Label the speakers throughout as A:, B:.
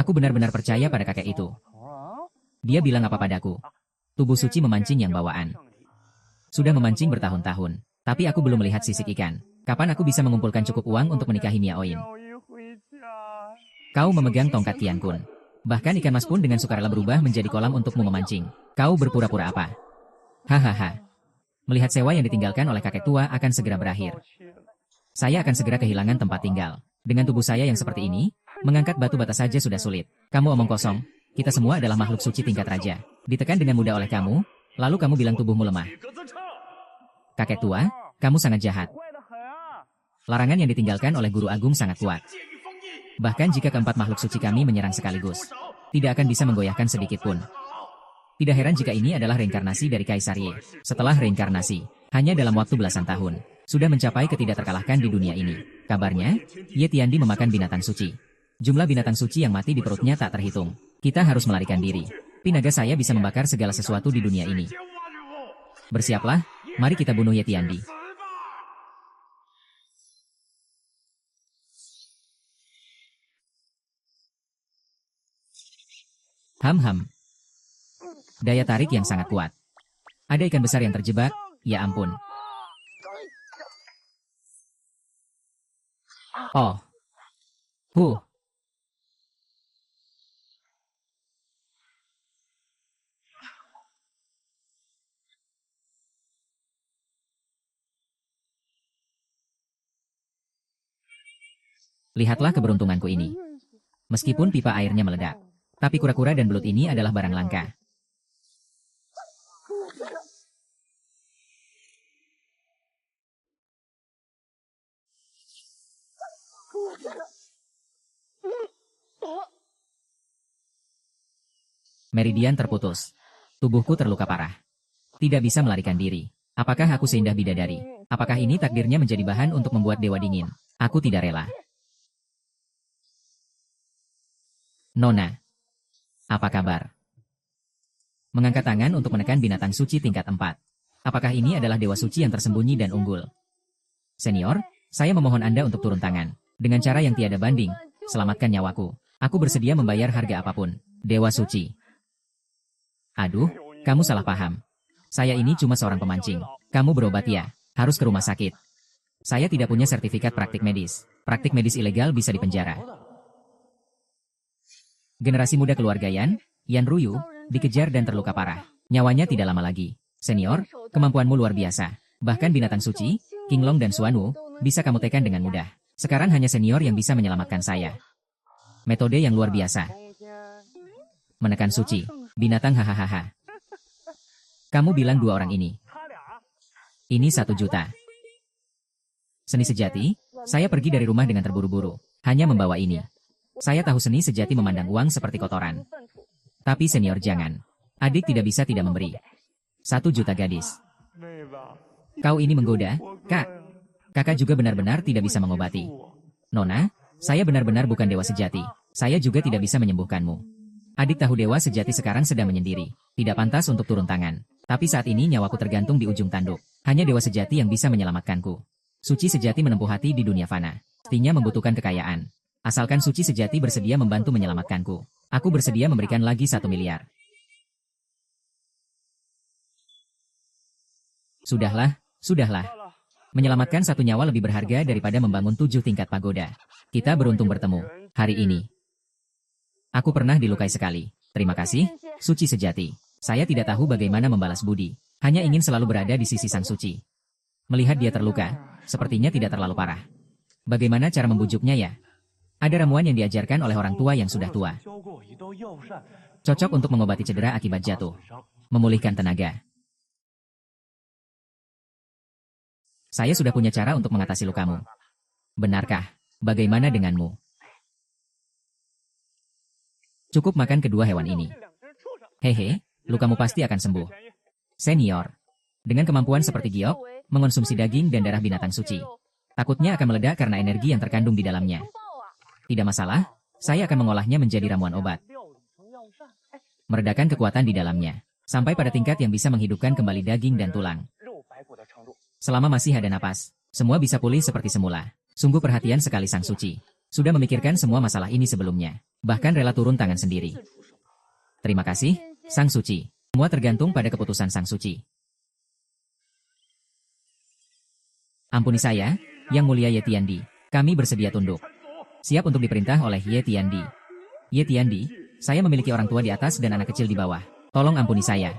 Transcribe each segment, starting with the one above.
A: Aku benar-benar percaya pada kakek itu. Dia bilang apa padaku? Tubuh suci memancing yang bawaan. Sudah memancing bertahun-tahun. Tapi aku belum melihat sisik ikan. Kapan aku bisa mengumpulkan cukup uang untuk menikahi Miaoin? Kau memegang tongkat Qiankun. Bahkan ikan mas pun dengan sukarela berubah menjadi kolam untukmu memancing. Kau berpura-pura apa? Hahaha. Melihat sewa yang ditinggalkan oleh kakek tua akan segera berakhir. Saya akan segera kehilangan tempat tinggal. Dengan tubuh saya yang seperti ini, mengangkat batu bata saja sudah sulit. Kamu omong kosong. Kita semua adalah makhluk suci tingkat raja. Ditekan dengan mudah oleh kamu, lalu kamu bilang tubuhmu lemah. Kakek tua, kamu sangat jahat. Larangan yang ditinggalkan oleh guru agung sangat kuat. Bahkan jika keempat makhluk suci kami menyerang sekaligus, tidak akan bisa menggoyahkan sedikit pun. Tidak heran jika ini adalah reinkarnasi dari Kaisar Ye. Setelah reinkarnasi, hanya dalam waktu belasan tahun, sudah mencapai ketidakterkalahkan di dunia ini. Kabarnya, Ye Tiandi memakan binatang suci. Jumlah binatang suci yang mati di perutnya tak terhitung. Kita harus melarikan diri. Pinaga saya bisa membakar segala sesuatu di dunia ini. Bersiaplah, mari kita bunuh Ye Tiandi. Ham-ham. Daya tarik yang sangat kuat. Ada ikan besar yang terjebak, ya ampun. Oh. Lihatlah keberuntunganku ini. Meskipun pipa airnya meledak, tapi kura-kura dan belut ini adalah barang langka. Meridian terputus. Tubuhku terluka parah. Tidak bisa melarikan diri. Apakah aku seindah bidadari? Apakah ini takdirnya menjadi bahan untuk membuat dewa dingin? Aku tidak rela. Nona. Apa kabar? Mengangkat tangan untuk menekan binatang suci tingkat 4. Apakah ini adalah dewa suci yang tersembunyi dan unggul? Senior, saya memohon Anda untuk turun tangan. Dengan cara yang tiada banding, selamatkan nyawaku. Aku bersedia membayar harga apapun. Dewa suci. Aduh, kamu salah paham. Saya ini cuma seorang pemancing. Kamu berobat ya, harus ke rumah sakit. Saya tidak punya sertifikat praktik medis. Praktik medis ilegal bisa dipenjara. Generasi muda keluarga Yan Ruyu, dikejar dan terluka parah. Nyawanya tidak lama lagi. Senior, kemampuanmu luar biasa. Bahkan binatang suci, King Long dan Suanu, bisa kamu tekan dengan mudah. Sekarang hanya senior yang bisa menyelamatkan saya. Metode yang luar biasa. Menekan suci, binatang hahaha. Kamu bilang 2 orang ini. Ini 1 juta. Seni sejati, saya pergi dari rumah dengan terburu-buru. Hanya membawa ini. Saya tahu seni sejati memandang uang seperti kotoran. Tapi senior jangan. Adik tidak bisa tidak memberi. 1 juta gadis. Kau ini menggoda, Kak. Kakak juga benar-benar tidak bisa mengobati. Nona, saya benar-benar bukan dewa sejati. Saya juga tidak bisa menyembuhkanmu. Adik tahu dewa sejati sekarang sedang menyendiri. Tidak pantas untuk turun tangan. Tapi saat ini nyawaku tergantung di ujung tanduk. Hanya dewa sejati yang bisa menyelamatkanku. Suci sejati menempuh hati di dunia fana. Pastinya membutuhkan kekayaan. Asalkan suci sejati bersedia membantu menyelamatkanku. Aku bersedia memberikan lagi 1 miliar. Sudahlah. Menyelamatkan 1 nyawa lebih berharga daripada membangun 7 tingkat pagoda. Kita beruntung bertemu hari ini. Aku pernah dilukai sekali. Terima kasih, suci sejati. Saya tidak tahu bagaimana membalas budi. Hanya ingin selalu berada di sisi sang suci. Melihat dia terluka, sepertinya tidak terlalu parah. Bagaimana cara membujuknya ya? Ada ramuan yang diajarkan oleh orang tua yang sudah tua. Cocok untuk mengobati cedera akibat jatuh. Memulihkan tenaga. Saya sudah punya cara untuk mengatasi lukamu. Benarkah? Bagaimana denganmu? Cukup makan kedua hewan ini. Hehe, lukamu pasti akan sembuh. Senior. Dengan kemampuan seperti Giok, mengonsumsi daging dan darah binatang suci. Takutnya akan meledak karena energi yang terkandung di dalamnya. Tidak masalah, saya akan mengolahnya menjadi ramuan obat. Meredakan kekuatan di dalamnya, sampai pada tingkat yang bisa menghidupkan kembali daging dan tulang. Selama masih ada napas, semua bisa pulih seperti semula. Sungguh perhatian sekali sang suci. Sudah memikirkan semua masalah ini sebelumnya. Bahkan rela turun tangan sendiri. Terima kasih, Sang Suci. Semua tergantung pada keputusan Sang Suci. Ampuni saya, Yang Mulia Ye Tiandi. Kami bersedia tunduk. Siap untuk diperintah oleh Ye Tiandi. Ye Tiandi, saya memiliki orang tua di atas dan anak kecil di bawah. Tolong ampuni saya.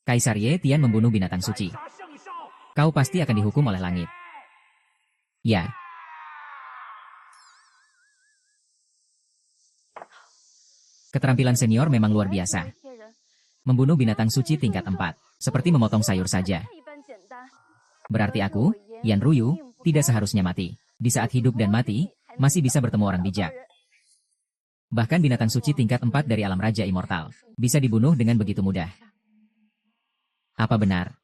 A: Kaisar Ye Tian membunuh binatang suci. Kau pasti akan dihukum oleh langit. Ya. Keterampilan senior memang luar biasa. Membunuh binatang suci tingkat 4, seperti memotong sayur saja. Berarti aku, Yan Ruyu, tidak seharusnya mati. Di saat hidup dan mati, masih bisa bertemu orang bijak. Bahkan binatang suci tingkat 4 dari alam raja immortal, bisa dibunuh dengan begitu mudah. Apa benar?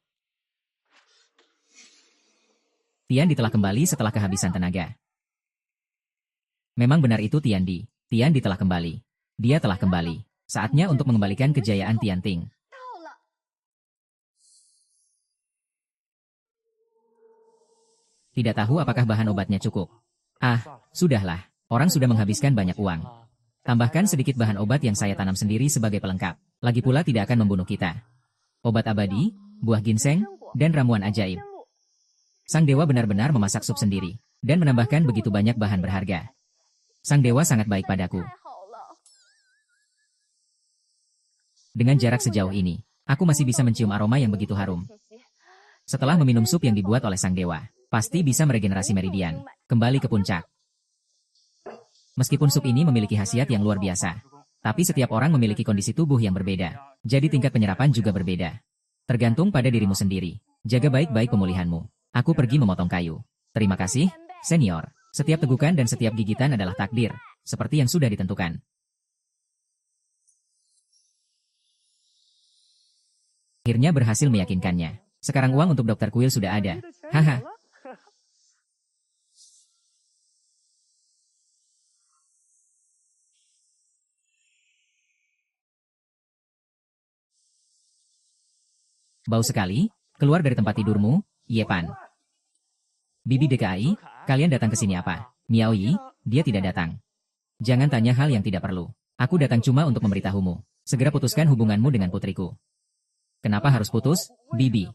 A: Tiandi telah kembali setelah kehabisan tenaga. Memang benar itu Tiandi. Tiandi telah kembali. Dia telah kembali. Saatnya untuk mengembalikan kejayaan Tianting. Tidak tahu apakah bahan obatnya cukup. Ah, sudahlah. Orang sudah menghabiskan banyak uang. Tambahkan sedikit bahan obat yang saya tanam sendiri sebagai pelengkap. Lagi pula tidak akan membunuh kita. Obat abadi, buah ginseng, dan ramuan ajaib. Sang dewa benar-benar memasak sup sendiri, dan menambahkan begitu banyak bahan berharga. Sang dewa sangat baik padaku. Dengan jarak sejauh ini, aku masih bisa mencium aroma yang begitu harum. Setelah meminum sup yang dibuat oleh sang dewa, pasti bisa meregenerasi meridian, kembali ke puncak. Meskipun sup ini memiliki khasiat yang luar biasa, tapi setiap orang memiliki kondisi tubuh yang berbeda, jadi tingkat penyerapan juga berbeda. Tergantung pada dirimu sendiri. Jaga baik-baik pemulihanmu. Aku pergi memotong kayu. Terima kasih, senior. Setiap tegukan dan setiap gigitan adalah takdir, seperti yang sudah ditentukan. Akhirnya berhasil meyakinkannya. Sekarang uang untuk dokter kuil sudah ada. Haha. Bau sekali, keluar dari tempat tidurmu, Yepan. Bibi DKI, kalian datang ke sini apa? Miao Yi, dia tidak datang. Jangan tanya hal yang tidak perlu. Aku datang cuma untuk memberitahumu. Segera putuskan hubunganmu dengan putriku. Kenapa harus putus, Bibi?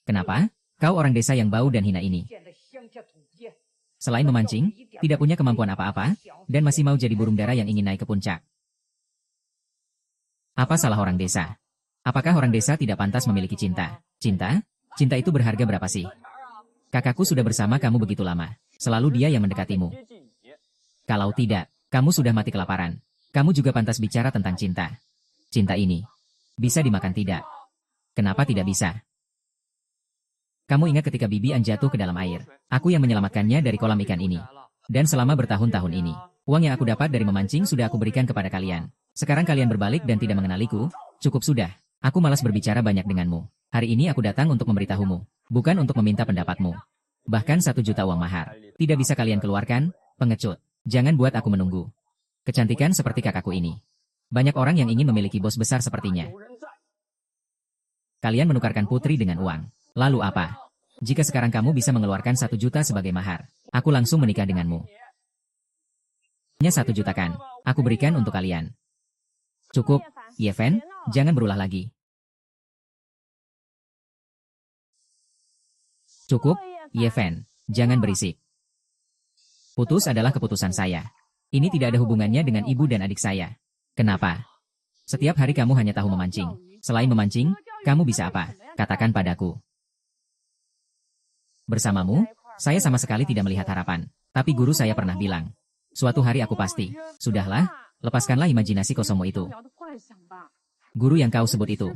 A: Kenapa? Kau orang desa yang bau dan hina ini. Selain memancing, tidak punya kemampuan apa-apa, dan masih mau jadi burung dara yang ingin naik ke puncak. Apa salah orang desa? Apakah orang desa tidak pantas memiliki cinta? Cinta? Cinta itu berharga berapa sih? Kakakku sudah bersama kamu begitu lama. Selalu dia yang mendekatimu. Kalau tidak, kamu sudah mati kelaparan. Kamu juga pantas bicara tentang cinta. Cinta ini bisa dimakan tidak? Kenapa tidak bisa? Kamu ingat ketika Bibi An jatuh ke dalam air? Aku yang menyelamatkannya dari kolam ikan ini. Dan selama bertahun-tahun ini, uang yang aku dapat dari memancing sudah aku berikan kepada kalian. Sekarang kalian berbalik dan tidak mengenaliku? Cukup sudah. Aku malas berbicara banyak denganmu. Hari ini aku datang untuk memberitahumu, bukan untuk meminta pendapatmu. Bahkan 1 juta uang mahar. Tidak bisa kalian keluarkan? Pengecut. Jangan buat aku menunggu. Kecantikan seperti kakakku ini. Banyak orang yang ingin memiliki bos besar sepertinya. Kalian menukarkan putri dengan uang. Lalu apa? Jika sekarang kamu bisa mengeluarkan 1 juta sebagai mahar, aku langsung menikah denganmu. Hanya 1 juta kan? Aku berikan untuk kalian. Cukup, Yeven, jangan berulah lagi. Cukup, Yeven, jangan berisik. Putus adalah keputusan saya. Ini tidak ada hubungannya dengan ibu dan adik saya. Kenapa? Setiap hari kamu hanya tahu memancing. Selain memancing, kamu bisa apa? Katakan padaku. Bersamamu, saya sama sekali tidak melihat harapan. Tapi guru saya pernah bilang, suatu hari aku pasti. Sudahlah, lepaskanlah imajinasi kosongmu itu. Guru yang kau sebut itu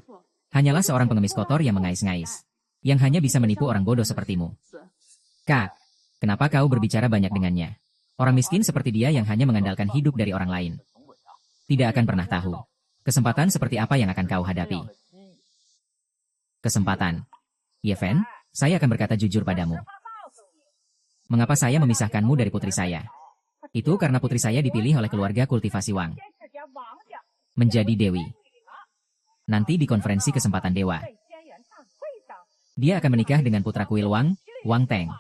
A: hanyalah seorang pengemis kotor yang mengais-ngais, yang hanya bisa menipu orang bodoh sepertimu. Kak, kenapa kau berbicara banyak dengannya? Orang miskin seperti dia yang hanya mengandalkan hidup dari orang lain. Tidak akan pernah tahu kesempatan seperti apa yang akan kau hadapi. Kesempatan. Yeven, saya akan berkata jujur padamu. Mengapa saya memisahkanmu dari putri saya? Itu karena putri saya dipilih oleh keluarga kultivasi Wang menjadi dewi. Nanti di konferensi kesempatan dewa, dia akan menikah dengan putra kuil Wang, Wang Teng.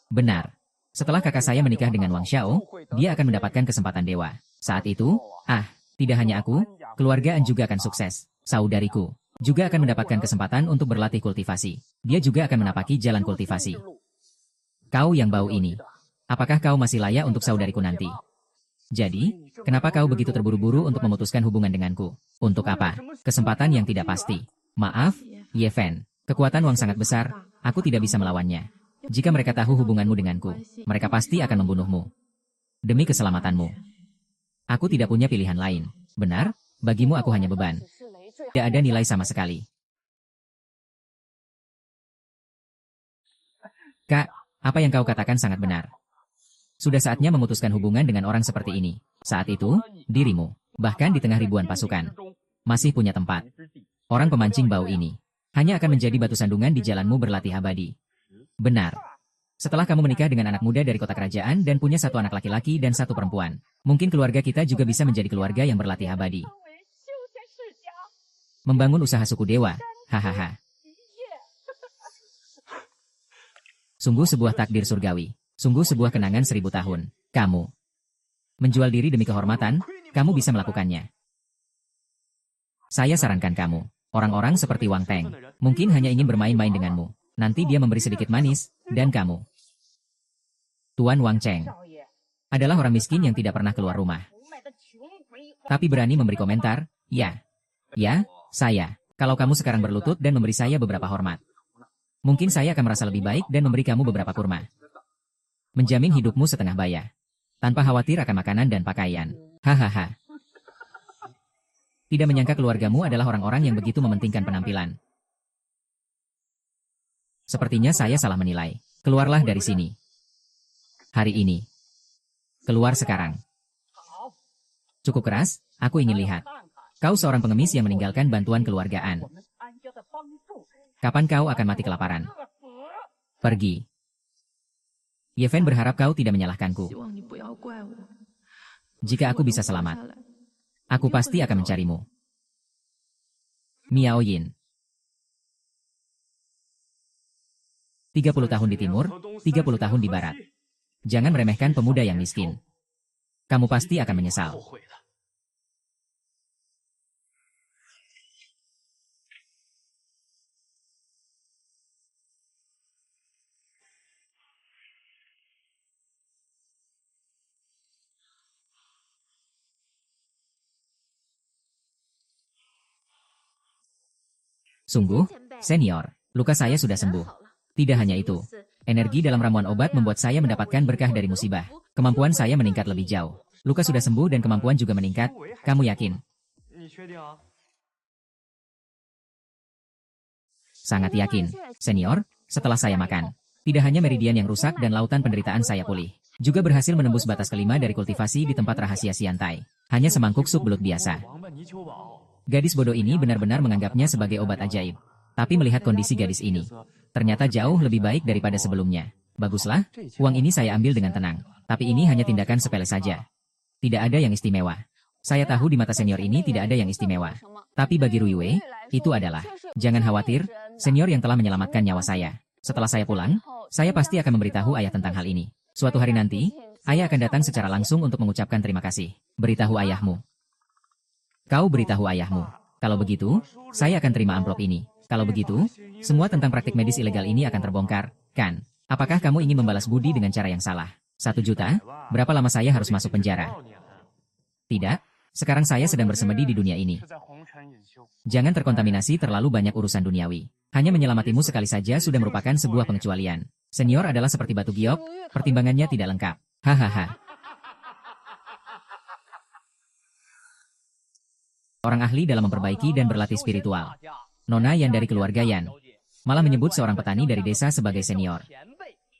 A: Benar. Setelah kakak saya menikah dengan Wang Xiao, dia akan mendapatkan kesempatan dewa. Saat itu, tidak hanya aku, keluarga An juga akan sukses. Saudariku juga akan mendapatkan kesempatan untuk berlatih kultivasi. Dia juga akan menapaki jalan kultivasi. Kau yang bau ini, apakah kau masih layak untuk saudariku nanti? Jadi, kenapa kau begitu terburu-buru untuk memutuskan hubungan denganku? Untuk apa? Kesempatan yang tidak pasti. Maaf, Ye Fen. Kekuatan Wang sangat besar, aku tidak bisa melawannya. Jika mereka tahu hubunganmu denganku, mereka pasti akan membunuhmu. Demi keselamatanmu. Aku tidak punya pilihan lain. Benar, bagimu aku hanya beban. Tidak ada nilai sama sekali. Kak, apa yang kau katakan sangat benar. Sudah saatnya memutuskan hubungan dengan orang seperti ini. Saat itu, dirimu, bahkan di tengah ribuan pasukan, masih punya tempat. Orang pemancing bau ini hanya akan menjadi batu sandungan di jalanmu berlatih abadi. Benar. Setelah kamu menikah dengan anak muda dari kota kerajaan dan punya satu anak laki-laki dan satu perempuan, mungkin keluarga kita juga bisa menjadi keluarga yang berlatih abadi. Membangun usaha suku dewa, hahaha. Sungguh sebuah takdir surgawi. Sungguh sebuah kenangan 1000 tahun. Kamu menjual diri demi kehormatan, kamu bisa melakukannya. Saya sarankan kamu. Orang-orang seperti Wang Teng mungkin hanya ingin bermain-main denganmu. Nanti dia memberi sedikit manis, dan kamu. Tuan Wang Cheng adalah orang miskin yang tidak pernah keluar rumah. Tapi berani memberi komentar, ya, saya. Kalau kamu sekarang berlutut dan memberi saya beberapa hormat. Mungkin saya akan merasa lebih baik dan memberi kamu beberapa kurma. Menjamin hidupmu setengah baya. Tanpa khawatir akan makanan dan pakaian. Hahaha. Tidak menyangka keluargamu adalah orang-orang yang begitu mementingkan penampilan. Sepertinya saya salah menilai. Keluarlah dari sini. Hari ini. Keluar sekarang. Cukup keras, aku ingin lihat. Kau seorang pengemis yang meninggalkan bantuan keluargaan. Kapan kau akan mati kelaparan? Pergi. Ye Fen berharap kau tidak menyalahkanku. Jika aku bisa selamat, aku pasti akan mencarimu. Miao Yin. 30 tahun di timur, 30 tahun di barat. Jangan meremehkan pemuda yang miskin. Kamu pasti akan menyesal. Sungguh, senior, luka saya sudah sembuh. Tidak hanya itu, energi dalam ramuan obat membuat saya mendapatkan berkah dari musibah. Kemampuan saya meningkat lebih jauh. Luka sudah sembuh dan kemampuan juga meningkat. Kamu yakin? Sangat yakin, senior, setelah saya makan. Tidak hanya meridian yang rusak dan lautan penderitaan saya pulih. Juga berhasil menembus batas kelima dari kultivasi di tempat rahasia Siantai. Hanya semangkuk sup belut biasa. Gadis bodoh ini benar-benar menganggapnya sebagai obat ajaib. Tapi melihat kondisi gadis ini, ternyata jauh lebih baik daripada sebelumnya. Baguslah, uang ini saya ambil dengan tenang. Tapi ini hanya tindakan sepele saja. Tidak ada yang istimewa. Saya tahu di mata senior ini tidak ada yang istimewa. Tapi bagi Ruiwei, itu adalah. Jangan khawatir, senior yang telah menyelamatkan nyawa saya. Setelah saya pulang, saya pasti akan memberitahu ayah tentang hal ini. Suatu hari nanti, ayah akan datang secara langsung untuk mengucapkan terima kasih. Beritahu ayahmu. Kau beritahu ayahmu. Kalau begitu, saya akan terima amplop ini. Kalau begitu, semua tentang praktik medis ilegal ini akan terbongkar, kan? Apakah kamu ingin membalas budi dengan cara yang salah? 1 juta? Berapa lama saya harus masuk penjara? Tidak, sekarang saya sedang bersemedi di dunia ini. Jangan terkontaminasi terlalu banyak urusan duniawi. Hanya menyelamatimu sekali saja sudah merupakan sebuah pengecualian. Senior adalah seperti batu giok, pertimbangannya tidak lengkap. Hahaha. Orang ahli dalam memperbaiki dan berlatih spiritual. Nona Yan dari keluarga Yan malah menyebut seorang petani dari desa sebagai senior.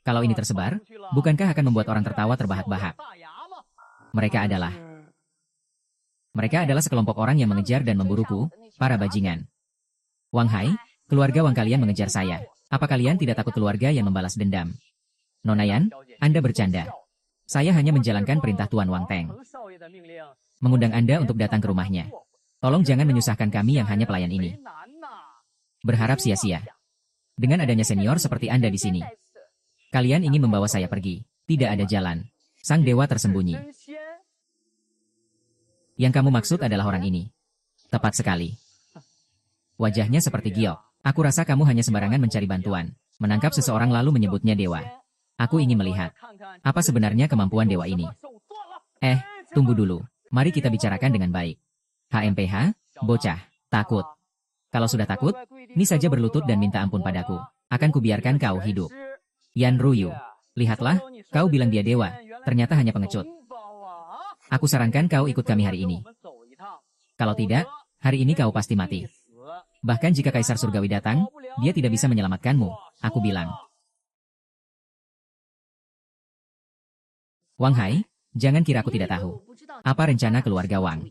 A: Kalau ini tersebar, bukankah akan membuat orang tertawa terbahak-bahak? Mereka adalah sekelompok orang yang mengejar dan memburuku, para bajingan. Wang Hai, keluarga Wang kalian mengejar saya. Apa kalian tidak takut keluarga yang membalas dendam? Nona Yan, Anda bercanda. Saya hanya menjalankan perintah Tuan Wang Teng. Mengundang Anda untuk datang ke rumahnya. Tolong jangan menyusahkan kami yang hanya pelayan ini. Berharap sia-sia. Dengan adanya senior seperti Anda di sini. Kalian ingin membawa saya pergi. Tidak ada jalan. Sang dewa tersembunyi. Yang kamu maksud adalah orang ini. Tepat sekali. Wajahnya seperti giok. Aku rasa kamu hanya sembarangan mencari bantuan. Menangkap seseorang lalu menyebutnya dewa. Aku ingin melihat. Apa sebenarnya kemampuan dewa ini? Tunggu dulu. Mari kita bicarakan dengan baik. HMPH, bocah, takut. Kalau sudah takut, ini saja berlutut dan minta ampun padaku. Akan kubiarkan kau hidup. Yan Ruyu, lihatlah, kau bilang dia dewa, ternyata hanya pengecut. Aku sarankan kau ikut kami hari ini. Kalau tidak, hari ini kau pasti mati. Bahkan jika Kaisar Surgawi datang, dia tidak bisa menyelamatkanmu, aku bilang. Wang Hai, jangan kira aku tidak tahu. Apa rencana keluarga Wang?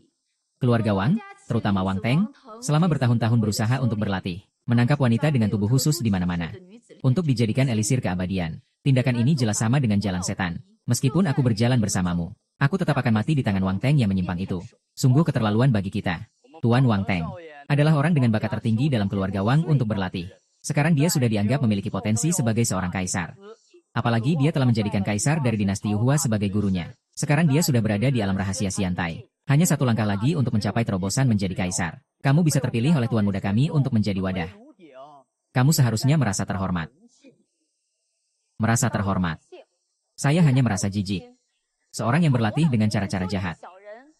A: Keluarga Wang, terutama Wang Teng, selama bertahun-tahun berusaha untuk berlatih, menangkap wanita dengan tubuh khusus di mana-mana. Untuk dijadikan elisir keabadian. Tindakan ini jelas sama dengan jalan setan. Meskipun aku berjalan bersamamu, aku tetap akan mati di tangan Wang Teng yang menyimpang itu. Sungguh keterlaluan bagi kita. Tuan Wang Teng adalah orang dengan bakat tertinggi dalam keluarga Wang untuk berlatih. Sekarang dia sudah dianggap memiliki potensi sebagai seorang kaisar. Apalagi dia telah menjadikan kaisar dari dinasti Yuhua sebagai gurunya. Sekarang dia sudah berada di alam rahasia Xiantai. Hanya satu langkah lagi untuk mencapai terobosan menjadi kaisar. Kamu bisa terpilih oleh tuan muda kami untuk menjadi wadah. Kamu seharusnya merasa terhormat. Merasa terhormat. Saya hanya merasa jijik. Seorang yang berlatih dengan cara-cara jahat.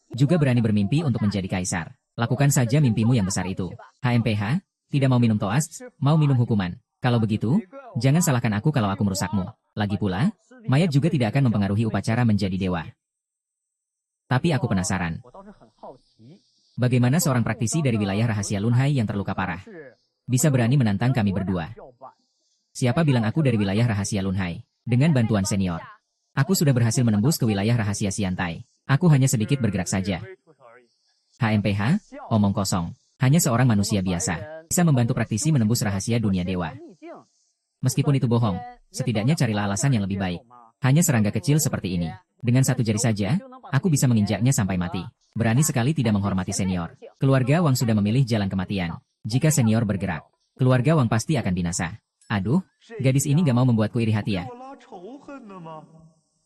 A: Juga berani bermimpi untuk menjadi kaisar. Lakukan saja mimpimu yang besar itu. HMPH, tidak mau minum toast, mau minum hukuman. Kalau begitu, jangan salahkan aku kalau aku merusakmu. Lagi pula, mayat juga tidak akan mempengaruhi upacara menjadi dewa. Tapi aku penasaran. Bagaimana seorang praktisi dari wilayah rahasia Lunhai yang terluka parah bisa berani menantang kami berdua? Siapa bilang aku dari wilayah rahasia Lunhai? Dengan bantuan senior, aku sudah berhasil menembus ke wilayah rahasia Xiantai. Aku hanya sedikit bergerak saja. HMPH, omong kosong. Hanya seorang manusia biasa bisa membantu praktisi menembus rahasia dunia dewa. Meskipun itu bohong, setidaknya carilah alasan yang lebih baik. Hanya serangga kecil seperti ini. Dengan satu jari saja, aku bisa menginjaknya sampai mati. Berani sekali tidak menghormati senior. Keluarga Wang sudah memilih jalan kematian. Jika senior bergerak, keluarga Wang pasti akan binasa. Aduh, gadis ini gak mau membuatku iri hati ya.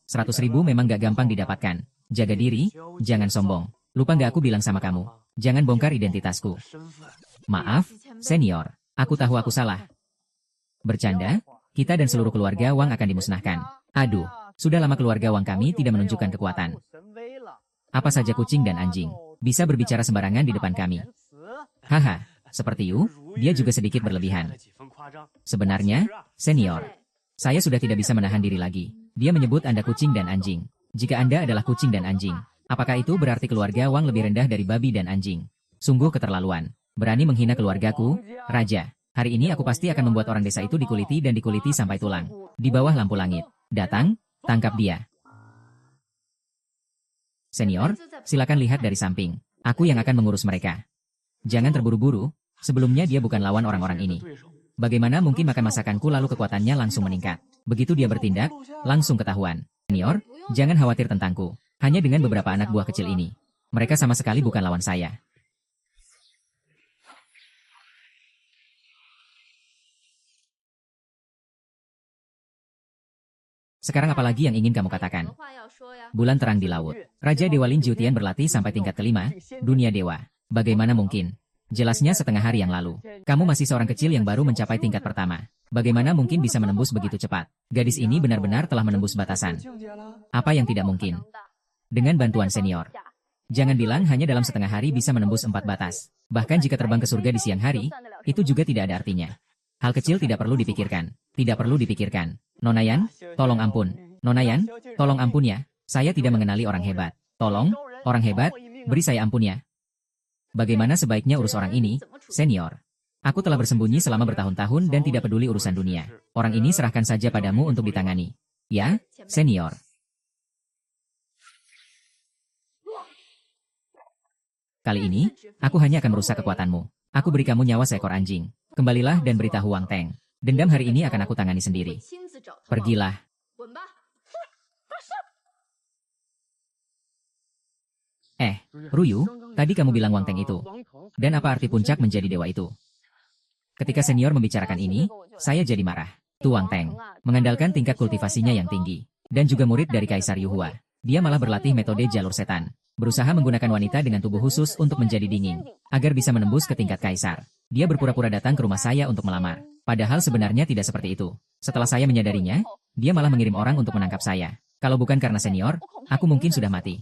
A: 100.000 memang gak gampang didapatkan. Jaga diri, jangan sombong. Lupa gak aku bilang sama kamu, jangan bongkar identitasku. Maaf, senior. Aku tahu aku salah. Bercanda, kita dan seluruh keluarga Wang akan dimusnahkan. Aduh, sudah lama keluarga Wang kami tidak menunjukkan kekuatan. Apa saja kucing dan anjing bisa berbicara sembarangan di depan kami. Haha, seperti Yu, dia juga sedikit berlebihan. Sebenarnya, senior, saya sudah tidak bisa menahan diri lagi. Dia menyebut Anda kucing dan anjing. Jika Anda adalah kucing dan anjing, apakah itu berarti keluarga Wang lebih rendah dari babi dan anjing? Sungguh keterlaluan. Berani menghina keluargaku, Raja. Hari ini aku pasti akan membuat orang desa itu dikuliti dan dikuliti sampai tulang. Di bawah lampu langit. Datang, tangkap dia. Senior, silakan lihat dari samping. Aku yang akan mengurus mereka. Jangan terburu-buru, sebelumnya dia bukan lawan orang-orang ini. Bagaimana mungkin makan masakanku lalu kekuatannya langsung meningkat? Begitu dia bertindak, langsung ketahuan. Senior, jangan khawatir tentangku. Hanya dengan beberapa anak buah kecil ini. Mereka sama sekali bukan lawan saya. Sekarang apalagi yang ingin kamu katakan? Bulan terang di laut. Raja Dewa Lin Jiutian berlatih sampai tingkat kelima, dunia dewa. Bagaimana mungkin? Jelasnya setengah hari yang lalu. Kamu masih seorang kecil yang baru mencapai tingkat pertama. Bagaimana mungkin bisa menembus begitu cepat? Gadis ini benar-benar telah menembus batasan. Apa yang tidak mungkin? Dengan bantuan senior. Jangan bilang hanya dalam setengah hari bisa menembus 4 batas. Bahkan jika terbang ke surga di siang hari, itu juga tidak ada artinya. Hal kecil tidak perlu dipikirkan. Tidak perlu dipikirkan. Nonayan, tolong ampun. Nonayan, tolong ampun ya. Saya tidak mengenali orang hebat. Tolong, orang hebat, beri saya ampun ya. Bagaimana sebaiknya urus orang ini, senior? Aku telah bersembunyi selama bertahun-tahun dan tidak peduli urusan dunia. Orang ini serahkan saja padamu untuk ditangani. Ya, senior. Kali ini, aku hanya akan merusak kekuatanmu. Aku beri kamu nyawa seekor anjing. Kembalilah dan beritahu Wang Teng. Dendam hari ini akan aku tangani sendiri. Pergilah. Ruyu, tadi kamu bilang Wang Teng itu. Dan apa arti puncak menjadi dewa itu? Ketika senior membicarakan ini, saya jadi marah. Wang Teng, mengandalkan tingkat kultivasinya yang tinggi. dan juga murid dari Kaisar Yuhua. Dia malah berlatih metode jalur setan. Berusaha menggunakan wanita dengan tubuh khusus untuk menjadi dingin, agar bisa menembus ke tingkat Kaisar. Dia berpura-pura datang ke rumah saya untuk melamar. Padahal sebenarnya tidak seperti itu. Setelah saya menyadarinya, dia malah mengirim orang untuk menangkap saya. Kalau bukan karena senior, aku mungkin sudah mati.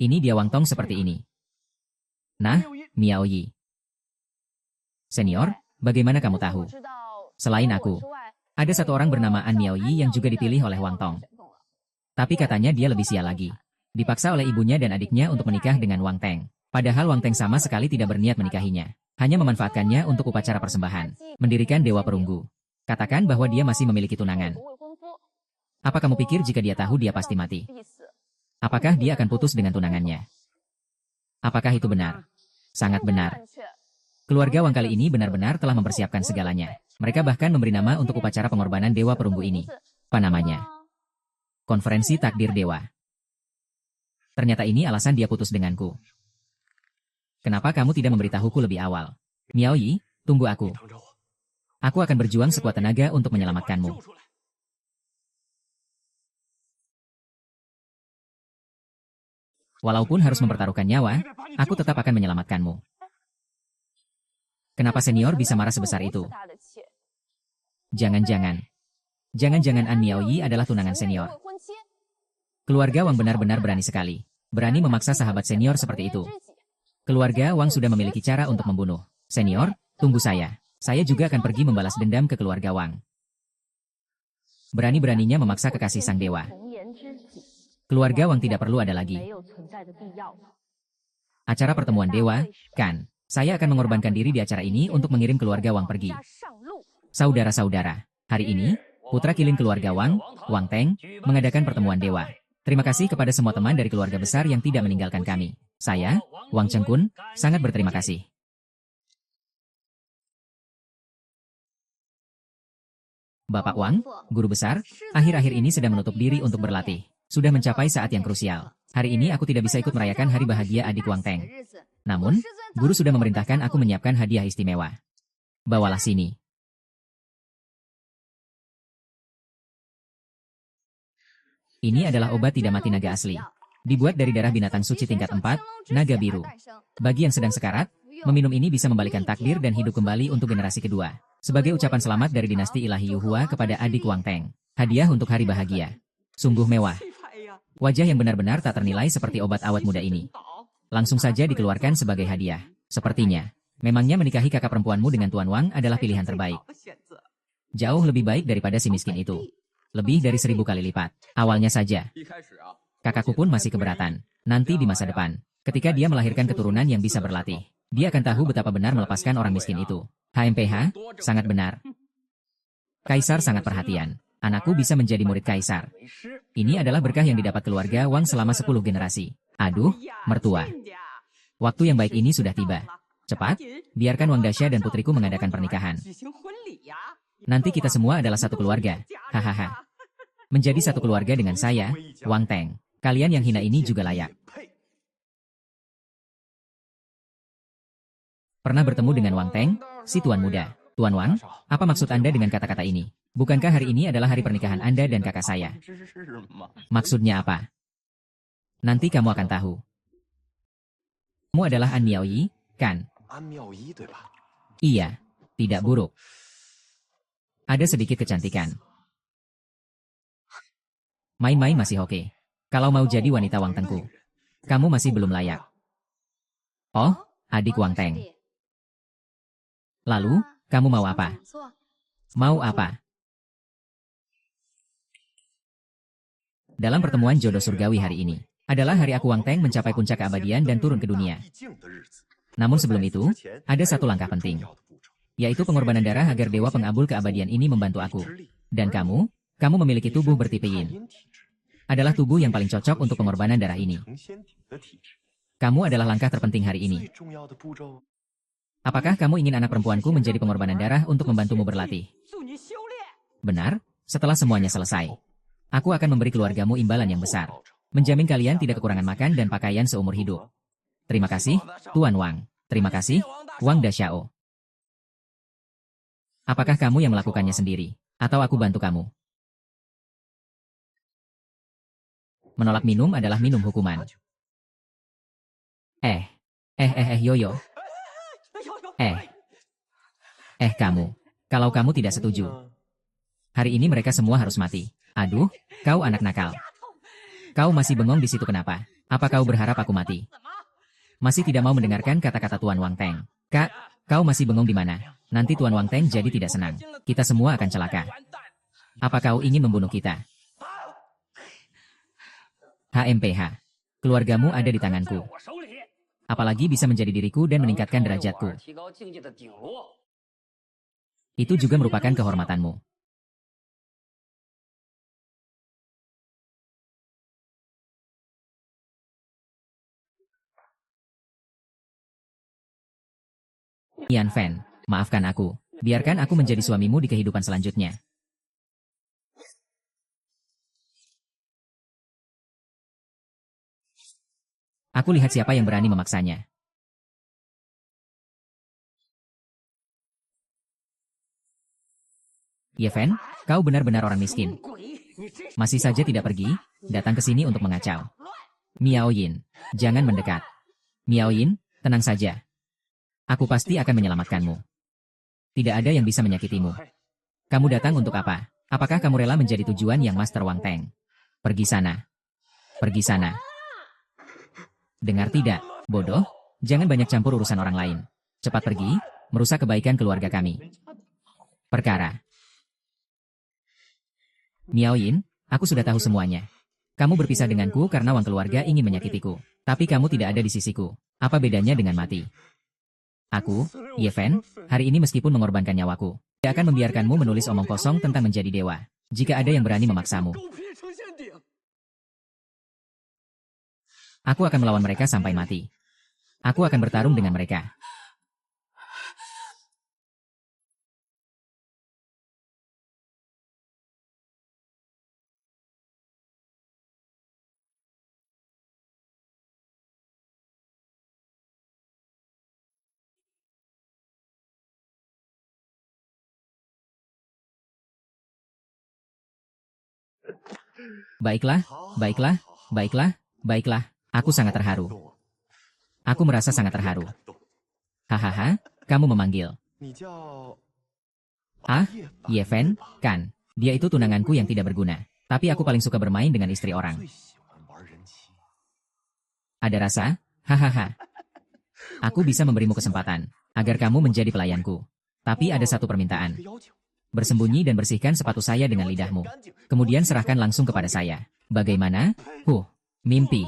A: Ini dia Wang Tong seperti ini. Nah, Miao Yi. Senior, bagaimana kamu tahu? Selain aku, ada satu orang bernama An Miao Yi yang juga dipilih oleh Wang Tong. Tapi katanya dia lebih sial lagi. Dipaksa oleh ibunya dan adiknya untuk menikah dengan Wang Teng. Padahal Wang Teng sama sekali tidak berniat menikahinya. Hanya memanfaatkannya untuk upacara persembahan. Mendirikan dewa perunggu. Katakan bahwa dia masih memiliki tunangan. Apa kamu pikir jika dia tahu dia pasti mati? Apakah dia akan putus dengan tunangannya? Apakah itu benar? Sangat benar. Keluarga Wang kali ini benar-benar telah mempersiapkan segalanya. Mereka bahkan memberi nama untuk upacara pengorbanan dewa perunggu ini. Apa namanya? Konferensi Takdir Dewa. Ternyata ini alasan dia putus denganku. Kenapa kamu tidak memberitahuku lebih awal? Miao Yi, tunggu aku. Aku akan berjuang sekuat tenaga untuk menyelamatkanmu. Walaupun harus mempertaruhkan nyawa, aku tetap akan menyelamatkanmu. Kenapa senior bisa marah sebesar itu? Jangan-jangan An Miao Yi adalah tunangan senior. Keluarga Wang benar-benar berani sekali. Berani memaksa sahabat senior seperti itu. Keluarga Wang sudah memiliki cara untuk membunuh. Senior, tunggu saya. Saya juga akan pergi membalas dendam ke keluarga Wang. Berani-beraninya memaksa kekasih sang dewa. Keluarga Wang tidak perlu ada lagi. Acara pertemuan dewa, kan? Saya akan mengorbankan diri di acara ini untuk mengirim keluarga Wang pergi. Saudara-saudara, hari ini, putra kilin keluarga Wang, Wang Teng, mengadakan pertemuan dewa. Terima kasih kepada semua teman dari keluarga besar yang tidak meninggalkan kami. Saya, Wang Chengkun, sangat berterima kasih. Bapak Wang, guru besar, akhir-akhir ini sedang menutup diri untuk berlatih. Sudah mencapai saat yang krusial. Hari ini aku tidak bisa ikut merayakan hari bahagia adik Wang Teng. Namun, guru sudah memerintahkan aku menyiapkan hadiah istimewa. Bawalah sini. Ini adalah obat tidak mati naga asli. Dibuat dari darah binatang suci tingkat 4, naga biru. Bagi yang sedang sekarat, meminum ini bisa membalikan takdir dan hidup kembali untuk generasi kedua. Sebagai ucapan selamat dari dinasti ilahi Yuhua kepada adik Wang Teng. Hadiah untuk hari bahagia. Sungguh mewah. Wajah yang benar-benar tak ternilai seperti obat awet muda ini. Langsung saja dikeluarkan sebagai hadiah. Sepertinya, memangnya menikahi kakak perempuanmu dengan Tuan Wang adalah pilihan terbaik. Jauh lebih baik daripada si miskin itu. Lebih dari 1000 kali lipat. Awalnya saja. Kakakku pun masih keberatan. Nanti di masa depan, ketika dia melahirkan keturunan yang bisa berlatih, dia akan tahu betapa benar melepaskan orang miskin itu. HMPH, sangat benar. Kaisar sangat perhatian. Anakku bisa menjadi murid kaisar. Ini adalah berkah yang didapat keluarga Wang selama 10 generasi. Aduh, mertua. Waktu yang baik ini sudah tiba. Cepat, biarkan Wang Dasya dan putriku mengadakan pernikahan. Nanti kita semua adalah satu keluarga. Hahaha. Menjadi satu keluarga dengan saya, Wang Teng. Kalian yang hina ini juga layak. Pernah bertemu dengan Wang Teng, si tuan muda. Tuan Wang, apa maksud Anda dengan kata-kata ini? Bukankah hari ini adalah hari pernikahan Anda dan kakak saya? Maksudnya apa? Nanti kamu akan tahu. Kamu adalah An Miao Yi, kan? Iya, tidak buruk. Ada sedikit kecantikan. Main-main masih oke. Kalau mau jadi wanita Wang Tengku, kamu masih belum layak. Oh, adik Wang Teng. Lalu, kamu mau apa? Mau apa? Dalam pertemuan jodoh surgawi hari ini, adalah hari aku Wang Teng mencapai puncak keabadian dan turun ke dunia. Namun sebelum itu, ada satu langkah penting. Yaitu pengorbanan darah agar dewa pengabul keabadian ini membantu aku. Dan kamu memiliki tubuh bertipe yin. Adalah tubuh yang paling cocok untuk pengorbanan darah ini. Kamu adalah langkah terpenting hari ini. Apakah kamu ingin anak perempuanku menjadi pengorbanan darah untuk membantumu berlatih? Benar, setelah semuanya selesai. Aku akan memberi keluargamu imbalan yang besar. Menjamin kalian tidak kekurangan makan dan pakaian seumur hidup. Terima kasih, Tuan Wang. Terima kasih, Wang Daxiao. Apakah kamu yang melakukannya sendiri? Atau aku bantu kamu? Menolak minum adalah minum hukuman. Yoyo. Kamu. Kalau kamu tidak setuju. Hari ini mereka semua harus mati. Aduh, kau anak nakal. Kau masih bengong di situ kenapa? Apa kau berharap aku mati? Masih tidak mau mendengarkan kata-kata Tuan Wang Teng. Kak, kau masih bengong di mana? Nanti Tuan Wang Teng jadi tidak senang. Kita semua akan celaka. Apa kau ingin membunuh kita? HMPH. Keluargamu ada di tanganku. Apalagi bisa menjadi diriku dan meningkatkan derajatku. Itu juga merupakan kehormatanmu. Yan Fan, maafkan aku. Biarkan aku menjadi suamimu di kehidupan selanjutnya. Aku lihat siapa yang berani memaksanya. Yeven, kau benar-benar orang miskin. Masih saja tidak pergi, datang ke sini untuk mengacau. Miao Yin, jangan mendekat. Miao Yin, tenang saja. Aku pasti akan menyelamatkanmu. Tidak ada yang bisa menyakitimu. Kamu datang untuk apa? Apakah kamu rela menjadi tujuan yang Master Wang Teng? Pergi sana. Pergi sana. Dengar tidak, bodoh? Jangan banyak campur urusan orang lain. Cepat pergi, merusak kebaikan keluarga kami. Perkara. Miao Yin, aku sudah tahu semuanya. Kamu berpisah denganku karena Wang keluarga ingin menyakitiku. Tapi kamu tidak ada di sisiku. Apa bedanya dengan mati? Aku, Yeven, hari ini meskipun mengorbankan nyawaku, tidak akan membiarkanmu menulis omong kosong tentang menjadi dewa. Jika ada yang berani memaksamu, aku akan melawan mereka sampai mati. Aku akan bertarung dengan mereka. Baiklah, baiklah, baiklah, baiklah. Aku sangat terharu. Aku merasa sangat terharu. Hahaha, kamu memanggil. Ah, Yeven, kan. Dia itu tunanganku yang tidak berguna. Tapi aku paling suka bermain dengan istri orang. Ada rasa? Hahaha. Aku bisa memberimu kesempatan, agar kamu menjadi pelayanku. Tapi ada satu permintaan. Bersembunyi dan bersihkan sepatu saya dengan lidahmu. Kemudian serahkan langsung kepada saya. Bagaimana? Mimpi.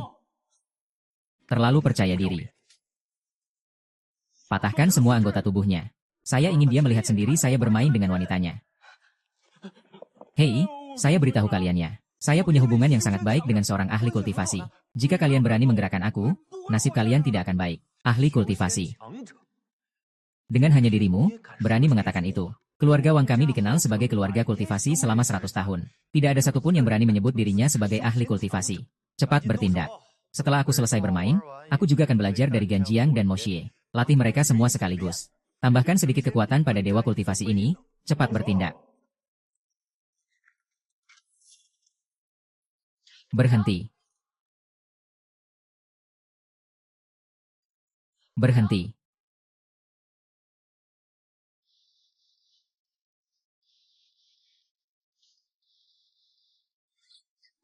A: Terlalu percaya diri. Patahkan semua anggota tubuhnya. Saya ingin dia melihat sendiri saya bermain dengan wanitanya. Hei, saya beritahu kaliannya. Saya punya hubungan yang sangat baik dengan seorang ahli kultivasi. Jika kalian berani menggerakkan aku, nasib kalian tidak akan baik. Ahli kultivasi. Dengan hanya dirimu, berani mengatakan itu. Keluarga Wang kami dikenal sebagai keluarga kultivasi selama 100 tahun. Tidak ada satupun yang berani menyebut dirinya sebagai ahli kultivasi. Cepat bertindak. Setelah aku selesai bermain, aku juga akan belajar dari Ganjiang dan Moshie. Latih mereka semua sekaligus. Tambahkan sedikit kekuatan pada dewa kultivasi ini, cepat bertindak. Berhenti. Berhenti.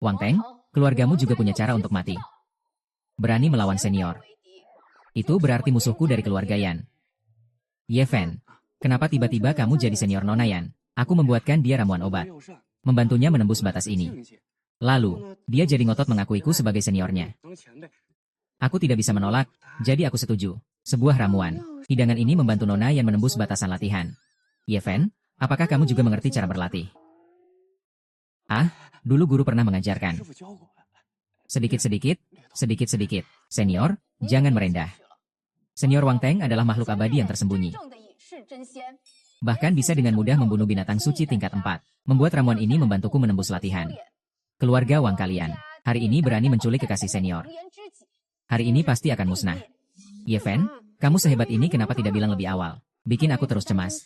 A: Wang Teng, keluargamu juga punya cara untuk mati. Berani melawan senior. Itu berarti musuhku dari keluarga Yan. Yeven, kenapa tiba-tiba kamu jadi senior Nona Yan? Aku membuatkan dia ramuan obat. Membantunya menembus batas ini. Lalu, dia jadi ngotot mengakuiku sebagai seniornya. Aku tidak bisa menolak, jadi aku setuju. Sebuah ramuan. Hidangan ini membantu Nona Yan menembus batasan latihan. Yeven, apakah kamu juga mengerti cara berlatih? Dulu guru pernah mengajarkan. Sedikit-sedikit, sedikit-sedikit. Senior, jangan merendah. Senior Wang Teng adalah makhluk abadi yang tersembunyi. Bahkan bisa dengan mudah membunuh binatang suci tingkat 4. Membuat ramuan ini membantuku menembus latihan. Keluarga Wang kalian, hari ini berani menculik kekasih senior. Hari ini pasti akan musnah. Yeven, kamu sehebat ini kenapa tidak bilang lebih awal? Bikin aku terus cemas.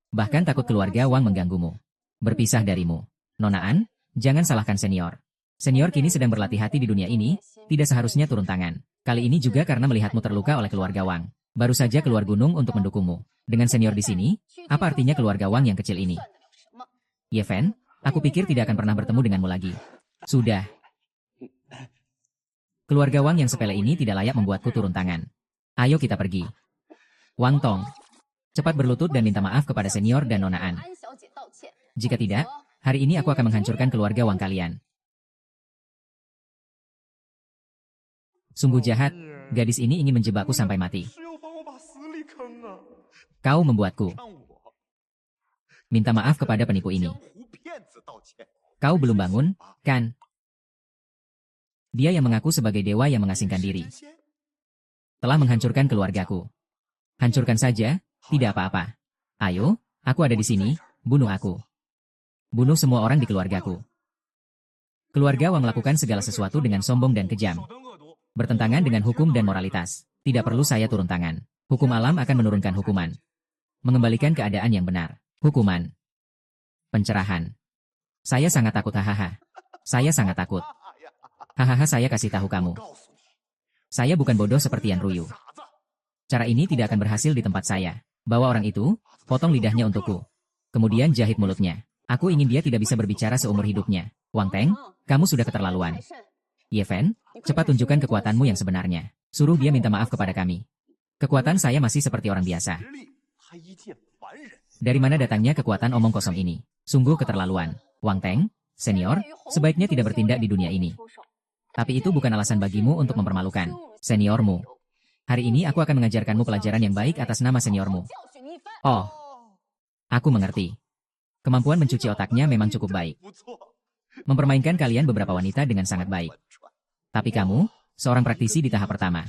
A: Bahkan takut keluarga Wang mengganggumu. Berpisah darimu. Nona An, jangan salahkan senior. Senior kini sedang berlatih hati di dunia ini, tidak seharusnya turun tangan. Kali ini juga karena melihatmu terluka oleh keluarga Wang. Baru saja keluar gunung untuk mendukungmu. Dengan senior di sini, apa artinya keluarga Wang yang kecil ini? Ye Fen, aku pikir tidak akan pernah bertemu denganmu lagi. Sudah. Keluarga Wang yang sepele ini tidak layak membuatku turun tangan. Ayo kita pergi. Wang Tong, cepat berlutut dan minta maaf kepada senior dan Nona An. Jika tidak, hari ini aku akan menghancurkan keluarga Wang kalian. Sungguh jahat, gadis ini ingin menjebakku sampai mati. Kau membuatku minta maaf kepada penipu ini. Kau belum bangun, kan? Dia yang mengaku sebagai dewa yang mengasingkan diri. Telah menghancurkan keluargaku. Hancurkan saja, tidak apa-apa. Ayo, aku ada di sini, bunuh aku. Bunuh semua orang di keluargaku. Keluarga Wang melakukan segala sesuatu dengan sombong dan kejam. Bertentangan dengan hukum dan moralitas. Tidak perlu saya turun tangan. Hukum alam akan menurunkan hukuman. Mengembalikan keadaan yang benar. Hukuman. Pencerahan. Saya sangat takut hahaha. Saya sangat takut. Hahaha saya kasih tahu kamu. Saya bukan bodoh seperti Yan Ruyu. Cara ini tidak akan berhasil di tempat saya. Bawa orang itu, potong lidahnya untukku. Kemudian jahit mulutnya. Aku ingin dia tidak bisa berbicara seumur hidupnya. Wang Teng, kamu sudah keterlaluan. Ye Fen, cepat tunjukkan kekuatanmu yang sebenarnya. Suruh dia minta maaf kepada kami. Kekuatan saya masih seperti orang biasa. Dari mana datangnya kekuatan omong kosong ini? Sungguh keterlaluan. Wang Teng, senior, sebaiknya tidak bertindak di dunia ini. Tapi itu bukan alasan bagimu untuk mempermalukan seniormu. Hari ini aku akan mengajarkanmu pelajaran yang baik atas nama seniormu. Oh, aku mengerti. Kemampuan mencuci otaknya memang cukup baik. Mempermainkan kalian beberapa wanita dengan sangat baik. Tapi kamu, seorang praktisi di tahap pertama.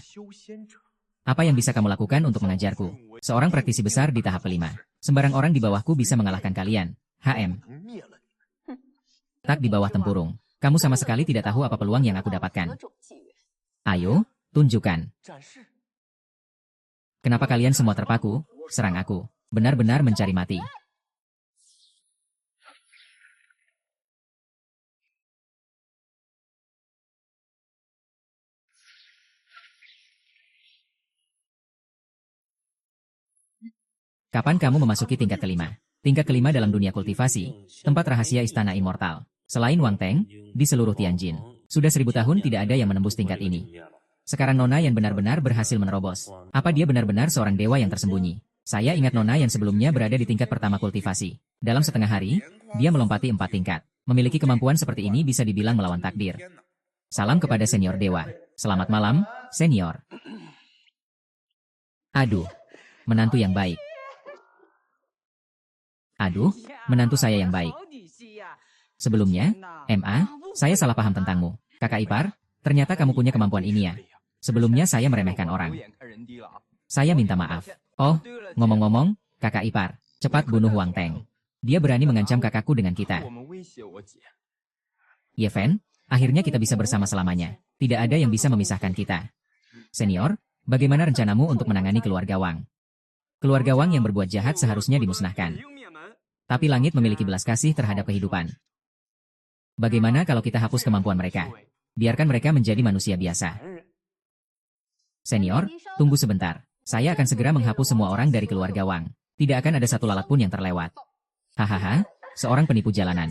A: Apa yang bisa kamu lakukan untuk mengajarku? Seorang praktisi besar di tahap kelima. Sembarang orang di bawahku bisa mengalahkan kalian. HM. Tak di bawah tempurung. Kamu sama sekali tidak tahu apa peluang yang aku dapatkan. Ayo, tunjukkan. Kenapa kalian semua terpaku? Serang aku. Benar-benar mencari mati. Kapan kamu memasuki tingkat kelima? Tingkat kelima dalam dunia kultivasi, tempat rahasia istana immortal. Selain Wang Teng, di seluruh Tianjin, sudah 1000 tahun tidak ada yang menembus tingkat ini. Sekarang Nona yang benar-benar berhasil menerobos. Apa dia benar-benar seorang dewa yang tersembunyi? Saya ingat Nona yang sebelumnya berada di tingkat pertama kultivasi. Dalam setengah hari, dia melompati 4 tingkat. Memiliki kemampuan seperti ini bisa dibilang melawan takdir. Salam kepada senior dewa. Selamat malam, senior. Aduh, menantu yang baik. Aduh, menantu saya yang baik. Sebelumnya, MA, saya salah paham tentangmu. Kakak ipar, ternyata kamu punya kemampuan ini ya. Sebelumnya saya meremehkan orang. Saya minta maaf. Oh, ngomong-ngomong, kakak ipar, cepat bunuh Wang Teng. Dia berani mengancam kakakku dengan kita. Ye Fen, akhirnya kita bisa bersama selamanya. Tidak ada yang bisa memisahkan kita. Senior, bagaimana rencanamu untuk menangani keluarga Wang? Keluarga Wang yang berbuat jahat seharusnya dimusnahkan. Tapi langit memiliki belas kasih terhadap kehidupan. Bagaimana kalau kita hapus kemampuan mereka? Biarkan mereka menjadi manusia biasa. Senior, tunggu sebentar. Saya akan segera menghapus semua orang dari keluarga Wang. Tidak akan ada satu lalat pun yang terlewat. Hahaha, seorang penipu jalanan.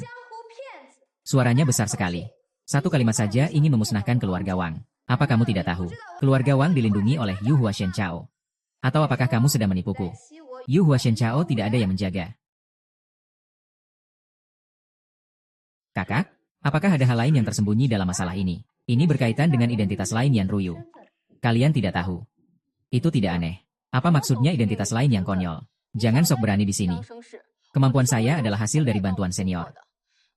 A: Suaranya besar sekali. Satu kalimat saja ingin memusnahkan keluarga Wang. Apa kamu tidak tahu? Keluarga Wang dilindungi oleh Yu Hua Shen Chao. Atau apakah kamu sedang menipuku? Yu Hua Shen Chao tidak ada yang menjaga. Kakak, apakah ada hal lain yang tersembunyi dalam masalah ini? Ini berkaitan dengan identitas lain Yan Ruyu. Kalian tidak tahu. Itu tidak aneh. Apa maksudnya identitas lain yang konyol? Jangan sok berani di sini. Kemampuan saya adalah hasil dari bantuan senior.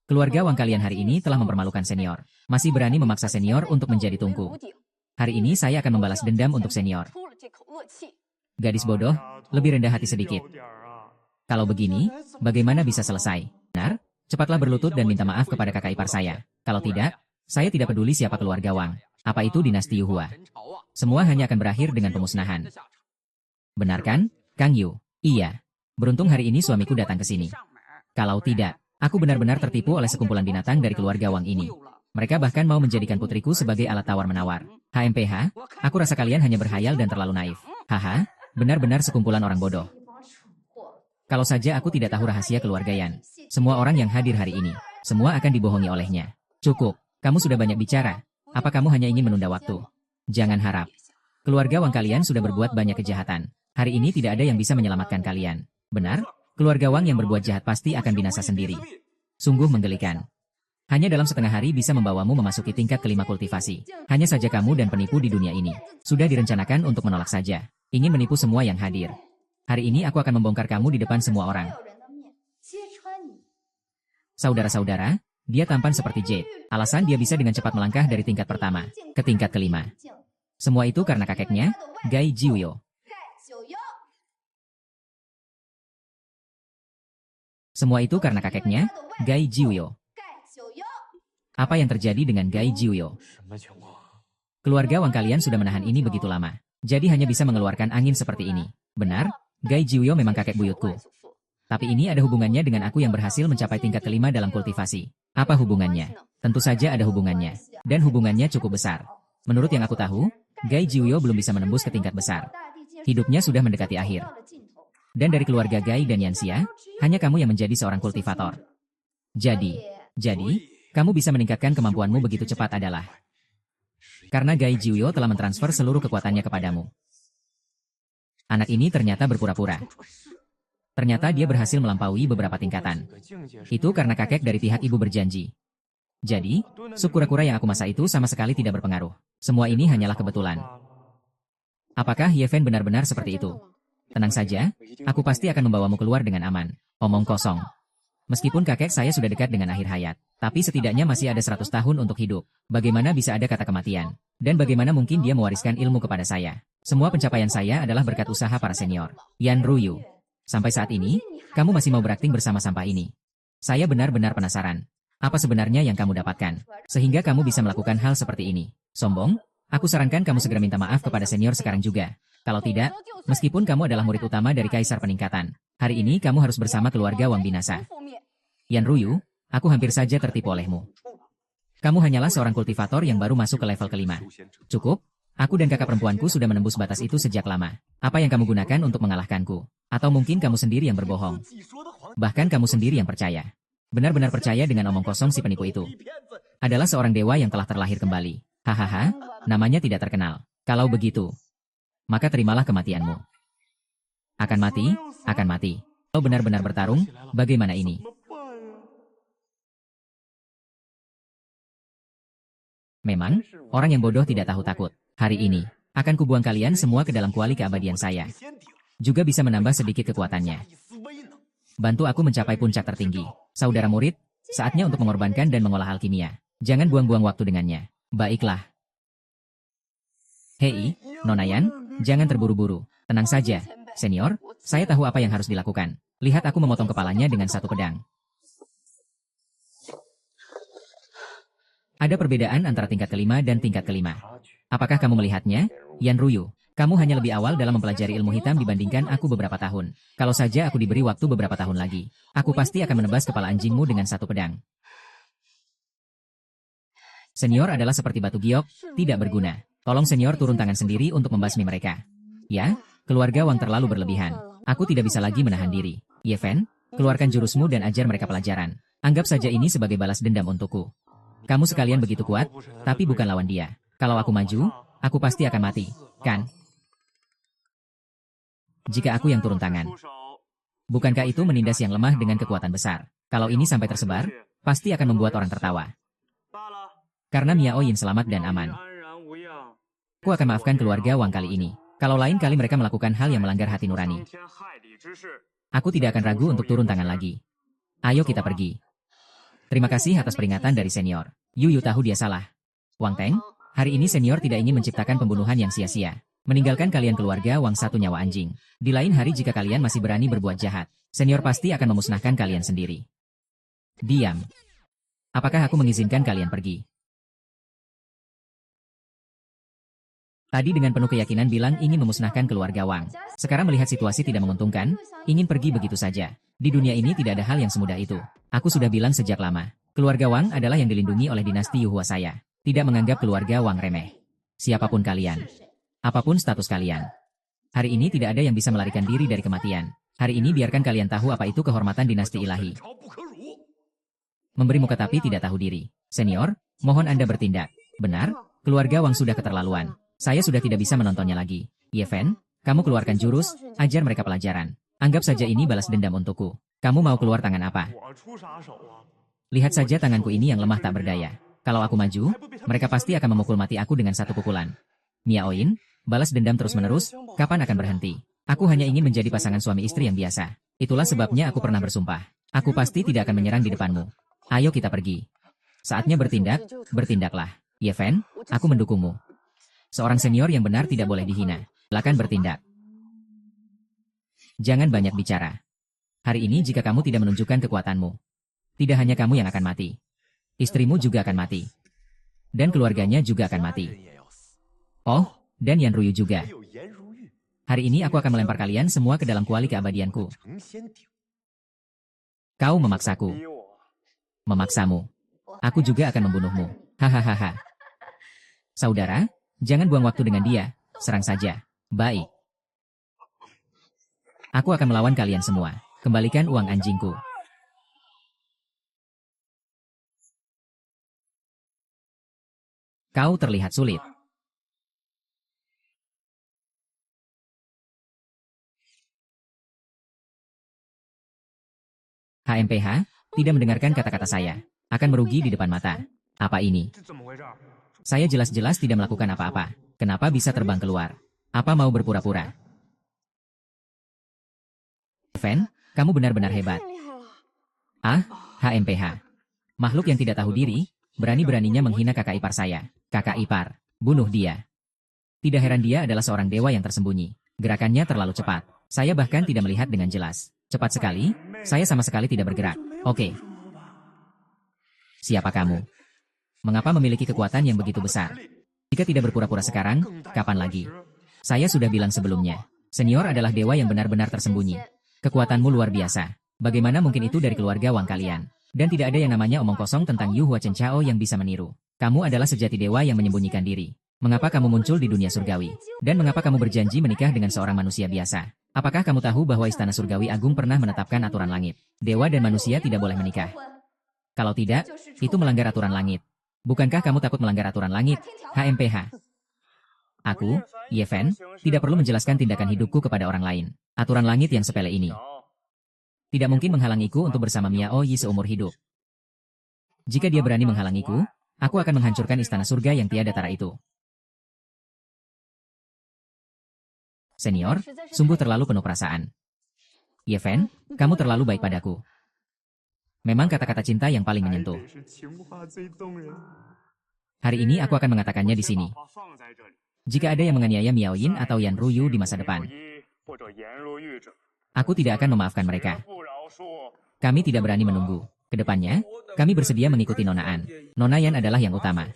A: Keluarga Wang kalian hari ini telah mempermalukan senior. Masih berani memaksa senior untuk menjadi tungku. Hari ini saya akan membalas dendam untuk senior. Gadis bodoh, lebih rendah hati sedikit. Kalau begini, bagaimana bisa selesai? Benar? Cepatlah berlutut dan minta maaf kepada kakak ipar saya. Kalau tidak, saya tidak peduli siapa keluarga Wang. Apa itu dinasti Yuhua. Semua hanya akan berakhir dengan pemusnahan. Benar kan, Kang Yu? Iya. Beruntung hari ini suamiku datang ke sini. Kalau tidak, aku benar-benar tertipu oleh sekumpulan binatang dari keluarga Wang ini. Mereka bahkan mau menjadikan putriku sebagai alat tawar-menawar. HMPH, aku rasa kalian hanya berhayal dan terlalu naif. Haha, benar-benar sekumpulan orang bodoh. Kalau saja aku tidak tahu rahasia keluarga Yan. Semua orang yang hadir hari ini, semua akan dibohongi olehnya. Cukup, kamu sudah banyak bicara. Apa kamu hanya ingin menunda waktu? Jangan harap. Keluarga Wang kalian sudah berbuat banyak kejahatan. Hari ini tidak ada yang bisa menyelamatkan kalian. Benar? Keluarga Wang yang berbuat jahat pasti akan binasa sendiri. Sungguh menggelikan. Hanya dalam setengah hari bisa membawamu memasuki tingkat kelima kultivasi. Hanya saja kamu dan penipu di dunia ini. Sudah direncanakan untuk menolak saja. Ingin menipu semua yang hadir. Hari ini aku akan membongkar kamu di depan semua orang. Saudara-saudara, dia tampan seperti Jade. Alasan dia bisa dengan cepat melangkah dari tingkat pertama ke tingkat kelima. Semua itu karena kakeknya, Gai Jiuyo. Semua itu karena kakeknya, Gai Jiuyo. Apa yang terjadi dengan Gai Jiuyo? Keluarga Wang kalian sudah menahan ini begitu lama. Jadi hanya bisa mengeluarkan angin seperti ini. Benar, Gai Jiuyo memang kakek buyutku. Tapi ini ada hubungannya dengan aku yang berhasil mencapai tingkat kelima dalam kultivasi. Apa hubungannya? Tentu saja ada hubungannya. Dan hubungannya cukup besar. Menurut yang aku tahu, Gai Jiuyo belum bisa menembus ke tingkat besar. Hidupnya sudah mendekati akhir. Dan dari keluarga Gai dan Yanxia, hanya kamu yang menjadi seorang kultivator. Jadi, kamu bisa meningkatkan kemampuanmu begitu cepat adalah karena Gai Jiuyo telah mentransfer seluruh kekuatannya kepadamu. Anak ini ternyata berpura-pura. Ternyata dia berhasil melampaui beberapa tingkatan. Itu karena kakek dari pihak ibu berjanji. Jadi, sup kura-kura yang aku masak itu sama sekali tidak berpengaruh. Semua ini hanyalah kebetulan. Apakah Yeven benar-benar seperti itu? Tenang saja, aku pasti akan membawamu keluar dengan aman. Omong kosong. Meskipun kakek saya sudah dekat dengan akhir hayat, tapi setidaknya masih ada 100 tahun untuk hidup. Bagaimana bisa ada kata kematian? Dan bagaimana mungkin dia mewariskan ilmu kepada saya? Semua pencapaian saya adalah berkat usaha para senior. Yan Ruyu. Sampai saat ini, kamu masih mau berakting bersama sampah ini. Saya benar-benar penasaran. Apa sebenarnya yang kamu dapatkan? Sehingga kamu bisa melakukan hal seperti ini. Sombong? Aku sarankan kamu segera minta maaf kepada senior sekarang juga. Kalau tidak, meskipun kamu adalah murid utama dari Kaisar Peningkatan, hari ini kamu harus bersama keluarga Wang binasa. Yan Ruyu, aku hampir saja tertipu olehmu. Kamu hanyalah seorang kultivator yang baru masuk ke level kelima. Cukup, aku dan kakak perempuanku sudah menembus batas itu sejak lama. Apa yang kamu gunakan untuk mengalahkanku? Atau mungkin kamu sendiri yang berbohong? Bahkan kamu sendiri yang percaya. Benar-benar percaya dengan omong kosong si penipu itu. Adalah seorang dewa yang telah terlahir kembali. Hahaha, namanya tidak terkenal. Kalau begitu, maka terimalah kematianmu. Akan mati, akan mati. Kalau benar-benar bertarung, bagaimana ini? Memang, orang yang bodoh tidak tahu takut. Hari ini, akan kubuang kalian semua ke dalam kuali keabadian saya. Juga bisa menambah sedikit kekuatannya. Bantu aku mencapai puncak tertinggi. Saudara murid, saatnya untuk mengorbankan dan mengolah alkimia. Jangan buang-buang waktu dengannya. Baiklah. Hei, Nona Yan, jangan terburu-buru. Tenang saja, senior, saya tahu apa yang harus dilakukan. Lihat aku memotong kepalanya dengan satu pedang. Ada perbedaan antara tingkat kelima dan tingkat kelima. Apakah kamu melihatnya? Yan Ruyu, kamu hanya lebih awal dalam mempelajari ilmu hitam dibandingkan aku beberapa tahun. Kalau saja aku diberi waktu beberapa tahun lagi, aku pasti akan menebas kepala anjingmu dengan satu pedang. Senior adalah seperti batu giok, tidak berguna. Tolong senior turun tangan sendiri untuk membasmi mereka. Ya, keluarga Wang terlalu berlebihan. Aku tidak bisa lagi menahan diri. Yeven, keluarkan jurusmu dan ajar mereka pelajaran. Anggap saja ini sebagai balas dendam untukku. Kamu sekalian begitu kuat, tapi bukan lawan dia. Kalau aku maju, aku pasti akan mati, kan? Jika aku yang turun tangan. Bukankah itu menindas yang lemah dengan kekuatan besar? Kalau ini sampai tersebar, pasti akan membuat orang tertawa. Karena Miao Yin selamat dan aman. Aku akan maafkan keluarga Wang kali ini. Kalau lain kali mereka melakukan hal yang melanggar hati nurani. Aku tidak akan ragu untuk turun tangan lagi. Ayo kita pergi. Terima kasih atas peringatan dari senior. Yu tahu dia salah. Wang Teng, hari ini senior tidak ingin menciptakan pembunuhan yang sia-sia. Meninggalkan kalian keluarga Wang satu nyawa anjing. Di lain hari jika kalian masih berani berbuat jahat, senior pasti akan memusnahkan kalian sendiri. Diam. Apakah aku mengizinkan kalian pergi? Tadi dengan penuh keyakinan bilang ingin memusnahkan keluarga Wang. Sekarang melihat situasi tidak menguntungkan, ingin pergi begitu saja. Di dunia ini tidak ada hal yang semudah itu. Aku sudah bilang sejak lama. Keluarga Wang adalah yang dilindungi oleh dinasti Yuhua saya. Tidak menganggap keluarga Wang remeh. Siapapun kalian. Apapun status kalian. Hari ini tidak ada yang bisa melarikan diri dari kematian. Hari ini biarkan kalian tahu apa itu kehormatan dinasti ilahi. Memberi muka tapi tidak tahu diri. Senior, mohon Anda bertindak. Benar, keluarga Wang sudah keterlaluan. Saya sudah tidak bisa menontonnya lagi. Ye Fen, kamu keluarkan jurus, ajar mereka pelajaran. Anggap saja ini balas dendam untukku. Kamu mau keluar tangan apa? Lihat saja tanganku ini yang lemah tak berdaya. Kalau aku maju, mereka pasti akan memukul mati aku dengan satu pukulan. Miaoin, balas dendam terus-menerus, kapan akan berhenti? Aku hanya ingin menjadi pasangan suami istri yang biasa. Itulah sebabnya aku pernah bersumpah. Aku pasti tidak akan menyerang di depanmu. Ayo kita pergi. Saatnya bertindak, bertindaklah. Ye Fen, aku mendukungmu. Seorang senior yang benar tidak boleh dihina. Silakan bertindak. Jangan banyak bicara. Hari ini jika kamu tidak menunjukkan kekuatanmu, tidak hanya kamu yang akan mati. Istrimu juga akan mati. Dan keluarganya juga akan mati. Oh, dan Yan Ruyu juga. Hari ini aku akan melempar kalian semua ke dalam kuali keabadianku. Kau memaksaku. Memaksamu. Aku juga akan membunuhmu. Hahaha. Saudara, jangan buang waktu dengan dia. Serang saja. Baik. Aku akan melawan kalian semua. Kembalikan uang anjingku. Kau terlihat sulit. HMPH, tidak mendengarkan kata-kata saya. Akan merugi di depan mata. Apa ini? Saya jelas-jelas tidak melakukan apa-apa. Kenapa bisa terbang keluar? Apa mau berpura-pura? Fen, kamu benar-benar hebat. Ah, HMPH. Makhluk yang tidak tahu diri, berani-beraninya menghina kakak ipar saya. Kakak ipar, bunuh dia. Tidak heran dia adalah seorang dewa yang tersembunyi. Gerakannya terlalu cepat. Saya bahkan tidak melihat dengan jelas. Cepat sekali, saya sama sekali tidak bergerak. Oke. Siapa kamu? Mengapa memiliki kekuatan yang begitu besar? Jika tidak berpura-pura sekarang, kapan lagi? Saya sudah bilang sebelumnya. Senior adalah dewa yang benar-benar tersembunyi. Kekuatanmu luar biasa. Bagaimana mungkin itu dari keluarga Wang kalian? Dan tidak ada yang namanya omong kosong tentang Yu Hua Chen Chao yang bisa meniru. Kamu adalah sejati dewa yang menyembunyikan diri. Mengapa kamu muncul di dunia surgawi? Dan mengapa kamu berjanji menikah dengan seorang manusia biasa? Apakah kamu tahu bahwa Istana Surgawi Agung pernah menetapkan aturan langit? Dewa dan manusia tidak boleh menikah. Kalau tidak, itu melanggar aturan langit. Bukankah kamu takut melanggar aturan langit? HMPH. Aku, Ye Fen, tidak perlu menjelaskan tindakan hidupku kepada orang lain. Aturan langit yang sepele ini tidak mungkin menghalangiku untuk bersama Miao Yi seumur hidup. Jika dia berani menghalangiku, aku akan menghancurkan istana surga yang tiada tara itu. Senior, sungguh terlalu penuh perasaan. Ye Fen, kamu terlalu baik padaku. Memang kata-kata cinta yang paling menyentuh. Hari ini aku akan mengatakannya di sini. Jika ada yang menganiaya Miao Yin atau Yan Ruyu di masa depan, aku tidak akan memaafkan mereka. Kami tidak berani menunggu. Kedepannya, kami bersedia mengikuti Nona An. Nona Yan adalah yang utama.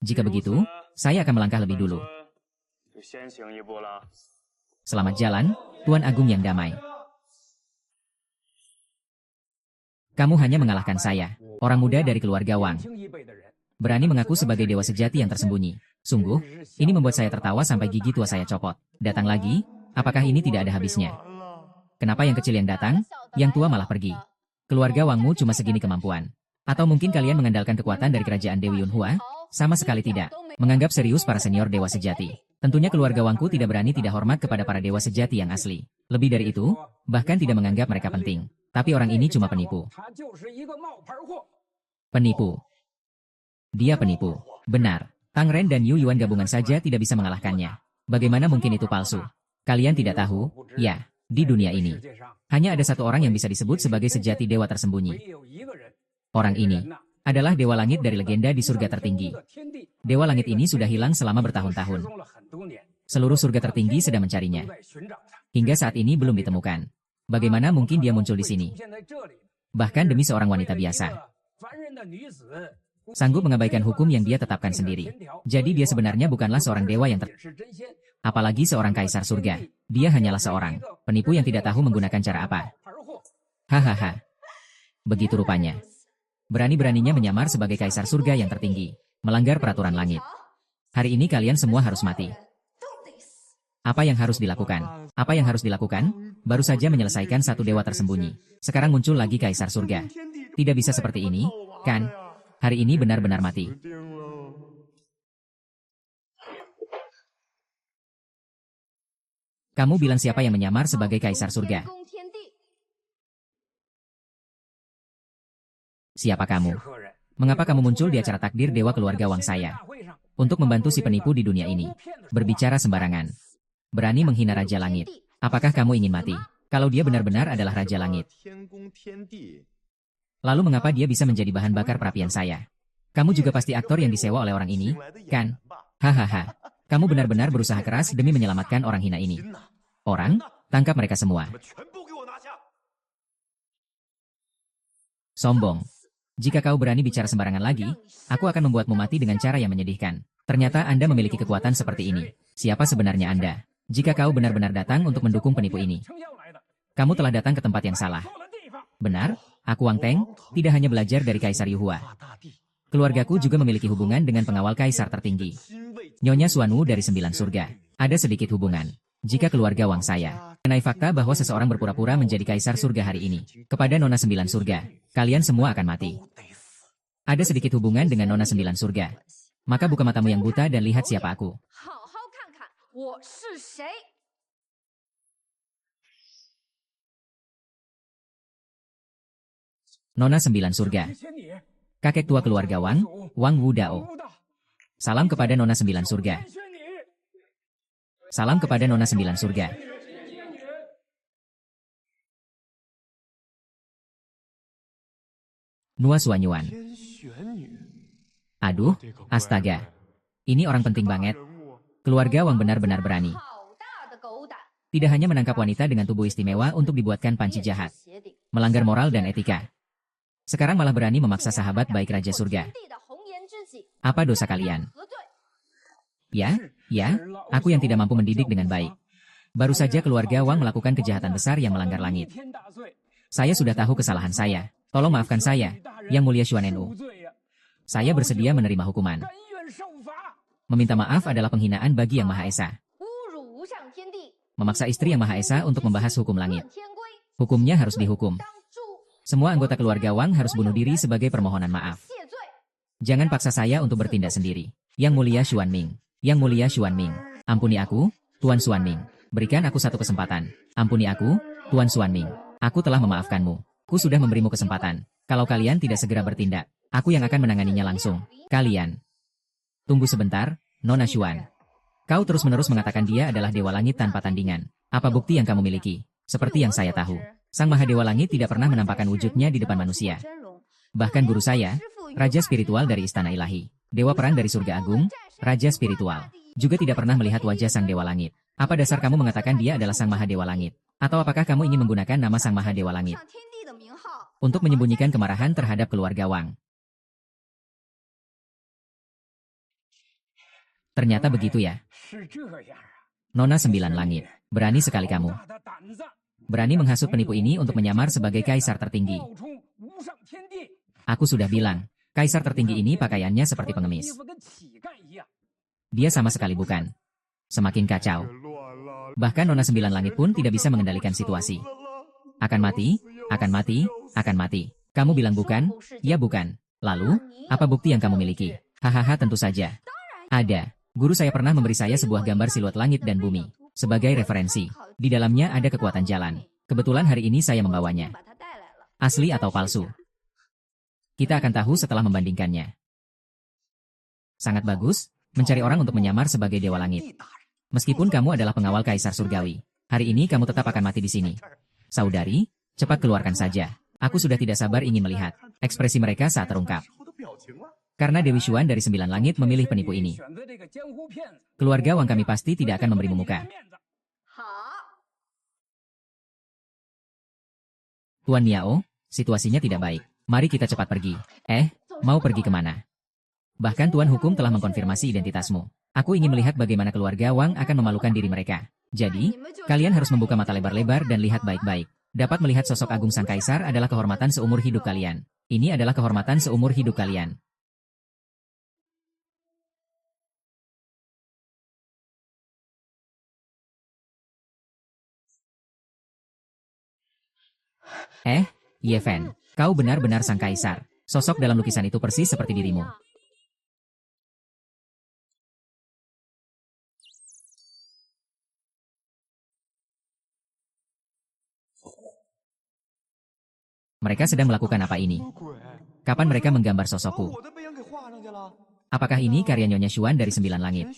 A: Jika begitu, saya akan melangkah lebih dulu. Selamat jalan, Tuan Agung yang damai. Kamu hanya mengalahkan saya, orang muda dari keluarga Wang. Berani mengaku sebagai dewa sejati yang tersembunyi. Sungguh, ini membuat saya tertawa sampai gigi tua saya copot. Datang lagi, apakah ini tidak ada habisnya? Kenapa yang kecil yang datang, yang tua malah pergi? Keluarga Wangmu cuma segini kemampuan. Atau mungkin kalian mengandalkan kekuatan dari kerajaan Dewi Yunhua? Sama sekali tidak. Menganggap serius para senior dewa sejati. Tentunya keluarga Wangku tidak berani tidak hormat kepada para dewa sejati yang asli. Lebih dari itu, bahkan tidak menganggap mereka penting. Tapi orang ini cuma penipu. Penipu. Dia penipu. Benar. Tang Ren dan Yu Yuan gabungan saja tidak bisa mengalahkannya. Bagaimana mungkin itu palsu? Kalian tidak tahu? Ya, di dunia ini hanya ada satu orang yang bisa disebut sebagai sejati dewa tersembunyi. Orang ini adalah dewa langit dari legenda di surga tertinggi. Dewa langit ini sudah hilang selama bertahun-tahun. Seluruh surga tertinggi sedang mencarinya. Hingga saat ini belum ditemukan. Bagaimana mungkin dia muncul di sini? Bahkan demi seorang wanita biasa. Sanggup mengabaikan hukum yang dia tetapkan sendiri. Jadi dia sebenarnya bukanlah seorang dewa yang apalagi seorang kaisar surga. Dia hanyalah seorang penipu yang tidak tahu menggunakan cara apa. Hahaha. Begitu rupanya. Berani-beraninya menyamar sebagai kaisar surga yang tertinggi. Melanggar peraturan langit. Hari ini kalian semua harus mati. Apa yang harus dilakukan? Apa yang harus dilakukan? Baru saja menyelesaikan satu dewa tersembunyi. Sekarang muncul lagi kaisar surga. Tidak bisa seperti ini, kan? Hari ini benar-benar mati. Kamu bilang siapa yang menyamar sebagai kaisar surga? Siapa kamu? Mengapa kamu muncul di acara takdir dewa keluarga Wang saya? Untuk membantu si penipu di dunia ini. Berbicara sembarangan. Berani menghina Raja Langit. Apakah kamu ingin mati? Kalau dia benar-benar adalah Raja Langit. Lalu mengapa dia bisa menjadi bahan bakar perapian saya? Kamu juga pasti aktor yang disewa oleh orang ini, kan? Hahaha. Kamu benar-benar berusaha keras demi menyelamatkan orang hina ini. Orang, tangkap mereka semua. Sombong. Jika kau berani bicara sembarangan lagi, aku akan membuatmu mati dengan cara yang menyedihkan. Ternyata Anda memiliki kekuatan seperti ini. Siapa sebenarnya Anda? Jika kau benar-benar datang untuk mendukung penipu ini, kamu telah datang ke tempat yang salah. Benar, aku Wang Teng, tidak hanya belajar dari Kaisar Yuhua. Keluargaku juga memiliki hubungan dengan pengawal kaisar tertinggi. Nyonya Xuanwu dari 9 surga. Ada sedikit hubungan. Jika keluarga Wang saya mengenai fakta bahwa seseorang berpura-pura menjadi kaisar surga hari ini, kepada Nona 9 surga, kalian semua akan mati. Ada sedikit hubungan dengan Nona 9 surga. Maka buka matamu yang buta dan lihat siapa aku. Nona 9 surga. Kakek tua keluarga Wang, Wang Wudao. Salam kepada Nona 9 surga. Salam kepada Nona 9 surga. Nua Suanyuan. Aduh, astaga. Ini orang penting banget. Keluarga Wang benar-benar berani. Tidak hanya menangkap wanita dengan tubuh istimewa untuk dibuatkan panci jahat. Melanggar moral dan etika. Sekarang malah berani memaksa sahabat baik Raja Surga. Apa dosa kalian? Ya, aku yang tidak mampu mendidik dengan baik. Baru saja keluarga Wang melakukan kejahatan besar yang melanggar langit. Saya sudah tahu kesalahan saya. Tolong maafkan saya, Yang Mulia Xuan Nu. Saya bersedia menerima hukuman. Meminta maaf adalah penghinaan bagi Yang Maha Esa. Memaksa istri Yang Maha Esa untuk membahas hukum langit. Hukumnya harus dihukum. Semua anggota keluarga Wang harus bunuh diri sebagai permohonan maaf. Jangan paksa saya untuk bertindak sendiri. Yang Mulia Xuan Ming. Yang Mulia Xuan Ming. Ampuni aku, Tuan Xuan Ming. Berikan aku satu kesempatan. Ampuni aku, Tuan Xuan Ming. Aku telah memaafkanmu. Aku sudah memberimu kesempatan. Kalau kalian tidak segera bertindak, aku yang akan menanganinya langsung. Kalian. Tunggu sebentar, Nona Xuan. Kau terus-menerus mengatakan dia adalah Dewa Langit tanpa tandingan. Apa bukti yang kamu miliki? Seperti yang saya tahu, Sang Mahadewa Langit tidak pernah menampakkan wujudnya di depan manusia. Bahkan guru saya, Raja Spiritual dari Istana Ilahi, Dewa Perang dari Surga Agung, Raja Spiritual, juga tidak pernah melihat wajah Sang Dewa Langit. Apa dasar kamu mengatakan dia adalah Sang Mahadewa Langit? Atau apakah kamu ingin menggunakan nama Sang Mahadewa Langit untuk menyembunyikan kemarahan terhadap keluarga Wang? Ternyata begitu ya. Nona 9 Langit, berani sekali kamu. Berani menghasut penipu ini untuk menyamar sebagai kaisar tertinggi. Aku sudah bilang, kaisar tertinggi ini pakaiannya seperti pengemis. Dia sama sekali bukan. Semakin kacau. Bahkan Nona 9 Langit pun tidak bisa mengendalikan situasi. Akan mati, akan mati, akan mati. Kamu bilang bukan? Ya bukan. Lalu, apa bukti yang kamu miliki? Hahaha, tentu saja. Ada. Guru saya pernah memberi saya sebuah gambar siluet langit dan bumi. Sebagai referensi. Di dalamnya ada kekuatan jalan. Kebetulan hari ini saya membawanya. Asli atau palsu? Kita akan tahu setelah membandingkannya. Sangat bagus, mencari orang untuk menyamar sebagai Dewa Langit. Meskipun kamu adalah pengawal Kaisar Surgawi, hari ini kamu tetap akan mati di sini. Saudari, cepat keluarkan saja. Aku sudah tidak sabar ingin melihat ekspresi mereka saat terungkap. Karena Dewi Xuan dari 9 Langit memilih penipu ini. Keluarga Wang kami pasti tidak akan memberimu muka. Tuan Niao, situasinya tidak baik. Mari kita cepat pergi. Mau pergi kemana? Bahkan Tuan Hukum telah mengkonfirmasi identitasmu. Aku ingin melihat bagaimana keluarga Wang akan memalukan diri mereka. Jadi, kalian harus membuka mata lebar-lebar dan lihat baik-baik. Dapat melihat sosok agung sang kaisar adalah kehormatan seumur hidup kalian. Ini adalah kehormatan seumur hidup kalian. Ye Fen, kau benar-benar sang kaisar. Sosok dalam lukisan itu persis seperti dirimu. Mereka sedang melakukan apa ini? Kapan mereka menggambar sosokku? Apakah ini karya Nyonya Xuan dari 9 langit?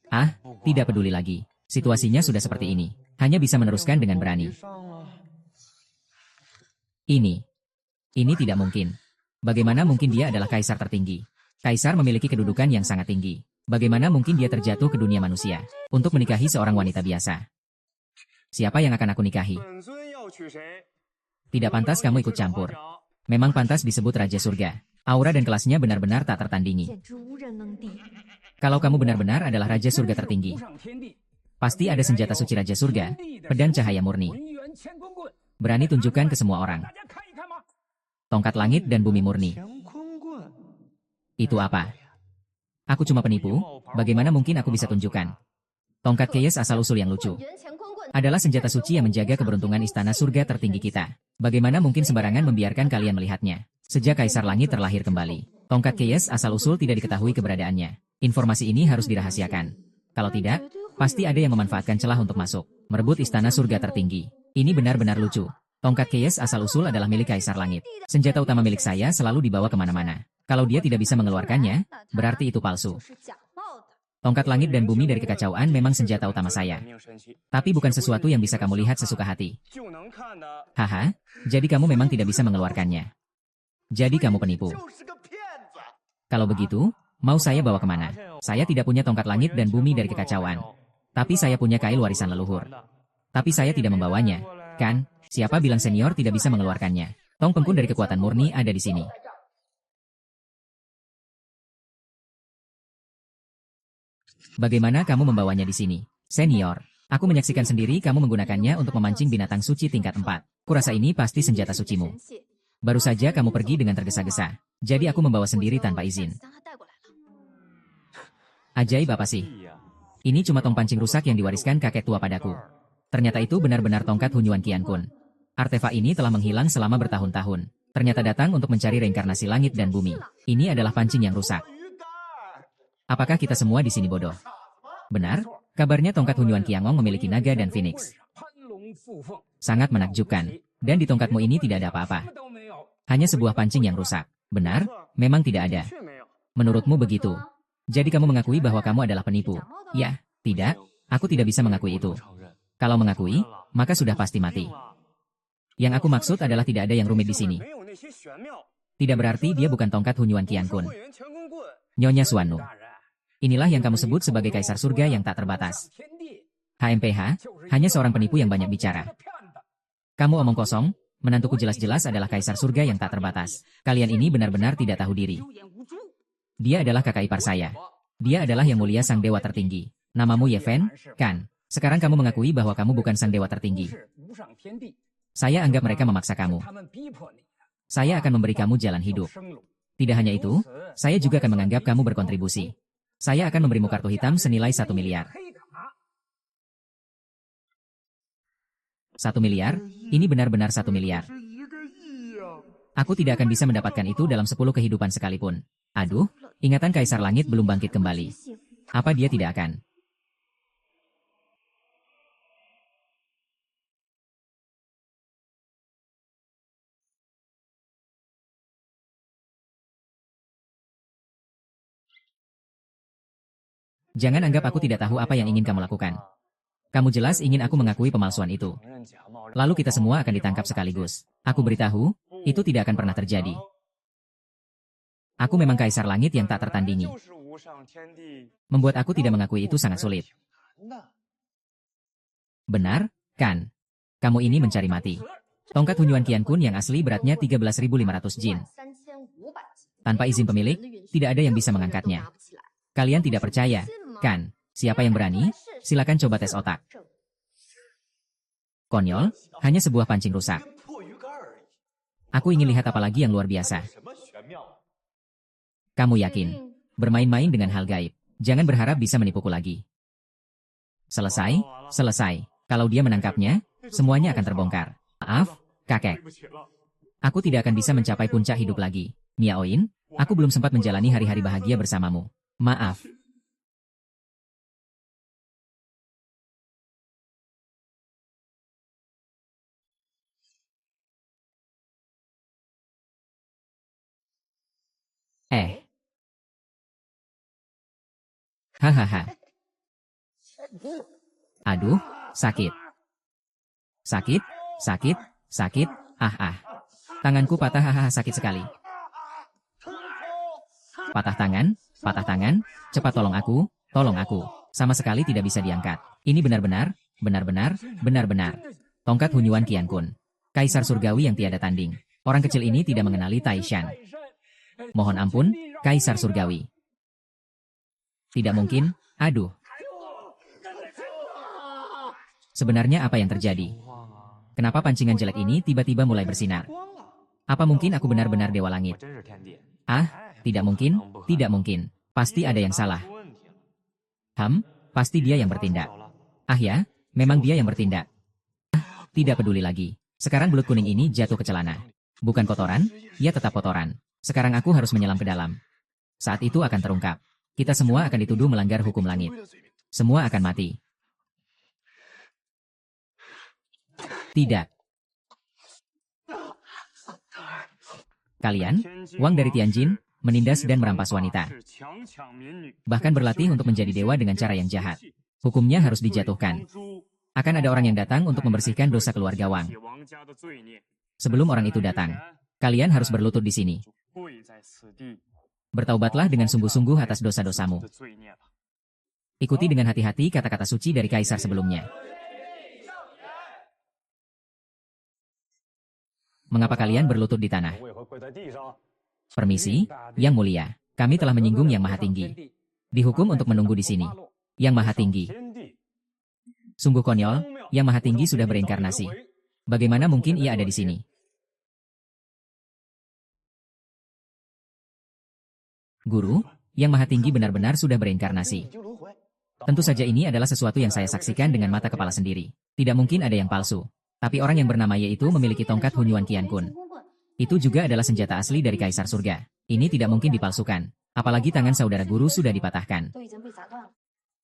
A: Ah, tidak peduli lagi. Situasinya sudah seperti ini. Hanya bisa meneruskan dengan berani. Ini tidak mungkin. Bagaimana mungkin dia adalah kaisar tertinggi? Kaisar memiliki kedudukan yang sangat tinggi. Bagaimana mungkin dia terjatuh ke dunia manusia untuk menikahi seorang wanita biasa? Siapa yang akan aku nikahi? Tidak pantas kamu ikut campur. Memang pantas disebut Raja Surga. Aura dan kelasnya benar-benar tak tertandingi. Kalau kamu benar-benar adalah Raja Surga tertinggi, pasti ada senjata suci Raja Surga, pedang cahaya murni. Berani tunjukkan ke semua orang. Tongkat langit dan bumi murni. Itu apa? Aku cuma penipu, bagaimana mungkin aku bisa tunjukkan? Tongkat Keyes asal-usul yang lucu. Adalah senjata suci yang menjaga keberuntungan istana surga tertinggi kita. Bagaimana mungkin sembarangan membiarkan kalian melihatnya? Sejak Kaisar Langit terlahir kembali, tongkat Keyes asal-usul tidak diketahui keberadaannya. Informasi ini harus dirahasiakan. Kalau tidak, pasti ada yang memanfaatkan celah untuk masuk, merebut istana surga tertinggi. Ini benar-benar lucu. Tongkat Keyes asal-usul adalah milik Kaisar Langit. Senjata utama milik saya selalu dibawa kemana-mana. Kalau dia tidak bisa mengeluarkannya, berarti itu palsu. Tongkat langit dan bumi dari kekacauan memang senjata utama saya. Tapi bukan sesuatu yang bisa kamu lihat sesuka hati. Haha, jadi kamu memang tidak bisa mengeluarkannya. Jadi kamu penipu. Kalau begitu, mau saya bawa kemana? Saya tidak punya tongkat langit dan bumi dari kekacauan. Tapi saya punya kail warisan leluhur. Tapi saya tidak membawanya, kan? Siapa bilang senior tidak bisa mengeluarkannya? Tong pengkun dari kekuatan murni ada di sini. Bagaimana kamu membawanya di sini? Senior, aku menyaksikan sendiri kamu menggunakannya untuk memancing binatang suci tingkat 4. Kurasa ini pasti senjata sucimu. Baru saja kamu pergi dengan tergesa-gesa. Jadi aku membawa sendiri tanpa izin. Ajaib apa sih? Ini cuma tong pancing rusak yang diwariskan kakek tua padaku. Ternyata itu benar-benar tongkat Hunyuan Qiankun. Artefak ini telah menghilang selama bertahun-tahun. Ternyata datang untuk mencari reinkarnasi langit dan bumi. Ini adalah pancing yang rusak. Apakah kita semua di sini bodoh? Benar, kabarnya tongkat Hunyuan Qiangong memiliki naga dan phoenix. Sangat menakjubkan. Dan di tongkatmu ini tidak ada apa-apa. Hanya sebuah pancing yang rusak. Benar, memang tidak ada. Menurutmu begitu. Jadi kamu mengakui bahwa kamu adalah penipu. Ya, tidak, aku tidak bisa mengakui itu. Kalau mengakui, maka sudah pasti mati. Yang aku maksud adalah tidak ada yang rumit di sini. Tidak berarti dia bukan tongkat Hunyuan Qiankun. Nyonya Xuannu. Inilah yang kamu sebut sebagai kaisar surga yang tak terbatas. HMPH, hanya seorang penipu yang banyak bicara. Kamu omong kosong, menantuku jelas-jelas adalah kaisar surga yang tak terbatas. Kalian ini benar-benar tidak tahu diri. Dia adalah kakak ipar saya. Dia adalah yang mulia sang dewa tertinggi. Namamu Ye Fen, kan? Sekarang kamu mengakui bahwa kamu bukan sang dewa tertinggi. Saya anggap mereka memaksa kamu. Saya akan memberi kamu jalan hidup. Tidak hanya itu, saya juga akan menganggap kamu berkontribusi. Saya akan memberimu kartu hitam senilai 1 miliar. 1 miliar? Ini benar-benar 1 miliar. Aku tidak akan bisa mendapatkan itu dalam 10 kehidupan sekalipun. Aduh, ingatan Kaisar Langit belum bangkit kembali. Apa dia tidak akan? Jangan anggap aku tidak tahu apa yang ingin kamu lakukan. Kamu jelas ingin aku mengakui pemalsuan itu. Lalu kita semua akan ditangkap sekaligus. Aku beritahu, itu tidak akan pernah terjadi. Aku memang Kaisar Langit yang tak tertandingi. Membuat aku tidak mengakui itu sangat sulit. Benar, kan? Kamu ini mencari mati. Tongkat Hunyuan Qiankun yang asli beratnya 13.500 jin. Tanpa izin pemilik, tidak ada yang bisa mengangkatnya. Kalian tidak percaya, kan? Siapa yang berani? Silakan coba tes otak. Konyol, hanya sebuah pancing rusak. Aku ingin lihat apa lagi yang luar biasa. Kamu yakin? Bermain-main dengan hal gaib. Jangan berharap bisa menipuku lagi. Selesai, selesai. Kalau dia menangkapnya, semuanya akan terbongkar. Maaf, kakek. Aku tidak akan bisa mencapai puncak hidup lagi. Miaoin, aku belum sempat menjalani hari-hari bahagia bersamamu. Maaf. Hahaha. Aduh, sakit. Sakit, sakit, sakit, ah. Tanganku patah, hahaha, sakit sekali. Patah tangan, cepat tolong aku, tolong aku. Sama sekali tidak bisa diangkat. Ini benar-benar, benar-benar. Tongkat Hunyuan Qiankun. Kaisar surgawi yang tiada tanding. Orang kecil ini tidak mengenali Taishan. Mohon ampun, Kaisar surgawi. Tidak mungkin, aduh. Sebenarnya apa yang terjadi? Kenapa pancingan jelek ini tiba-tiba mulai bersinar? Apa mungkin aku benar-benar dewa langit? Ah, tidak mungkin, tidak mungkin. Pasti ada yang salah. Pasti dia yang bertindak. Ah ya, memang dia yang bertindak. Ah, tidak peduli lagi. Sekarang belut kuning ini jatuh ke celana. Bukan kotoran, ia tetap kotoran. Sekarang aku harus menyelam ke dalam. Saat itu akan terungkap. Kita semua akan dituduh melanggar hukum langit. Semua akan mati. Tidak. Kalian, Wang dari Tianjin, menindas dan merampas wanita. Bahkan berlatih untuk menjadi dewa dengan cara yang jahat. Hukumnya harus dijatuhkan. Akan ada orang yang datang untuk membersihkan dosa keluarga Wang. Sebelum orang itu datang, kalian harus berlutut di sini. Bertaubatlah dengan sungguh-sungguh atas dosa-dosamu. Ikuti dengan hati-hati kata-kata suci dari kaisar sebelumnya. Mengapa kalian berlutut di tanah? Permisi, Yang Mulia. Kami telah menyinggung Yang Maha Tinggi. Dihukum untuk menunggu di sini. Yang Maha Tinggi. Sungguh konyol, Yang Maha Tinggi sudah berinkarnasi. Bagaimana mungkin ia ada di sini? Guru, Yang Maha Tinggi benar-benar sudah berinkarnasi. Tentu saja ini adalah sesuatu yang saya saksikan dengan mata kepala sendiri. Tidak mungkin ada yang palsu. Tapi orang yang bernama Ye itu memiliki tongkat Hunyuan Qiankun. Itu juga adalah senjata asli dari Kaisar Surga. Ini tidak mungkin dipalsukan. Apalagi tangan saudara guru sudah dipatahkan.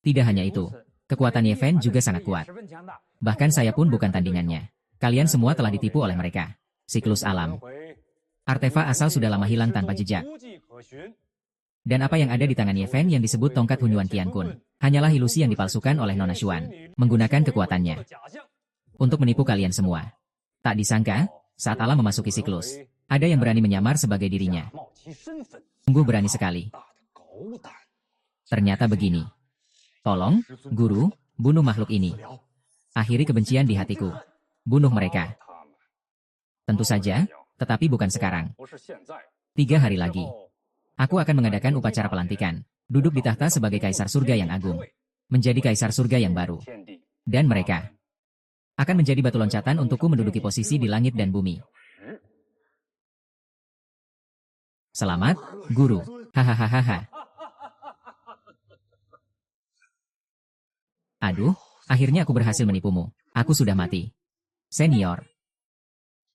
A: Tidak hanya itu. Kekuatan Ye Fen juga sangat kuat. Bahkan saya pun bukan tandingannya. Kalian semua telah ditipu oleh mereka. Siklus alam. Artefak asal sudah lama hilang tanpa jejak. Dan apa yang ada di tangan Ye Fen yang disebut tongkat Hunyuan Qiankun hanyalah ilusi yang dipalsukan oleh Nona Xuan, menggunakan kekuatannya untuk menipu kalian semua. Tak disangka, saat alam memasuki siklus, ada yang berani menyamar sebagai dirinya. Sungguh berani sekali. Ternyata begini. Tolong, guru, bunuh makhluk ini. Akhiri kebencian di hatiku. Bunuh mereka. Tentu saja, tetapi bukan sekarang. 3 hari lagi. Aku akan mengadakan upacara pelantikan. Duduk di tahta sebagai Kaisar Surga yang agung. Menjadi Kaisar Surga yang baru. Dan mereka akan menjadi batu loncatan untukku menduduki posisi di langit dan bumi. Selamat, guru. Hahaha. Aduh, akhirnya aku berhasil menipumu. Aku sudah mati. Senior.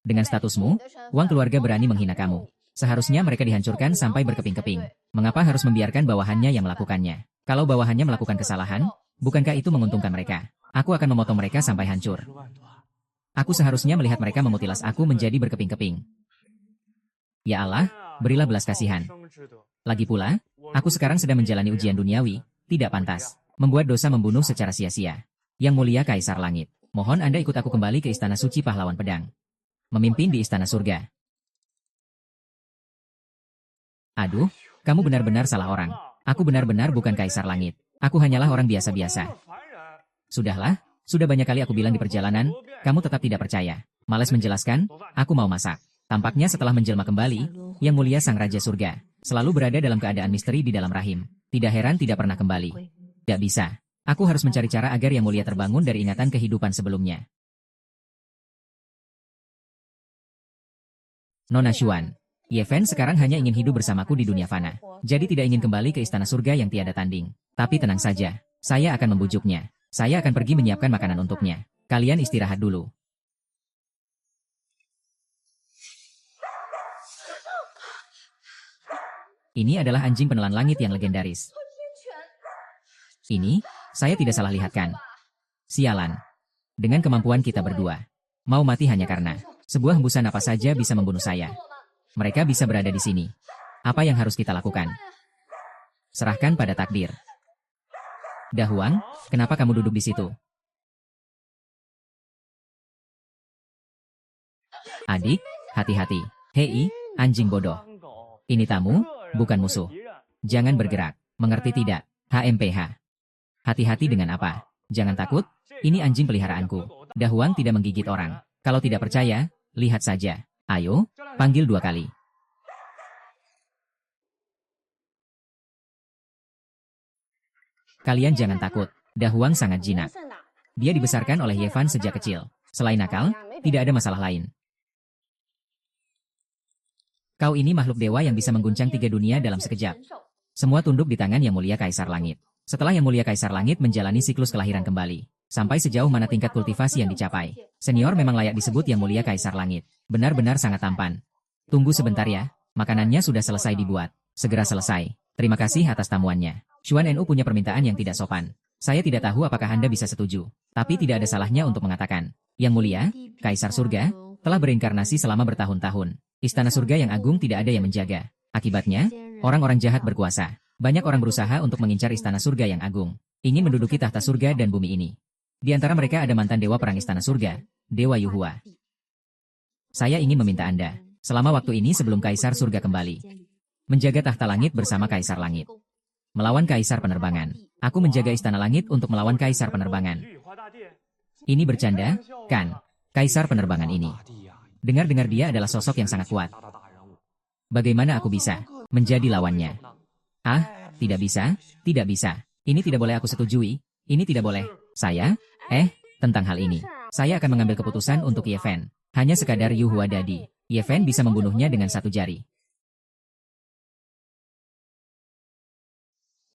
A: Dengan statusmu, Wang keluarga berani menghina kamu. Seharusnya mereka dihancurkan sampai berkeping-keping. Mengapa harus membiarkan bawahannya yang melakukannya? Kalau bawahannya melakukan kesalahan, bukankah itu menguntungkan mereka? Aku akan memotong mereka sampai hancur. Aku seharusnya melihat mereka memutilas aku menjadi berkeping-keping. Ya Allah, berilah belas kasihan. Lagi pula, aku sekarang sedang menjalani ujian duniawi, tidak pantas. Membuat dosa membunuh secara sia-sia. Yang Mulia Kaisar Langit, mohon Anda ikut aku kembali ke Istana Suci Pahlawan Pedang. Memimpin di Istana Surga. Aduh, kamu benar-benar salah orang. Aku benar-benar bukan Kaisar Langit. Aku hanyalah orang biasa-biasa. Sudahlah, sudah banyak kali aku bilang di perjalanan, kamu tetap tidak percaya. Malas menjelaskan, aku mau masak. Tampaknya setelah menjelma kembali, Yang Mulia Sang Raja Surga selalu berada dalam keadaan misteri di dalam rahim. Tidak heran tidak pernah kembali. Tidak bisa. Aku harus mencari cara agar Yang Mulia terbangun dari ingatan kehidupan sebelumnya. Nona Xuan, Ye Fen sekarang hanya ingin hidup bersamaku di dunia fana. Jadi tidak ingin kembali ke istana surga yang tiada tanding. Tapi tenang saja, saya akan membujuknya. Saya akan pergi menyiapkan makanan untuknya. Kalian istirahat dulu. Ini adalah anjing penelan langit yang legendaris. Ini, saya tidak salah lihat kan? Sialan. Dengan kemampuan kita berdua. Mau mati hanya karena sebuah hembusan apa saja bisa membunuh saya. Mereka bisa berada di sini. Apa yang harus kita lakukan? Serahkan pada takdir. Dahuang, kenapa kamu duduk di situ? Adik, hati-hati. Hei, anjing bodoh. Ini tamu, bukan musuh. Jangan bergerak, mengerti tidak? HMPH. Hati-hati dengan apa? Jangan takut, ini anjing peliharaanku. Dahuang tidak menggigit orang. Kalau tidak percaya, lihat saja. Ayo, panggil 2 kali. Kalian jangan takut, Dahuang sangat jinak. Dia dibesarkan oleh Ye Fan sejak kecil. Selain nakal, tidak ada masalah lain. Kau ini makhluk dewa yang bisa mengguncang 3 dunia dalam sekejap. Semua tunduk di tangan Yang Mulia Kaisar Langit. Setelah Yang Mulia Kaisar Langit menjalani siklus kelahiran kembali, sampai sejauh mana tingkat kultivasi yang dicapai, senior memang layak disebut Yang Mulia Kaisar Langit. Benar-benar sangat tampan. Tunggu sebentar ya, makanannya sudah selesai dibuat. Segera selesai. Terima kasih atas tamuannya. Xuan Nu punya permintaan yang tidak sopan. Saya tidak tahu apakah Anda bisa setuju, tapi tidak ada salahnya untuk mengatakan. Yang Mulia, Kaisar Surga, telah berinkarnasi selama bertahun-tahun. Istana surga yang agung tidak ada yang menjaga. Akibatnya, orang-orang jahat berkuasa. Banyak orang berusaha untuk mengincar istana surga yang agung. Ingin menduduki tahta surga dan bumi ini. Di antara mereka ada mantan dewa perang istana surga, Dewa Yuhua. Saya ingin meminta Anda, selama waktu ini sebelum Kaisar Surga kembali, menjaga tahta langit bersama Kaisar Langit. Melawan Kaisar Penerbangan. Aku menjaga istana langit untuk melawan Kaisar Penerbangan. Ini bercanda, kan? Kaisar Penerbangan ini. Dengar-dengar dia adalah sosok yang sangat kuat. Bagaimana aku bisa menjadi lawannya? Ah, tidak bisa, tidak bisa. Ini tidak boleh aku setujui. Ini tidak boleh. Saya, tentang hal ini, saya akan mengambil keputusan untuk Ye Fen. Hanya sekadar Yuhua Dadi. Ye Fen bisa membunuhnya dengan 1 jari.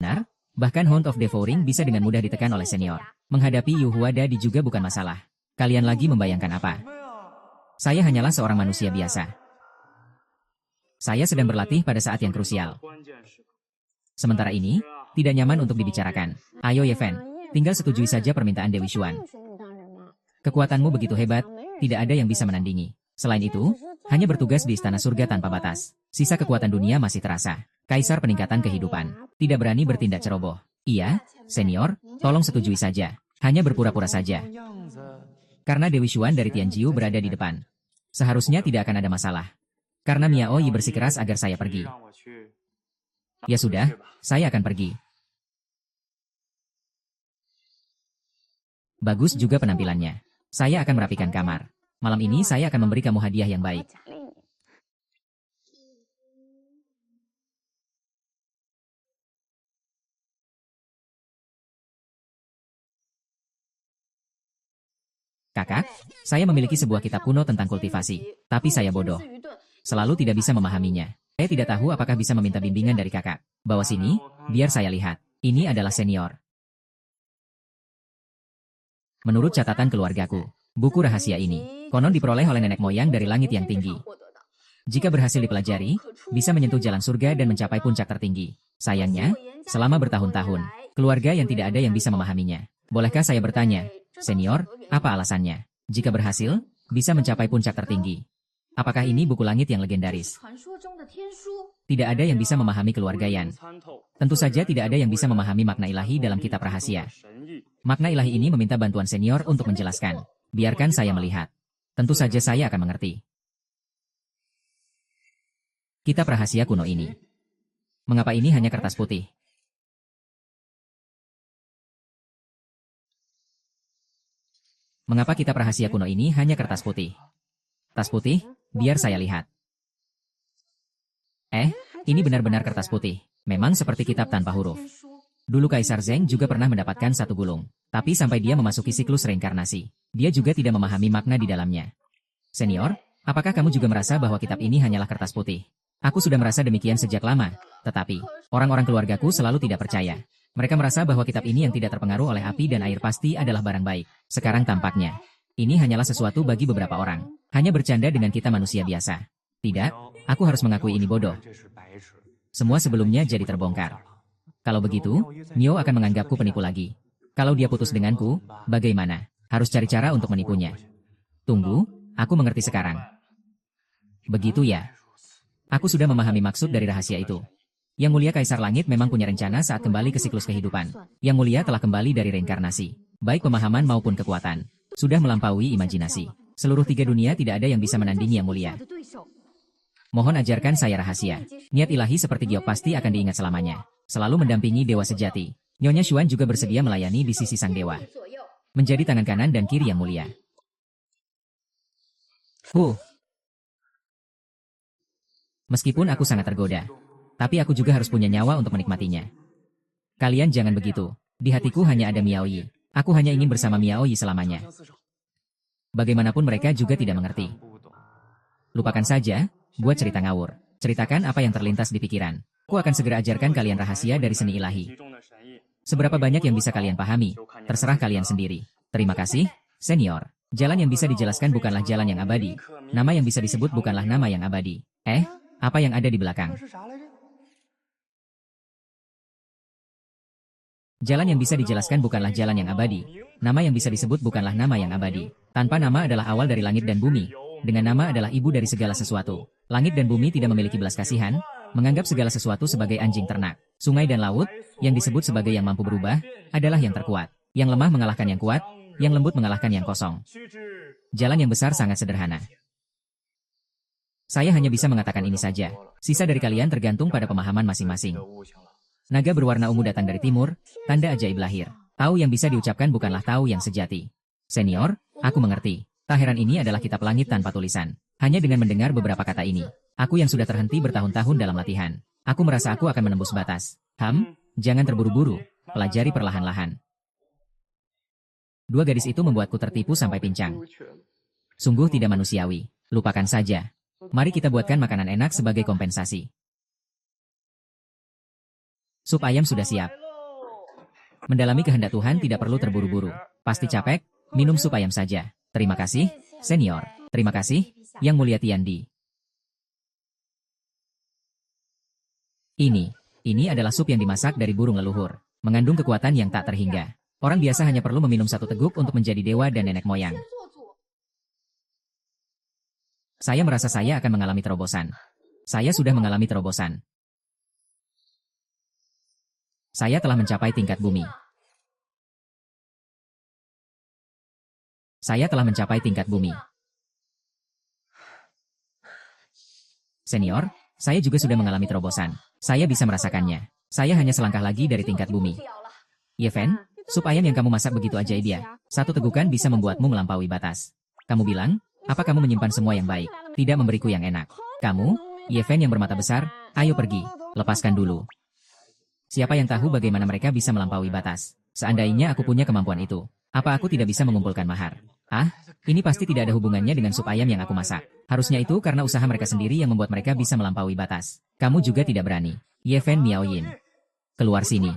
A: Benar, bahkan Hound of Devouring bisa dengan mudah ditekan oleh senior. Menghadapi Yuhua Dadi juga bukan masalah. Kalian lagi membayangkan apa? Saya hanyalah seorang manusia biasa. Saya sedang berlatih pada saat yang krusial. Sementara ini, tidak nyaman untuk dibicarakan. Ayo Ye Fen, tinggal setujui saja permintaan Dewi Xuan. Kekuatanmu begitu hebat, tidak ada yang bisa menandingi. Selain itu, hanya bertugas di istana surga tanpa batas. Sisa kekuatan dunia masih terasa. Kaisar peningkatan kehidupan. Tidak berani bertindak ceroboh. Iya, senior, tolong setujui saja. Hanya berpura-pura saja. Karena Dewi Xuan dari Tianjiu berada di depan. Seharusnya tidak akan ada masalah. Karena Miao Yi bersikeras agar saya pergi. Ya sudah, saya akan pergi. Bagus juga penampilannya. Saya akan merapikan kamar. Malam ini saya akan memberi kamu hadiah yang baik. Kakak, saya memiliki sebuah kitab kuno tentang kultivasi, tapi saya bodoh. Selalu tidak bisa memahaminya. Saya tidak tahu apakah bisa meminta bimbingan dari kakak. Bawa sini, biar saya lihat. Ini adalah senior. Menurut catatan keluargaku, buku rahasia ini konon diperoleh oleh nenek moyang dari langit yang tinggi. Jika berhasil dipelajari, bisa menyentuh jalan surga dan mencapai puncak tertinggi. Sayangnya, selama bertahun-tahun, keluarga yang tidak ada yang bisa memahaminya. Bolehkah saya bertanya, senior, apa alasannya? Jika berhasil, bisa mencapai puncak tertinggi. Apakah ini buku langit yang legendaris? Tidak ada yang bisa memahami keluarga Yan. Tentu saja tidak ada yang bisa memahami makna ilahi dalam kitab rahasia. Makna ilahi ini meminta bantuan senior untuk menjelaskan. Biarkan saya melihat. Tentu saja saya akan mengerti. Kitab rahasia kuno ini. Mengapa ini hanya kertas putih? Mengapa kitab rahasia kuno ini hanya kertas putih? Tas putih, biar saya lihat. Ini benar-benar kertas putih. Memang seperti kitab tanpa huruf. Dulu Kaisar Zheng juga pernah mendapatkan 1 gulung. Tapi sampai dia memasuki siklus reinkarnasi, dia juga tidak memahami makna di dalamnya. Senior, Apakah kamu juga merasa bahwa kitab ini hanyalah kertas putih? Aku sudah merasa demikian sejak lama, tetapi orang-orang keluargaku selalu tidak percaya. Mereka merasa bahwa kitab ini yang tidak terpengaruh oleh api dan air pasti adalah barang baik. Sekarang tampaknya, ini hanyalah sesuatu bagi beberapa orang. Hanya bercanda dengan kita manusia biasa. Tidak, aku harus mengakui ini bodoh. Semua sebelumnya jadi terbongkar. Kalau begitu, Nio akan menganggapku penipu lagi. Kalau dia putus denganku, bagaimana? Harus cari cara untuk menipunya. Tunggu, aku mengerti sekarang. Begitu ya. Aku sudah memahami maksud dari rahasia itu. Yang mulia Kaisar Langit memang punya rencana saat kembali ke siklus kehidupan. Yang mulia telah kembali dari reinkarnasi. Baik pemahaman maupun kekuatan. Sudah melampaui imajinasi. Seluruh 3 dunia tidak ada yang bisa menandingi Yang Mulia. Mohon ajarkan saya rahasia. Niat ilahi seperti Giok pasti akan diingat selamanya. Selalu mendampingi dewa sejati. Nyonya Xuan juga bersedia melayani di sisi sang dewa. Menjadi tangan kanan dan kiri Yang Mulia. Meskipun aku sangat tergoda, tapi aku juga harus punya nyawa untuk menikmatinya. Kalian jangan begitu. Di hatiku hanya ada Miaoyi. Aku hanya ingin bersama Miaoyi selamanya. Bagaimanapun mereka juga tidak mengerti. Lupakan saja, buat cerita ngawur. Ceritakan apa yang terlintas di pikiran. Aku akan segera ajarkan kalian rahasia dari seni ilahi. Seberapa banyak yang bisa kalian pahami, terserah kalian sendiri. Terima kasih, senior. Jalan yang bisa dijelaskan bukanlah jalan yang abadi. Nama yang bisa disebut bukanlah nama yang abadi. Apa yang ada di belakang? Jalan yang bisa dijelaskan bukanlah jalan yang abadi. Nama yang bisa disebut bukanlah nama yang abadi. Tanpa nama adalah awal dari langit dan bumi. Dengan nama adalah ibu dari segala sesuatu. Langit dan bumi tidak memiliki belas kasihan, menganggap segala sesuatu sebagai anjing ternak. Sungai dan laut, yang disebut sebagai yang mampu berubah, adalah yang terkuat. Yang lemah mengalahkan yang kuat, yang lembut mengalahkan yang kosong. Jalan yang besar sangat sederhana. Saya hanya bisa mengatakan ini saja. Sisa dari kalian tergantung pada pemahaman masing-masing. Naga berwarna ungu datang dari timur, tanda ajaib lahir. Tahu yang bisa diucapkan bukanlah tahu yang sejati. Senior, aku mengerti. Tak heran ini adalah kitab langit tanpa tulisan. Hanya dengan mendengar beberapa kata ini, aku yang sudah terhenti bertahun-tahun dalam latihan. Aku merasa aku akan menembus batas. Jangan terburu-buru. Pelajari perlahan-lahan. 2 gadis itu membuatku tertipu sampai pincang. Sungguh tidak manusiawi. Lupakan saja. Mari kita buatkan makanan enak sebagai kompensasi. Sup ayam sudah siap. Mendalami kehendak Tuhan tidak perlu terburu-buru. Pasti capek, minum sup ayam saja. Terima kasih, senior. Terima kasih, Yang Mulia Tiandi. Ini adalah sup yang dimasak dari burung leluhur. Mengandung kekuatan yang tak terhingga. Orang biasa hanya perlu meminum 1 teguk untuk menjadi dewa dan nenek moyang. Saya merasa saya akan mengalami terobosan. Saya sudah mengalami terobosan. Saya telah mencapai tingkat bumi. Saya telah mencapai tingkat bumi. Senior, saya juga sudah mengalami terobosan. Saya bisa merasakannya. Saya hanya selangkah lagi dari tingkat bumi. Yeven, sup ayam yang kamu masak begitu ajaib ya. 1 tegukan bisa membuatmu melampaui batas. Kamu bilang, apa kamu menyimpan semua yang baik, tidak memberiku yang enak? Kamu, Yeven yang bermata besar, ayo pergi, lepaskan dulu. Siapa yang tahu bagaimana mereka bisa melampaui batas? Seandainya aku punya kemampuan itu, apa aku tidak bisa mengumpulkan mahar? Ini pasti tidak ada hubungannya dengan sup ayam yang aku masak. Harusnya itu karena usaha mereka sendiri yang membuat mereka bisa melampaui batas. Kamu juga tidak berani. Yeven Miaoyin. Keluar sini.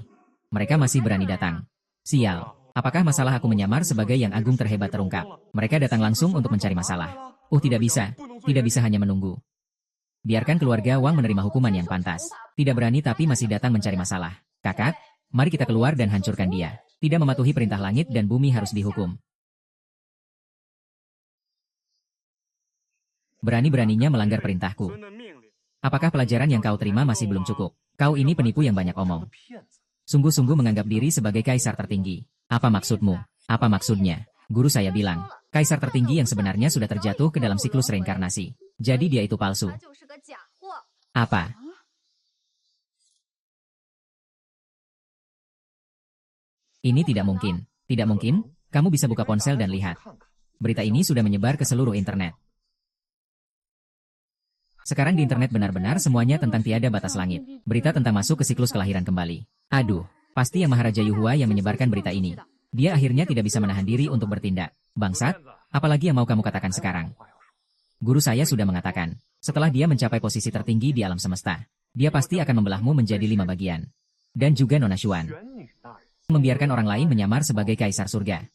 A: Mereka masih berani datang. Sial. Apakah masalah aku menyamar sebagai yang agung terhebat terungkap? Mereka datang langsung untuk mencari masalah. Tidak bisa. Tidak bisa hanya menunggu. Biarkan keluarga Wang menerima hukuman yang pantas. Tidak berani tapi masih datang mencari masalah. Kakak, mari kita keluar dan hancurkan dia. Tidak mematuhi perintah langit dan bumi harus dihukum. Berani-beraninya melanggar perintahku. Apakah pelajaran yang kau terima masih belum cukup? Kau ini penipu yang banyak omong. Sungguh-sungguh menganggap diri sebagai kaisar tertinggi. Apa maksudmu? Apa maksudnya? Guru saya bilang, kaisar tertinggi yang sebenarnya sudah terjatuh ke dalam siklus reinkarnasi. Jadi dia itu palsu. Apa? Ini tidak mungkin. Tidak mungkin, kamu bisa buka ponsel dan lihat. Berita ini sudah menyebar ke seluruh internet. Sekarang di internet benar-benar semuanya tentang tiada batas langit. Berita tentang masuk ke siklus kelahiran kembali. Aduh, pasti yang Maharaja Yuhua yang menyebarkan berita ini. Dia akhirnya tidak bisa menahan diri untuk bertindak. Bangsat, apalagi yang mau kamu katakan sekarang? Guru saya sudah mengatakan, setelah dia mencapai posisi tertinggi di alam semesta, dia pasti akan membelahmu menjadi 5 bagian. Dan juga Nona Xuan. Membiarkan orang lain menyamar sebagai kaisar surga.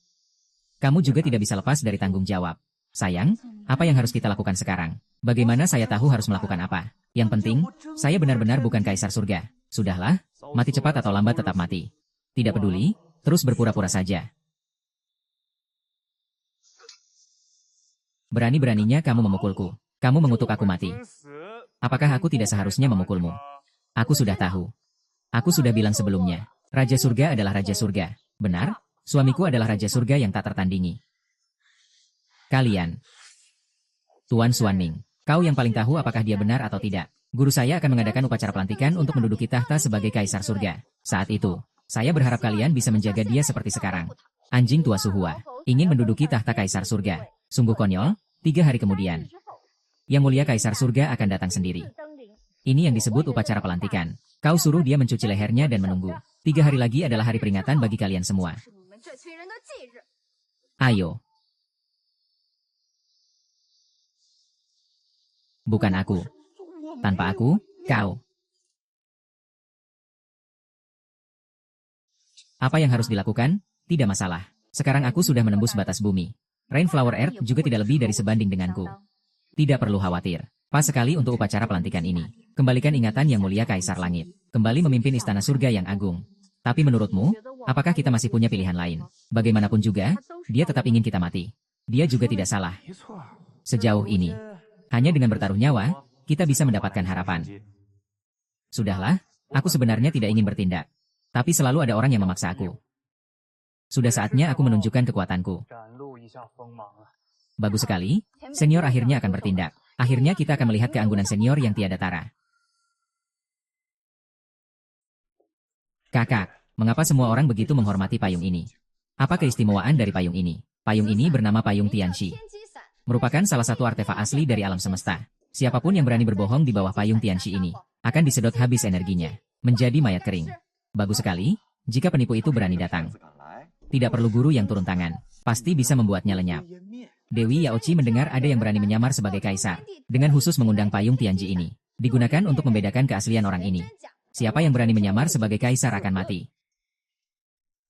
A: Kamu juga tidak bisa lepas dari tanggung jawab. Sayang, apa yang harus kita lakukan sekarang? Bagaimana saya tahu harus melakukan apa? Yang penting, saya benar-benar bukan kaisar surga. Sudahlah, mati cepat atau lambat tetap mati. Tidak peduli, terus berpura-pura saja. Berani-beraninya kamu memukulku. Kamu mengutuk aku mati. Apakah aku tidak seharusnya memukulmu? Aku sudah tahu. Aku sudah bilang sebelumnya. Raja surga adalah raja surga. Benar? Suamiku adalah raja surga yang tak tertandingi. Kalian. Tuan Xuanning, kau yang paling tahu apakah dia benar atau tidak. Guru saya akan mengadakan upacara pelantikan untuk menduduki tahta sebagai kaisar surga. Saat itu, saya berharap kalian bisa menjaga dia seperti sekarang. Anjing tua Suhua, ingin menduduki tahta kaisar surga. Sungguh konyol, 3 hari kemudian. Yang mulia kaisar surga akan datang sendiri. Ini yang disebut upacara pelantikan. Kau suruh dia mencuci lehernya dan menunggu. 3 hari lagi adalah hari peringatan bagi kalian semua. Ayo. Bukan aku. Tanpa aku, kau. Apa yang harus dilakukan? Tidak masalah. Sekarang aku sudah menembus batas bumi. Rainflower Earth juga tidak lebih dari sebanding denganku. Tidak perlu khawatir. Pas sekali untuk upacara pelantikan ini. Kembalikan ingatan yang mulia Kaisar Langit. Kembali memimpin istana surga yang agung. Tapi menurutmu, apakah kita masih punya pilihan lain? Bagaimanapun juga, dia tetap ingin kita mati. Dia juga tidak salah. Sejauh ini, hanya dengan bertaruh nyawa, kita bisa mendapatkan harapan. Sudahlah, aku sebenarnya tidak ingin bertindak. Tapi selalu ada orang yang memaksa aku. Sudah saatnya aku menunjukkan kekuatanku. Bagus sekali, senior akhirnya akan bertindak. Akhirnya kita akan melihat keanggunan senior yang tiada tara. Kakak, mengapa semua orang begitu menghormati payung ini? Apa keistimewaan dari payung ini? Payung ini bernama Payung Tianxi. Merupakan salah satu artefak asli dari alam semesta. Siapapun yang berani berbohong di bawah Payung Tianxi ini, akan disedot habis energinya, menjadi mayat kering. Bagus sekali, jika penipu itu berani datang. Tidak perlu guru yang turun tangan, pasti bisa membuatnya lenyap. Dewi Yaochi mendengar ada yang berani menyamar sebagai kaisar, dengan khusus mengundang Payung Tianxi ini. Digunakan untuk membedakan keaslian orang ini. Siapa yang berani menyamar sebagai kaisar akan mati.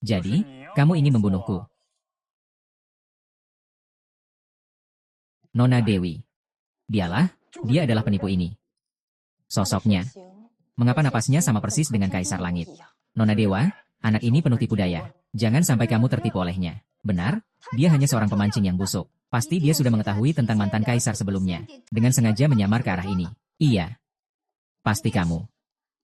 A: Jadi, kamu ingin membunuhku. Nona Dewi. Dia adalah penipu ini. Sosoknya. Mengapa napasnya sama persis dengan Kaisar Langit? Nona Dewa, anak ini penuh tipu daya. Jangan sampai kamu tertipu olehnya. Benar, dia hanya seorang pemancing yang busuk. Pasti dia sudah mengetahui tentang mantan kaisar sebelumnya. Dengan sengaja menyamar ke arah ini. Iya. Pasti kamu.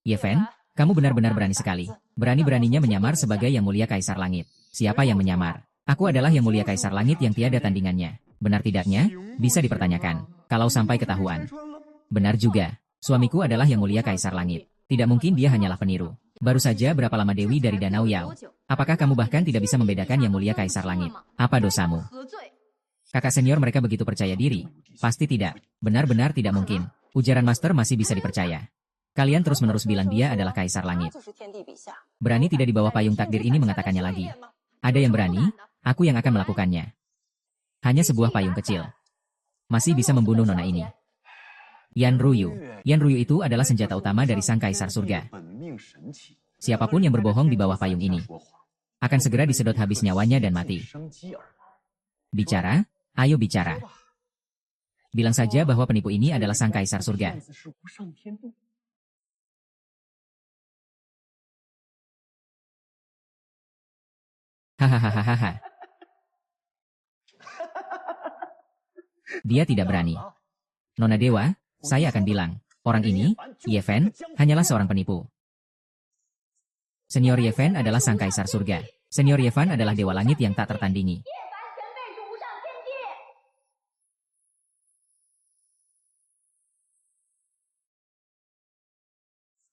A: Ye Fen, kamu benar-benar berani sekali. Berani-beraninya menyamar sebagai Yang Mulia Kaisar Langit. Siapa yang menyamar? Aku adalah Yang Mulia Kaisar Langit yang tiada tandingannya. Benar tidaknya? Bisa dipertanyakan. Kalau sampai ketahuan. Benar juga. Suamiku adalah Yang Mulia Kaisar Langit. Tidak mungkin dia hanyalah peniru. Baru saja berapa lama Dewi dari Danau Yao? Apakah kamu bahkan tidak bisa membedakan Yang Mulia Kaisar Langit? Apa dosamu? Kakak senior mereka begitu percaya diri? Pasti tidak. Benar-benar tidak mungkin. Ujaran master masih bisa dipercaya. Kalian terus-menerus bilang dia adalah Kaisar Langit. Berani tidak di bawah payung takdir ini mengatakannya lagi. Ada yang berani, aku yang akan melakukannya. Hanya sebuah payung kecil. Masih bisa membunuh nona ini. Yan Ruyu. Yan Ruyu itu adalah senjata utama dari sang Kaisar Surga. Siapapun yang berbohong di bawah payung ini, akan segera disedot habis nyawanya dan mati. Bicara, ayo bicara. Bilang saja bahwa penipu ini adalah sang Kaisar Surga. Hahaha. Dia tidak berani. Nona Dewa, saya akan bilang, orang ini, Ye Fen, hanyalah seorang penipu. Senior Ye Fen adalah sang Kaisar Surga. Senior Ye Fen adalah Dewa Langit yang tak tertandingi.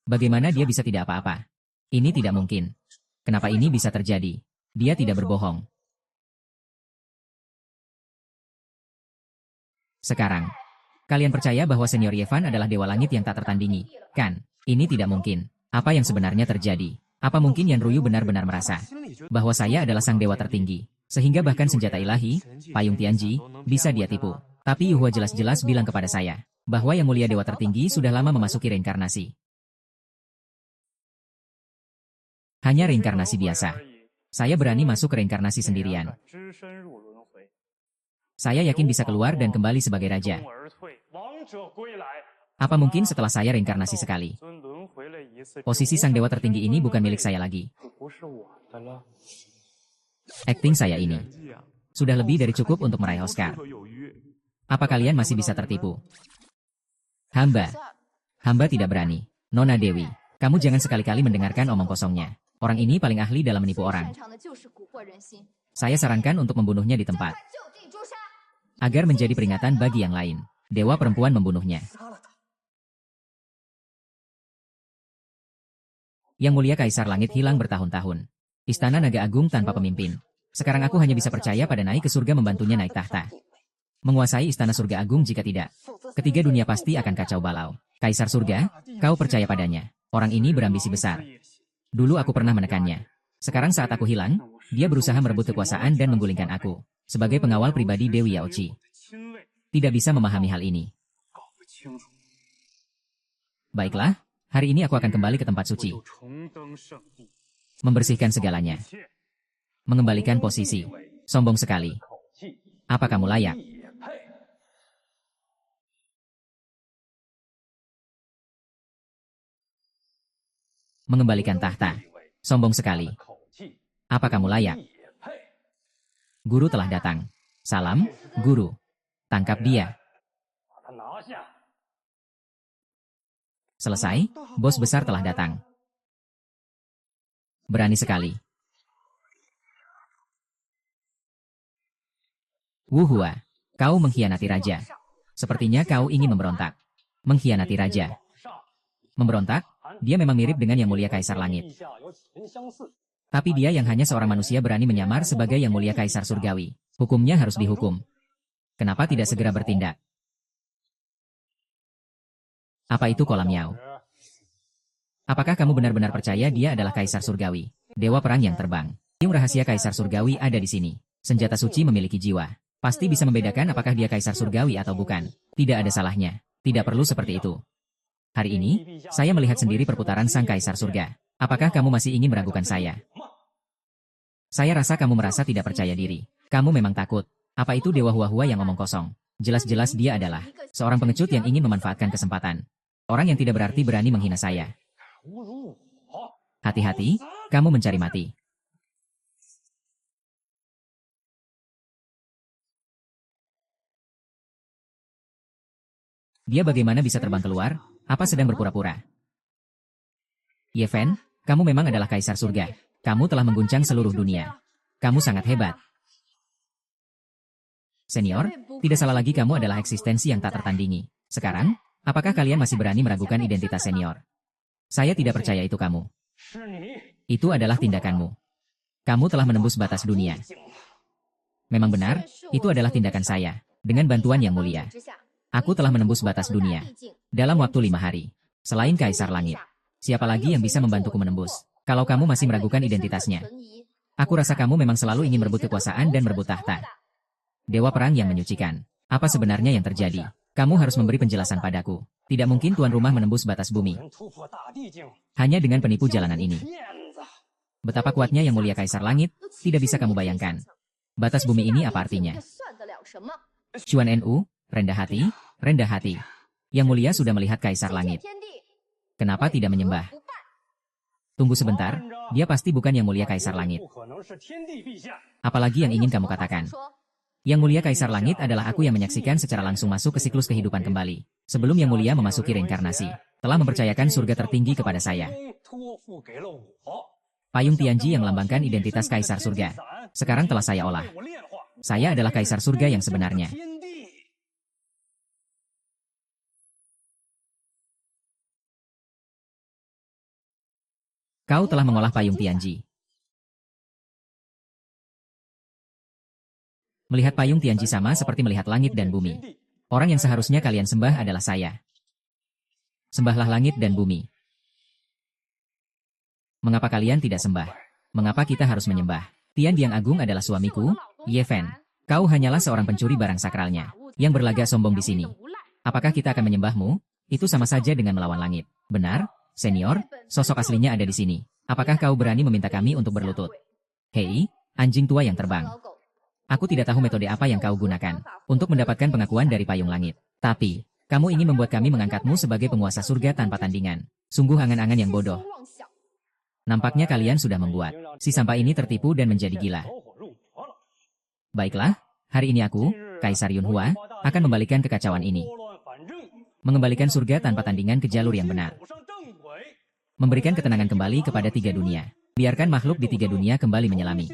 A: Bagaimana dia bisa tidak apa-apa? Ini tidak mungkin. Kenapa ini bisa terjadi? Dia tidak berbohong. Sekarang, kalian percaya bahwa Senior Ye Fen adalah Dewa Langit yang tak tertandingi, kan? Ini tidak mungkin. Apa yang sebenarnya terjadi? Apa mungkin Yan Ruyu benar-benar merasa bahwa saya adalah sang dewa tertinggi, sehingga bahkan senjata ilahi, Payung Tianxi, bisa dia tipu? Tapi Yuhua jelas-jelas bilang kepada saya bahwa Yang Mulia Dewa Tertinggi sudah lama memasuki reinkarnasi. Hanya reinkarnasi biasa. Saya berani masuk ke reinkarnasi sendirian. Saya yakin bisa keluar dan kembali sebagai raja. Apa mungkin setelah saya reinkarnasi sekali? Posisi Sang Dewa Tertinggi ini bukan milik saya lagi. Akting saya ini sudah lebih dari cukup untuk meraih Oscar. Apa kalian masih bisa tertipu? Hamba tidak berani. Nona Dewi, kamu jangan sekali-kali mendengarkan omong kosongnya. Orang ini paling ahli dalam menipu orang. Saya sarankan untuk membunuhnya di tempat. Agar menjadi peringatan bagi yang lain. Dewa perempuan membunuhnya. Yang Mulia Kaisar Langit hilang bertahun-tahun. Istana Naga Agung tanpa pemimpin. Sekarang aku hanya bisa percaya pada naik ke surga membantunya naik tahta. Menguasai Istana Surga Agung jika tidak. Ketiga dunia pasti akan kacau balau. Kaisar Surga, kau percaya padanya. Orang ini berambisi besar. Dulu aku pernah menekannya. Sekarang saat aku hilang, dia berusaha merebut kekuasaan dan menggulingkan aku. Sebagai pengawal pribadi Dewi Yaochi. Tidak bisa memahami hal ini. Baiklah, hari ini aku akan kembali ke tempat suci. Membersihkan segalanya. Mengembalikan posisi. Sombong sekali. Apa kamu layak? Mengembalikan tahta. Sombong sekali. Apa kamu layak? Guru telah datang. Salam, guru. Tangkap dia. Selesai, bos besar telah datang. Berani sekali. Wuhua, kau mengkhianati raja. Sepertinya kau ingin memberontak. Mengkhianati raja. Memberontak? Dia memang mirip dengan Yang Mulia Kaisar Langit. Tapi dia yang hanya seorang manusia berani menyamar sebagai Yang Mulia Kaisar Surgawi. Hukumnya harus dihukum. Kenapa tidak segera bertindak? Apa itu kolam Yao? Apakah kamu benar-benar percaya dia adalah Kaisar Surgawi? Dewa perang yang terbang. Ilmu rahasia Kaisar Surgawi ada di sini. Senjata suci memiliki jiwa. Pasti bisa membedakan apakah dia Kaisar Surgawi atau bukan. Tidak ada salahnya. Tidak perlu seperti itu. Hari ini, saya melihat sendiri perputaran Sang Kaisar Surga. Apakah kamu masih ingin meragukan saya? Saya rasa kamu merasa tidak percaya diri. Kamu memang takut. Apa itu Dewa Hua-Hua yang ngomong kosong? Jelas-jelas dia adalah seorang pengecut yang ingin memanfaatkan kesempatan. Orang yang tidak berarti berani menghina saya. Hati-hati, kamu mencari mati. Dia bagaimana bisa terbang keluar? Apa sedang berpura-pura? Ye Fen, kamu memang adalah Kaisar Surga. Kamu telah mengguncang seluruh dunia. Kamu sangat hebat. Senior, tidak salah lagi kamu adalah eksistensi yang tak tertandingi. Sekarang, apakah kalian masih berani meragukan identitas senior? Saya tidak percaya itu kamu. Itu adalah tindakanmu. Kamu telah menembus batas dunia. Memang benar, itu adalah tindakan saya. Dengan bantuan Yang Mulia. Aku telah menembus batas dunia. Dalam waktu 5 hari. Selain Kaisar Langit. Siapa lagi yang bisa membantuku menembus? Kalau kamu masih meragukan identitasnya. Aku rasa kamu memang selalu ingin merebut kekuasaan dan merebut tahta. Dewa perang yang menyucikan. Apa sebenarnya yang terjadi? Kamu harus memberi penjelasan padaku. Tidak mungkin tuan rumah menembus batas bumi. Hanya dengan penipu jalanan ini. Betapa kuatnya Yang Mulia Kaisar Langit, tidak bisa kamu bayangkan. Batas bumi ini apa artinya? Chuan Nu, rendah hati, rendah hati. Yang Mulia sudah melihat Kaisar Langit. Kenapa tidak menyembah? Tunggu sebentar, dia pasti bukan Yang Mulia Kaisar Langit. Apalagi yang ingin kamu katakan? Yang Mulia Kaisar Langit adalah aku yang menyaksikan secara langsung masuk ke siklus kehidupan kembali. Sebelum Yang Mulia memasuki reinkarnasi, telah mempercayakan surga tertinggi kepada saya. Payung Tianji yang melambangkan identitas Kaisar Surga. Sekarang telah saya olah. Saya adalah Kaisar Surga yang sebenarnya. Kau telah mengolah Payung Tianji. Melihat Payung Tianji sama seperti melihat langit dan bumi. Orang yang seharusnya kalian sembah adalah saya. Sembahlah langit dan bumi. Mengapa kalian tidak sembah? Mengapa kita harus menyembah? Tian Diang Agung adalah suamiku, Ye Fen. Kau hanyalah seorang pencuri barang sakralnya. Yang berlagak sombong di sini. Apakah kita akan menyembahmu? Itu sama saja dengan melawan langit. Benar, senior, sosok aslinya ada di sini. Apakah kau berani meminta kami untuk berlutut? Hei, anjing tua yang terbang. Aku tidak tahu metode apa yang kau gunakan untuk mendapatkan pengakuan dari payung langit. Tapi, kamu ingin membuat kami mengangkatmu sebagai penguasa surga tanpa tandingan. Sungguh angan-angan yang bodoh. Nampaknya kalian sudah membuat si sampah ini tertipu dan menjadi gila. Baiklah, hari ini aku, Kaisar Yunhua, akan membalikan kekacauan ini. Mengembalikan surga tanpa tandingan ke jalur yang benar. Memberikan ketenangan kembali kepada 3 dunia. Biarkan makhluk di 3 dunia kembali menyelami.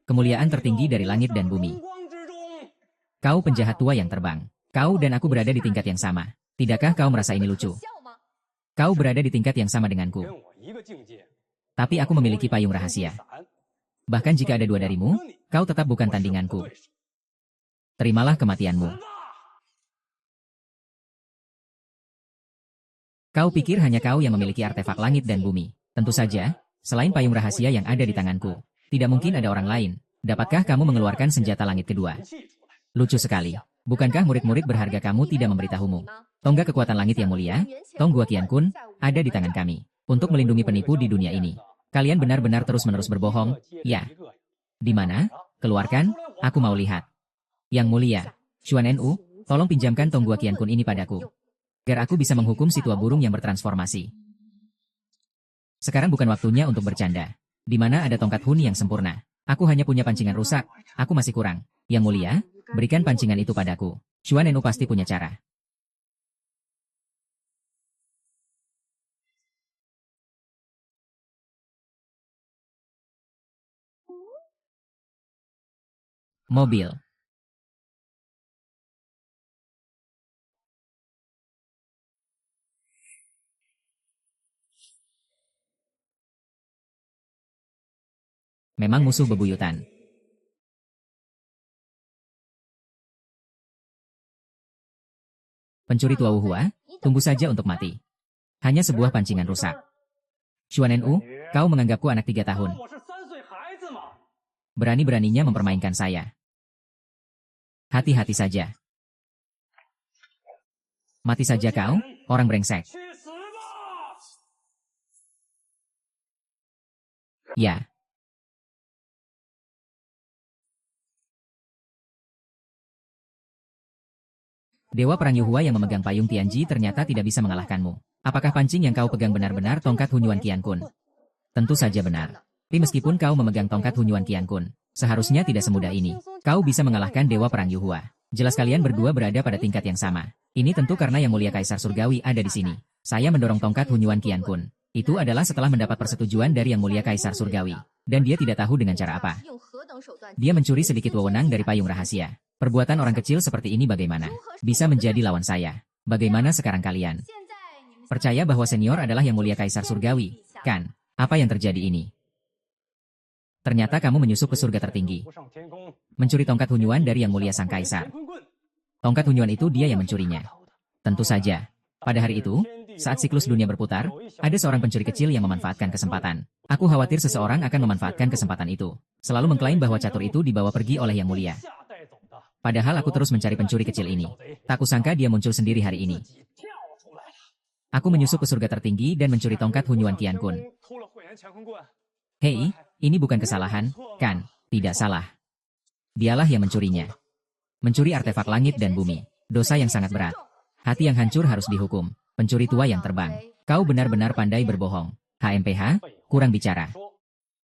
A: Kemuliaan tertinggi dari langit dan bumi. Kau penjahat tua yang terbang. Kau dan aku berada di tingkat yang sama. Tidakkah kau merasa ini lucu? Kau berada di tingkat yang sama denganku. Tapi aku memiliki payung rahasia. Bahkan jika ada 2 darimu, kau tetap bukan tandinganku. Terimalah kematianmu. Kau pikir hanya kau yang memiliki artefak langit dan bumi. Tentu saja, selain payung rahasia yang ada di tanganku, tidak mungkin ada orang lain. Dapatkah kamu mengeluarkan senjata langit kedua? Lucu sekali. Bukankah murid-murid berharga kamu tidak memberitahumu? Tonggak kekuatan langit yang mulia, Tong Gua Qian Kun, ada di tangan kami. Untuk melindungi penipu di dunia ini. Kalian benar-benar terus-menerus berbohong, ya? Di mana? Keluarkan, aku mau lihat. Yang mulia, Xuan Nu, tolong pinjamkan Tong Gua Qian Kun ini padaku. Agar aku bisa menghukum si tua burung yang bertransformasi. Sekarang bukan waktunya untuk bercanda. Di mana ada tongkat Hun yang sempurna? Aku hanya punya pancingan rusak, aku masih kurang. Yang mulia, berikan pancingan itu padaku. Xuan Nu pasti punya cara. Mobil. Memang musuh bebuyutan. Pencuri tua Wuhua, tunggu saja untuk mati. Hanya sebuah pancingan rusak. Xuan Nu, kau menganggapku anak 3 tahun. Berani-beraninya mempermainkan saya. Hati-hati saja. Mati saja kau, orang brengsek. Ya. Dewa Perang Yuhua yang memegang payung Tianji ternyata tidak bisa mengalahkanmu. Apakah pancing yang kau pegang benar-benar tongkat Hunyuan Qian Kun? Tentu saja benar. Tapi meskipun kau memegang tongkat Hunyuan Qian Kun, seharusnya tidak semudah ini. Kau bisa mengalahkan Dewa Perang Yuhua. Jelas kalian berdua berada pada tingkat yang sama. Ini tentu karena Yang Mulia Kaisar Surgawi ada di sini. Saya mendorong tongkat Hunyuan Qian Kun. Itu adalah setelah mendapat persetujuan dari Yang Mulia Kaisar Surgawi. Dan dia tidak tahu dengan cara apa. Dia mencuri sedikit wewenang dari payung rahasia. Perbuatan orang kecil seperti ini bagaimana? Bisa menjadi lawan saya. Bagaimana sekarang kalian? Percaya bahwa senior adalah Yang Mulia Kaisar Surgawi, kan? Apa yang terjadi ini? Ternyata kamu menyusup ke surga tertinggi. Mencuri tongkat Hunyuan dari Yang Mulia Sang Kaisar. Tongkat Hunyuan itu dia yang mencurinya. Tentu saja. Pada hari itu, saat siklus dunia berputar, ada seorang pencuri kecil yang memanfaatkan kesempatan. Aku khawatir seseorang akan memanfaatkan kesempatan itu. Selalu mengklaim bahwa catur itu dibawa pergi oleh Yang Mulia. Padahal aku terus mencari pencuri kecil ini. Tak kusangka dia muncul sendiri hari ini. Aku menyusup ke surga tertinggi dan mencuri tongkat Hunyuan Qian Kun. Hei, ini bukan kesalahan, kan? Tidak salah. Dialah yang mencurinya. Mencuri artefak langit dan bumi. Dosa yang sangat berat. Hati yang hancur harus dihukum. Pencuri tua yang terbang. Kau benar-benar pandai berbohong. HMPH, kurang bicara.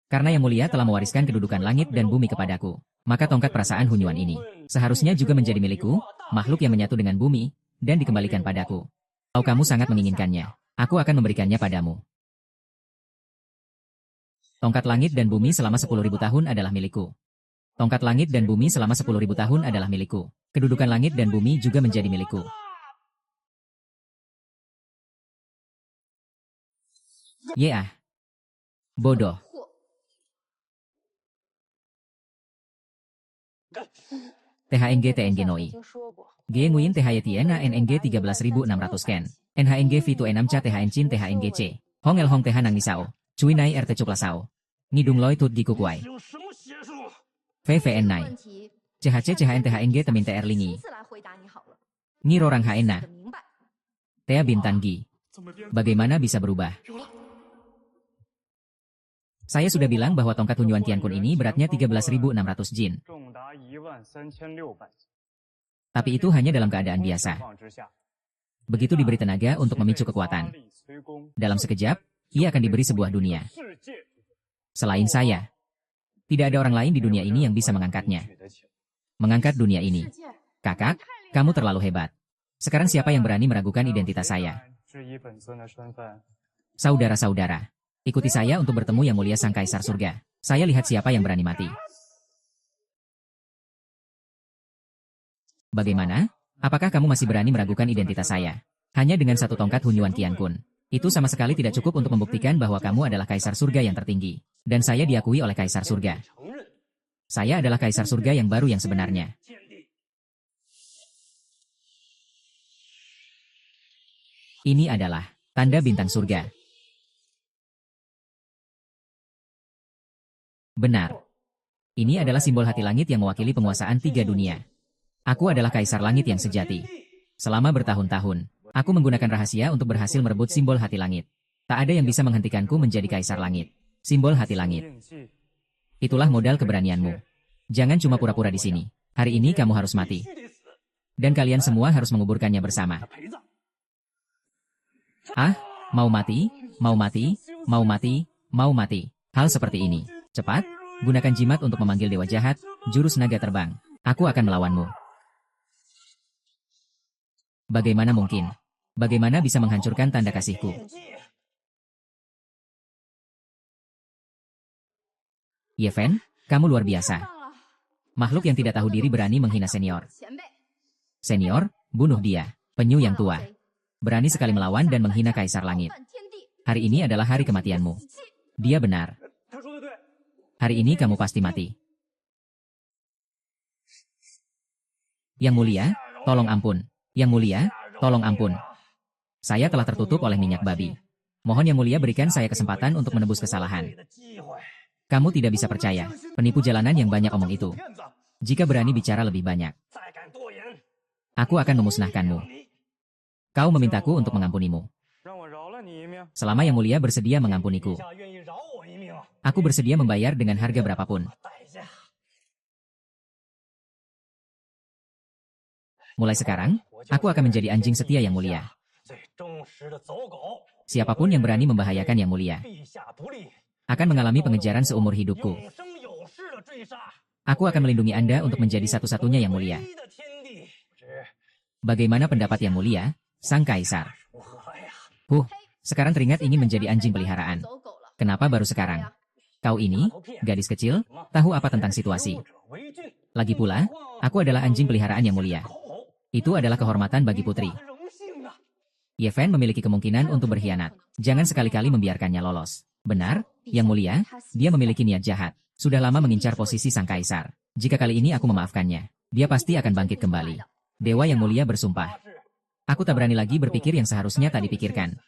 A: Karena Yang Mulia telah mewariskan kedudukan langit dan bumi kepadaku. Maka tongkat perasaan Hunyuan ini seharusnya juga menjadi milikku, makhluk yang menyatu dengan bumi, dan dikembalikan padaku. Kalau kamu sangat menginginkannya, aku akan memberikannya padamu. Tongkat langit dan bumi selama 10.000 tahun adalah milikku. Tongkat langit dan bumi selama 10.000 tahun adalah milikku. Kedudukan langit dan bumi juga menjadi milikku. Ya. Bodoh. THNG TNG Noi. G Nguyen THYTNA NNG 13.600 Ken. NHNG V2 Ca THN THNG C. Hong El Hong TH Nang Nisao. Cui Nai RT Cuplasao. Ngidung Loi Tut Gikukuai. VVN Nai. CHC-CHNTHNG Temin TR Lingi. Ngirorang Haena. Tea Bintan Gi. Bagaimana bisa berubah? Saya sudah bilang bahwa tongkat Hunyuan Tiankun ini beratnya 13.600 jin. Tapi itu hanya dalam keadaan biasa. Begitu diberi tenaga untuk memicu kekuatan. Dalam sekejap, ia akan diberi sebuah dunia. Selain saya, tidak ada orang lain di dunia ini yang bisa mengangkatnya. Mengangkat dunia ini. Kakak, kamu terlalu hebat. Sekarang siapa yang berani meragukan identitas saya? Saudara-saudara, ikuti saya untuk bertemu Yang Mulia Sang Kaisar Surga. Saya lihat siapa yang berani mati. Bagaimana? Apakah kamu masih berani meragukan identitas saya? Hanya dengan satu tongkat Hunyuan Tiankun. Itu sama sekali tidak cukup untuk membuktikan bahwa kamu adalah Kaisar Surga yang tertinggi. Dan saya diakui oleh Kaisar Surga. Saya adalah Kaisar Surga yang baru yang sebenarnya. Ini adalah tanda bintang surga. Benar. Ini adalah simbol hati langit yang mewakili penguasaan 3 dunia. Aku adalah Kaisar Langit yang sejati. Selama bertahun-tahun, aku menggunakan rahasia untuk berhasil merebut simbol hati langit. Tak ada yang bisa menghentikanku menjadi Kaisar Langit. Simbol hati langit. Itulah modal keberanianmu. Jangan cuma pura-pura di sini. Hari ini kamu harus mati. Dan kalian semua harus menguburkannya bersama. Ah, mau mati, mau mati, mau mati, mau mati. Hal seperti ini. Cepat, gunakan jimat untuk memanggil dewa jahat, jurus naga terbang. Aku akan melawanmu. Bagaimana mungkin? Bagaimana bisa menghancurkan tanda kasihku? Yeven, kamu luar biasa. Makhluk yang tidak tahu diri berani menghina senior. Senior, bunuh dia. Penyu yang tua. Berani sekali melawan dan menghina Kaisar Langit. Hari ini adalah hari kematianmu. Dia benar. Hari ini kamu pasti mati. Yang Mulia, tolong ampun. Yang Mulia, tolong ampun. Saya telah tertutup oleh minyak babi. Mohon Yang Mulia berikan saya kesempatan untuk menebus kesalahan. Kamu tidak bisa percaya, penipu jalanan yang banyak omong itu. Jika berani bicara lebih banyak, aku akan memusnahkanmu. Kau memintaku untuk mengampunimu. Selama Yang Mulia bersedia mengampuniku, aku bersedia membayar dengan harga berapapun. Mulai sekarang, aku akan menjadi anjing setia Yang Mulia. Siapapun yang berani membahayakan Yang Mulia akan mengalami pengejaran seumur hidupku. Aku akan melindungi Anda untuk menjadi satu-satunya Yang Mulia. Bagaimana pendapat Yang Mulia, Sang Kaisar? Sekarang teringat ingin menjadi anjing peliharaan. Kenapa baru sekarang? Kau ini, gadis kecil, tahu apa tentang situasi? Lagi pula, aku adalah anjing peliharaan Yang Mulia. Itu adalah kehormatan bagi putri. Yeven memiliki kemungkinan untuk berkhianat. Jangan sekali-kali membiarkannya lolos. Benar, Yang Mulia, dia memiliki niat jahat. Sudah lama mengincar posisi Sang Kaisar. Jika kali ini aku memaafkannya, dia pasti akan bangkit kembali. Dewa Yang Mulia bersumpah. Aku tak berani lagi berpikir yang seharusnya tak dipikirkan.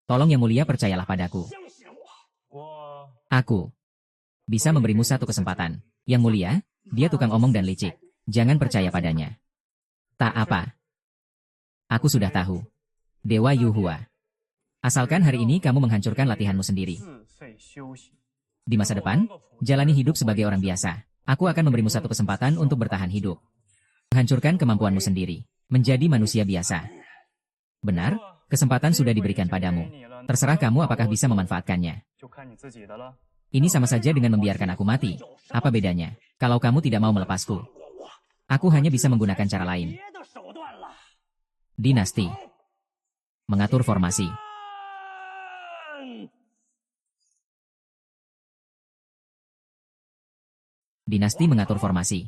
A: Tolong Yang Mulia percayalah padaku. Aku bisa memberimu satu kesempatan. Yang Mulia, dia tukang omong dan licik. Jangan percaya padanya. Tak apa. Aku sudah tahu. Dewa Yuhua. Asalkan hari ini kamu menghancurkan latihanmu sendiri. Di masa depan, jalani hidup sebagai orang biasa. Aku akan memberimu satu kesempatan untuk bertahan hidup. Menghancurkan kemampuanmu sendiri. Menjadi manusia biasa. Benar, kesempatan sudah diberikan padamu. Terserah kamu apakah bisa memanfaatkannya. Ini sama saja dengan membiarkan aku mati. Apa bedanya? Kalau kamu tidak mau melepasku, aku hanya bisa menggunakan cara lain. Dinasti. Mengatur formasi. Dinasti mengatur formasi.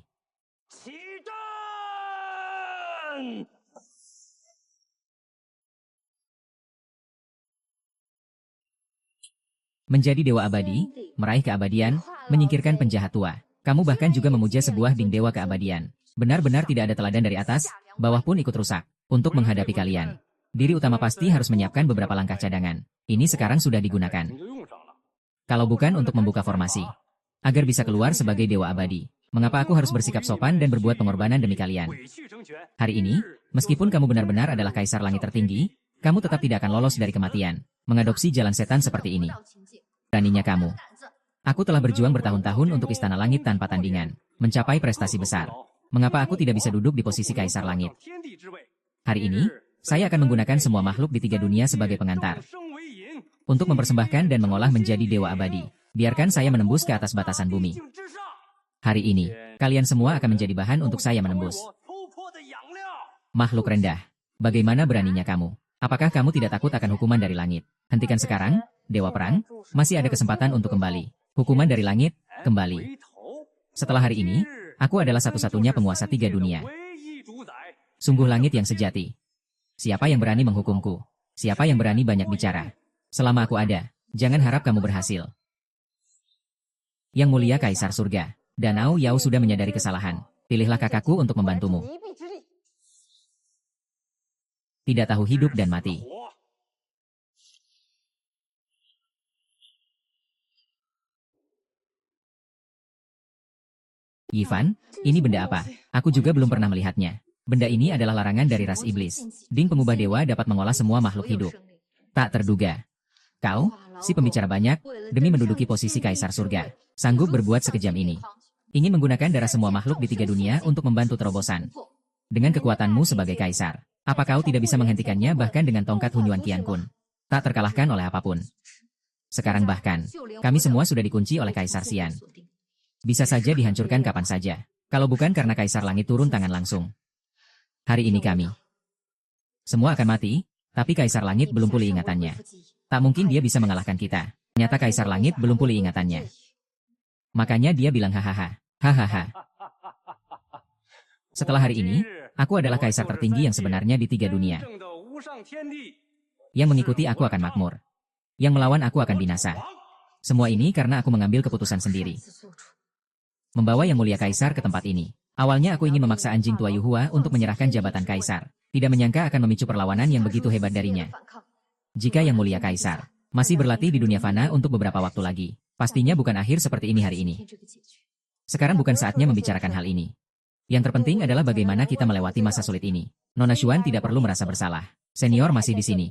A: Menjadi dewa abadi, meraih keabadian, menyingkirkan penjahat tua. Kamu bahkan juga memuja sebuah ding dewa keabadian. Benar-benar tidak ada teladan dari atas, bawah pun ikut rusak. Untuk menghadapi kalian, diri utama pasti harus menyiapkan beberapa langkah cadangan. Ini sekarang sudah digunakan. Kalau bukan untuk membuka formasi, agar bisa keluar sebagai dewa abadi, Mengapa aku harus bersikap sopan dan berbuat pengorbanan demi kalian? Hari ini, meskipun kamu benar-benar adalah kaisar langit tertinggi, kamu tetap tidak akan lolos dari kematian. Mengadopsi jalan setan seperti ini. Beraninya kamu. Aku telah berjuang bertahun-tahun untuk istana langit tanpa tandingan, mencapai prestasi besar. Mengapa aku tidak bisa duduk di posisi kaisar langit? Hari ini, saya akan menggunakan semua makhluk di 3 dunia sebagai pengantar. Untuk mempersembahkan dan mengolah menjadi dewa abadi. Biarkan saya menembus ke atas batasan bumi. Hari ini, kalian semua akan menjadi bahan untuk saya menembus. Makhluk rendah. Bagaimana beraninya kamu? Apakah kamu tidak takut akan hukuman dari langit? Hentikan sekarang, Dewa Perang, masih ada kesempatan untuk kembali. Hukuman dari langit, kembali. Setelah hari ini, aku adalah satu-satunya penguasa 3 dunia. Sungguh langit yang sejati. Siapa yang berani menghukumku? Siapa yang berani banyak bicara? Selama aku ada, jangan harap kamu berhasil. Yang mulia Kaisar Surga, Danau Yao sudah menyadari kesalahan. Pilihlah kakakku untuk membantumu. Tidak tahu hidup dan mati. Yifan, ini benda apa? Aku juga belum pernah melihatnya. Benda ini adalah larangan dari ras iblis. Ding pengubah dewa dapat mengolah semua makhluk hidup. Tak terduga. Kau, si pembicara banyak, demi menduduki posisi kaisar surga, sanggup berbuat sekejam ini. Ingin menggunakan darah semua makhluk di 3 dunia untuk membantu terobosan. Dengan kekuatanmu sebagai kaisar, apa kau tidak bisa menghentikannya bahkan dengan tongkat Hunyuan Qiankun? Tak terkalahkan oleh apapun. Sekarang bahkan, kami semua sudah dikunci oleh Kaisar Xian. Bisa saja dihancurkan kapan saja. Kalau bukan karena Kaisar Langit turun tangan langsung. Hari ini kami semua akan mati, tapi Kaisar Langit belum pulih ingatannya. Tak mungkin dia bisa mengalahkan kita. Ternyata Kaisar Langit belum pulih ingatannya. Makanya dia bilang hahaha. Hahaha. Setelah hari ini, aku adalah kaisar tertinggi yang sebenarnya di 3 dunia. Yang mengikuti aku akan makmur. Yang melawan aku akan binasa. Semua ini karena aku mengambil keputusan sendiri. Membawa Yang Mulia Kaisar ke tempat ini. Awalnya aku ingin memaksa anjing tua Yuhua untuk menyerahkan jabatan kaisar. Tidak menyangka akan memicu perlawanan yang begitu hebat darinya. Jika Yang Mulia Kaisar masih berlatih di dunia fana untuk beberapa waktu lagi, pastinya bukan akhir seperti ini hari ini. Sekarang bukan saatnya membicarakan hal ini. Yang terpenting adalah bagaimana kita melewati masa sulit ini. Nona Xuan tidak perlu merasa bersalah. Senior masih di sini.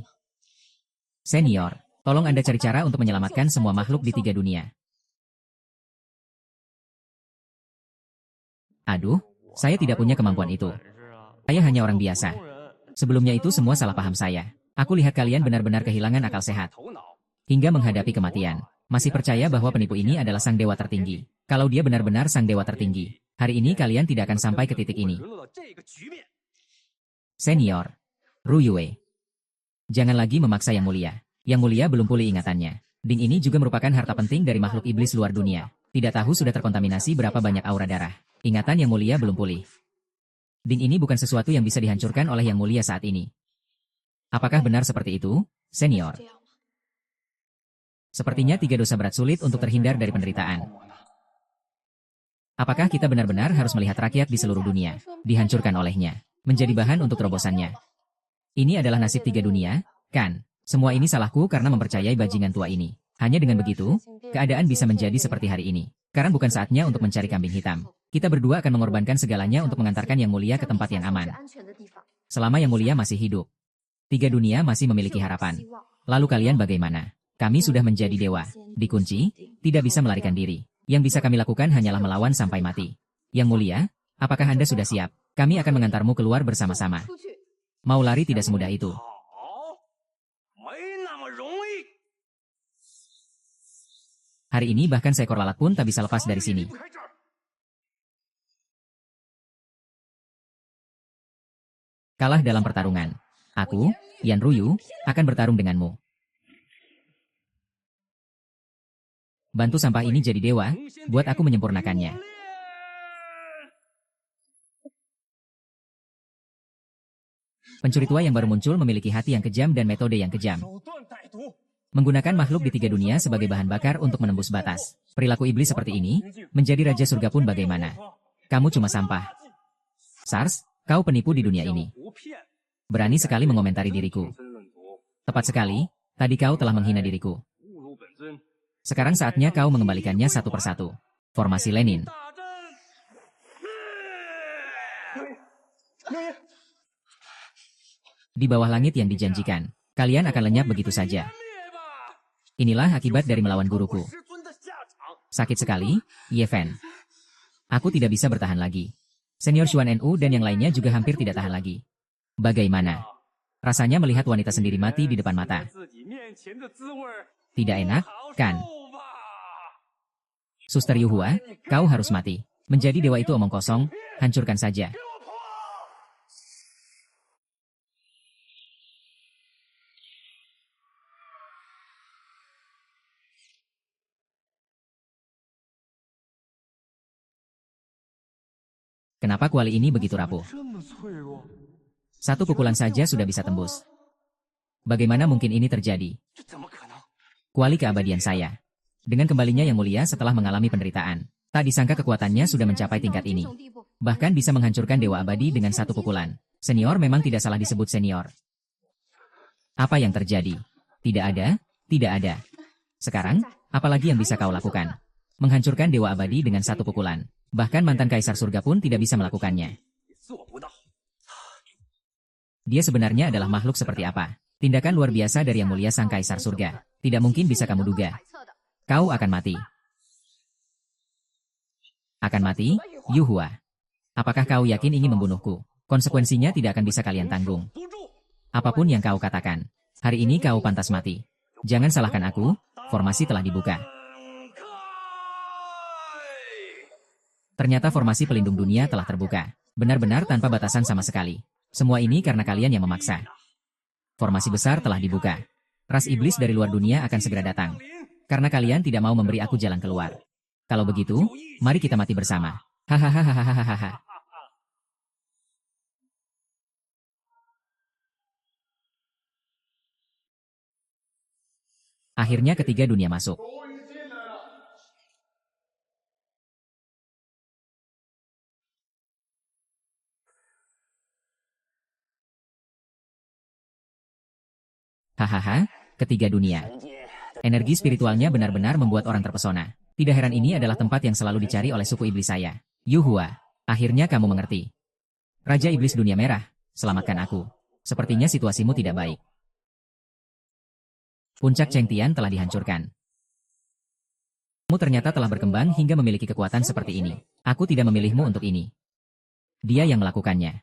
A: Senior, tolong Anda cari cara untuk menyelamatkan semua makhluk di 3 dunia. Aduh, saya tidak punya kemampuan itu. Saya hanya orang biasa. Sebelumnya itu semua salah paham saya. Aku lihat kalian benar-benar kehilangan akal sehat. Hingga menghadapi kematian. Masih percaya bahwa penipu ini adalah sang dewa tertinggi. Kalau dia benar-benar sang dewa tertinggi, hari ini kalian tidak akan sampai ke titik ini. Senior, Ru Yue. Jangan lagi memaksa Yang Mulia. Yang Mulia belum pulih ingatannya. Ding ini juga merupakan harta penting dari makhluk iblis luar dunia. Tidak tahu sudah terkontaminasi berapa banyak aura darah. Ingatan Yang Mulia belum pulih. Ding ini bukan sesuatu yang bisa dihancurkan oleh Yang Mulia saat ini. Apakah benar seperti itu, Senior? Sepertinya 3 dosa berat sulit untuk terhindar dari penderitaan. Apakah kita benar-benar harus melihat rakyat di seluruh dunia dihancurkan olehnya, menjadi bahan untuk terobosannya? Ini adalah nasib 3 dunia, kan? Semua ini salahku karena mempercayai bajingan tua ini. Hanya dengan begitu, keadaan bisa menjadi seperti hari ini. Sekarang bukan saatnya untuk mencari kambing hitam. Kita berdua akan mengorbankan segalanya untuk mengantarkan Yang Mulia ke tempat yang aman. Selama Yang Mulia masih hidup, 3 dunia masih memiliki harapan. Lalu kalian bagaimana? Kami sudah menjadi dewa, dikunci, tidak bisa melarikan diri. Yang bisa kami lakukan hanyalah melawan sampai mati. Yang Mulia, apakah Anda sudah siap? Kami akan mengantarmu keluar bersama-sama. Mau lari tidak semudah itu. Hari ini bahkan seekor lalat pun tak bisa lepas dari sini. Kalah dalam pertarungan. Aku, Yan Ruyu, akan bertarung denganmu. Bantu sampah ini jadi dewa, buat aku menyempurnakannya. Pencuri tua yang baru muncul memiliki hati yang kejam dan metode yang kejam. Menggunakan makhluk di 3 dunia sebagai bahan bakar untuk menembus batas. Perilaku iblis seperti ini, menjadi raja surga pun bagaimana? Kamu cuma sampah. Sars, kau penipu di dunia ini. Berani sekali mengomentari diriku. Tepat sekali, tadi kau telah menghina diriku. Sekarang saatnya kau mengembalikannya satu persatu. Formasi Lenin. Di bawah langit yang dijanjikan, kalian akan lenyap begitu saja. Inilah akibat dari melawan guruku. Sakit sekali, Ye Fan. Aku tidak bisa bertahan lagi. Senior Xuan Nu dan yang lainnya juga hampir tidak tahan lagi. Bagaimana rasanya melihat wanita sendiri mati di depan mata? Tidak enak, kan? Suster Yuhua, kau harus mati. Menjadi dewa itu omong kosong, hancurkan saja. Kenapa kuali ini begitu rapuh? Satu pukulan saja sudah bisa tembus. Bagaimana mungkin ini terjadi? Kuali keabadian saya. Dengan kembalinya Yang Mulia setelah mengalami penderitaan, tak disangka kekuatannya sudah mencapai tingkat ini. Bahkan bisa menghancurkan Dewa Abadi dengan satu pukulan. Senior memang tidak salah disebut senior. Apa yang terjadi? Tidak ada, tidak ada. Sekarang, apalagi yang bisa kau lakukan? Menghancurkan Dewa Abadi dengan satu pukulan. Bahkan mantan Kaisar Surga pun tidak bisa melakukannya. Dia sebenarnya adalah makhluk seperti apa? Tindakan luar biasa dari Yang Mulia Sang Kaisar Surga. Tidak mungkin bisa kamu duga. Kau akan mati. Akan mati, Yuhua. Apakah kau yakin ingin membunuhku? Konsekuensinya tidak akan bisa kalian tanggung. Apapun yang kau katakan, hari ini kau pantas mati. Jangan salahkan aku, formasi telah dibuka. Ternyata formasi pelindung dunia telah terbuka. Benar-benar tanpa batasan sama sekali. Semua ini karena kalian yang memaksa. Formasi besar telah dibuka. Ras iblis dari luar dunia akan segera datang. Karena kalian tidak mau memberi aku jalan keluar. Kalau begitu, mari kita mati bersama. Hahaha. Akhirnya ketiga dunia masuk. Hahaha, ketiga dunia. Energi spiritualnya benar-benar membuat orang terpesona. Tidak heran ini adalah tempat yang selalu dicari oleh suku iblis saya. Yuhua, akhirnya kamu mengerti. Raja Iblis Dunia Merah, selamatkan aku. Sepertinya situasimu tidak baik. Puncak Chengtian telah dihancurkan. Kamu ternyata telah berkembang hingga memiliki kekuatan seperti ini. Aku tidak memilihmu untuk ini. Dia yang melakukannya.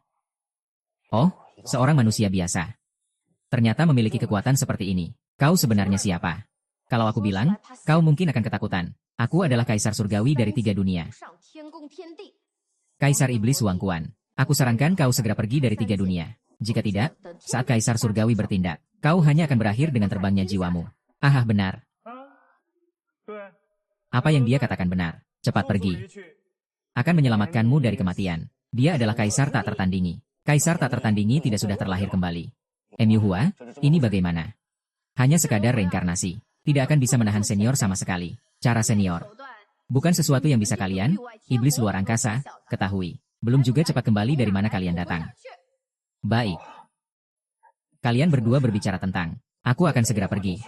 A: Oh, seorang manusia biasa. Ternyata memiliki kekuatan seperti ini. Kau sebenarnya siapa? Kalau aku bilang, kau mungkin akan ketakutan. Aku adalah Kaisar Surgawi dari tiga dunia. Kaisar Iblis Wangkuan. Aku sarankan kau segera pergi dari tiga dunia. Jika tidak, saat Kaisar Surgawi bertindak, kau hanya akan berakhir dengan terbangnya jiwamu. Ah, benar. Apa yang dia katakan benar. Cepat pergi. Akan menyelamatkanmu dari kematian. Dia adalah Kaisar tak tertandingi. Kaisar tak tertandingi tidak sudah terlahir kembali. Yuhua, ini bagaimana? Hanya sekadar reinkarnasi. Tidak akan bisa menahan senior sama sekali. Cara senior. Bukan sesuatu yang bisa kalian, iblis luar angkasa, ketahui. Belum juga cepat kembali dari mana kalian datang. Baik. Kalian berdua berbicara tentang, aku akan segera pergi.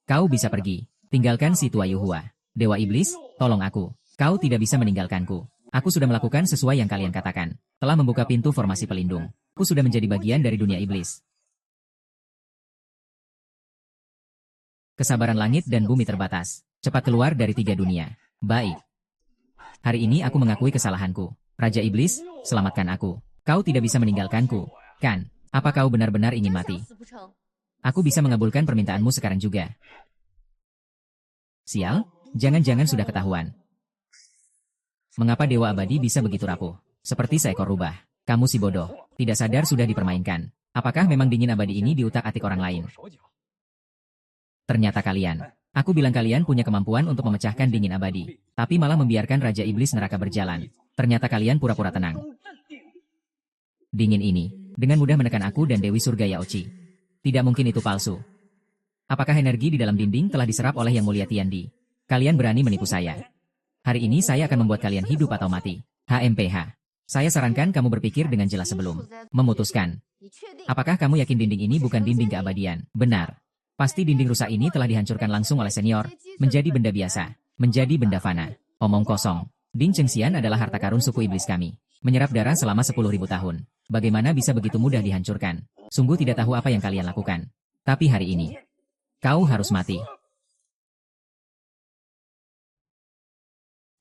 A: Kau bisa pergi. Tinggalkan si tua Yuhua. Dewa Iblis, tolong aku. Kau tidak bisa meninggalkanku. Aku sudah melakukan sesuai yang kalian katakan. Telah membuka pintu formasi pelindung. Aku sudah menjadi bagian dari dunia iblis. Kesabaran langit dan bumi terbatas. Cepat keluar dari tiga dunia. Baik. Hari ini aku mengakui kesalahanku. Raja Iblis, selamatkan aku. Kau tidak bisa meninggalkanku, kan? Apa kau benar-benar ingin mati? Aku bisa mengabulkan permintaanmu sekarang juga. Sial, jangan-jangan sudah ketahuan. Mengapa Dewa Abadi bisa begitu rapuh? Seperti seekor rubah. Kamu si bodoh. Tidak sadar sudah dipermainkan. Apakah memang dingin abadi ini diutak-atik orang lain? Ternyata kalian. Aku bilang kalian punya kemampuan untuk memecahkan dingin abadi. Tapi malah membiarkan Raja Iblis neraka berjalan. Ternyata kalian pura-pura tenang. Dingin ini, dengan mudah menekan aku dan Dewi Surga Yaochi. Tidak mungkin itu palsu. Apakah energi di dalam dinding telah diserap oleh Yang Mulia Tiandi? Kalian berani menipu saya. Hari ini saya akan membuat kalian hidup atau mati. HMPH. Saya sarankan kamu berpikir dengan jelas sebelum memutuskan. Apakah kamu yakin dinding ini bukan dinding keabadian? Benar. Pasti dinding rusak ini telah dihancurkan langsung oleh senior, menjadi benda biasa, menjadi benda fana. Omong kosong. Ding Chengxian adalah harta karun suku iblis kami. Menyerap darah selama 10.000 tahun. Bagaimana bisa begitu mudah dihancurkan? Sungguh tidak tahu apa yang kalian lakukan. Tapi hari ini, kau harus mati.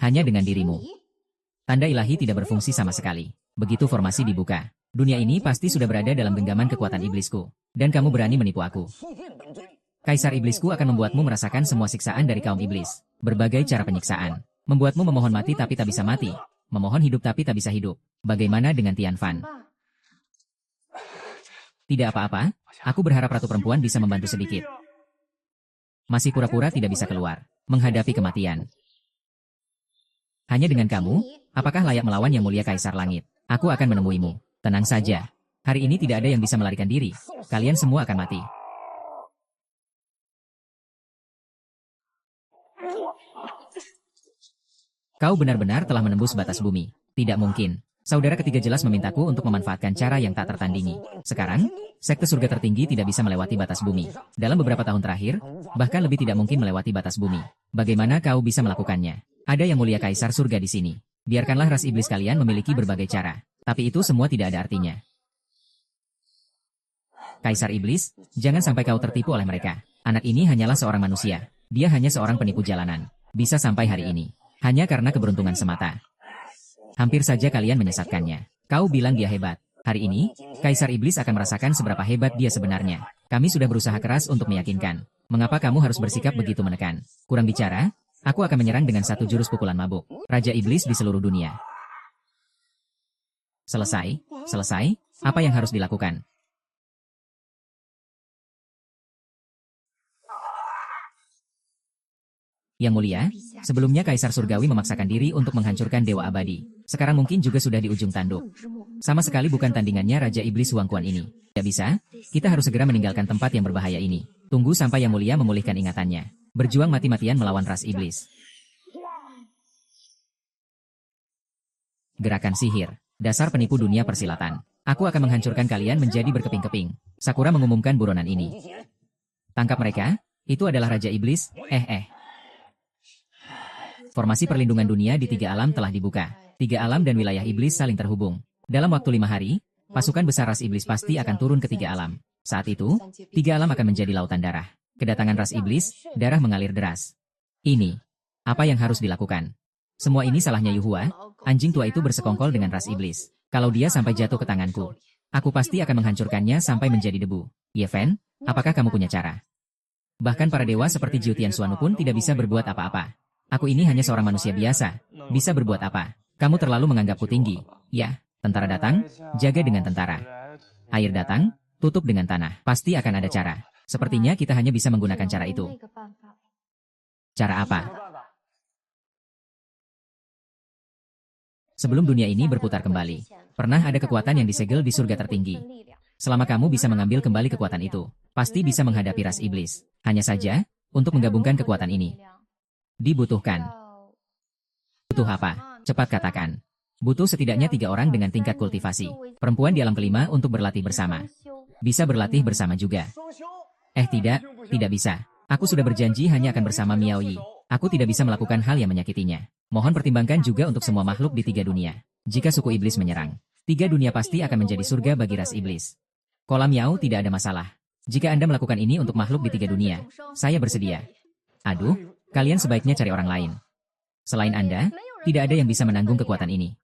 A: Hanya dengan dirimu. Tanda ilahi tidak berfungsi sama sekali. Begitu formasi dibuka, dunia ini pasti sudah berada dalam genggaman kekuatan iblisku. Dan kamu berani menipu aku. Kaisar iblisku akan membuatmu merasakan semua siksaan dari kaum iblis. Berbagai cara penyiksaan. Membuatmu memohon mati tapi tak bisa mati. Memohon hidup tapi tak bisa hidup. Bagaimana dengan Tian Fan? Tidak apa-apa, aku berharap ratu perempuan bisa membantu sedikit. Masih pura-pura tidak bisa keluar, menghadapi kematian. Hanya dengan kamu, apakah layak melawan yang mulia Kaisar Langit? Aku akan menemuimu. Tenang saja. Hari ini tidak ada yang bisa melarikan diri. Kalian semua akan mati. Kau benar-benar telah menembus batas bumi. Tidak mungkin. Saudara ketiga jelas memintaku untuk memanfaatkan cara yang tak tertandingi. Sekarang, sekte surga tertinggi tidak bisa melewati batas bumi. Dalam beberapa tahun terakhir, bahkan lebih tidak mungkin melewati batas bumi. Bagaimana kau bisa melakukannya? Ada yang mulia Kaisar surga di sini. Biarkanlah ras iblis kalian memiliki berbagai cara. Tapi itu semua tidak ada artinya. Kaisar iblis, jangan sampai kau tertipu oleh mereka. Anak ini hanyalah seorang manusia. Dia hanya seorang penipu jalanan. Bisa sampai hari ini. Hanya karena keberuntungan semata. Hampir saja kalian menyesatkannya. Kau bilang dia hebat. Hari ini, Kaisar Iblis akan merasakan seberapa hebat dia sebenarnya. Kami sudah berusaha keras untuk meyakinkan. Mengapa kamu harus bersikap begitu menekan? Kurang bicara, aku akan menyerang dengan satu jurus pukulan mabuk. Raja Iblis di seluruh dunia. Selesai? Selesai? Apa yang harus dilakukan? Yang mulia, sebelumnya Kaisar Surgawi memaksakan diri untuk menghancurkan Dewa Abadi. Sekarang mungkin juga sudah di ujung tanduk. Sama sekali bukan tandingannya Raja Iblis Huang Quan ini. Tidak bisa, kita harus segera meninggalkan tempat yang berbahaya ini. Tunggu sampai Yang Mulia memulihkan ingatannya. Berjuang mati-matian melawan ras iblis. Gerakan sihir. Dasar penipu dunia persilatan. Aku akan menghancurkan kalian menjadi berkeping-keping. Sakura mengumumkan buronan ini. Tangkap mereka, itu adalah Raja Iblis, Formasi perlindungan dunia di 3 alam telah dibuka. 3 alam dan wilayah iblis saling terhubung. Dalam waktu 5 hari, pasukan besar ras iblis pasti akan turun ke 3 alam. Saat itu, 3 alam akan menjadi lautan darah. Kedatangan ras iblis, darah mengalir deras. Ini, apa yang harus dilakukan? Semua ini salahnya Yuhua, anjing tua itu bersekongkol dengan ras iblis. Kalau dia sampai jatuh ke tanganku, aku pasti akan menghancurkannya sampai menjadi debu. Ye Fen, apakah kamu punya cara? Bahkan para dewa seperti Jiu Tianxuan pun tidak bisa berbuat apa-apa. Aku ini hanya seorang manusia biasa. Bisa berbuat apa? Kamu terlalu menganggapku tinggi. Ya, tentara datang, jaga dengan tentara. Air datang, tutup dengan tanah. Pasti akan ada cara. Sepertinya kita hanya bisa menggunakan cara itu. Cara apa? Sebelum dunia ini berputar kembali, pernah ada kekuatan yang disegel di surga tertinggi. Selama kamu bisa mengambil kembali kekuatan itu, pasti bisa menghadapi ras iblis. Hanya saja, untuk menggabungkan kekuatan ini, dibutuhkan. Butuh apa? Cepat katakan. Butuh setidaknya 3 orang dengan tingkat kultivasi. Perempuan di alam kelima untuk berlatih bersama. Bisa berlatih bersama juga. Tidak bisa. Aku sudah berjanji hanya akan bersama Miao Yi. Aku tidak bisa melakukan hal yang menyakitinya. Mohon pertimbangkan juga untuk semua makhluk di 3 dunia. Jika suku iblis menyerang, 3 dunia pasti akan menjadi surga bagi ras iblis. Kolam Miao tidak ada masalah. Jika Anda melakukan ini untuk makhluk di 3 dunia, saya bersedia. Aduh, kalian sebaiknya cari orang lain. Selain Anda, tidak ada yang bisa menanggung kekuatan ini.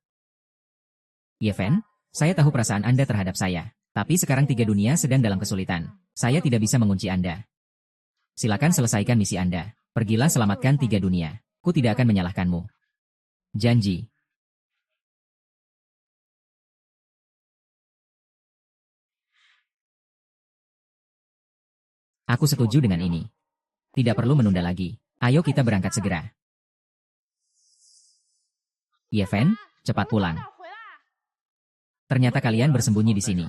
A: Ye Fen, saya tahu perasaan Anda terhadap saya. Tapi sekarang 3 dunia sedang dalam kesulitan. Saya tidak bisa mengunci Anda. Silakan selesaikan misi Anda. Pergilah selamatkan 3 dunia. Ku tidak akan menyalahkanmu. Janji. Aku setuju dengan ini. Tidak perlu menunda lagi. Ayo kita berangkat segera. Ye Fen, cepat pulang. Ternyata kalian bersembunyi di sini.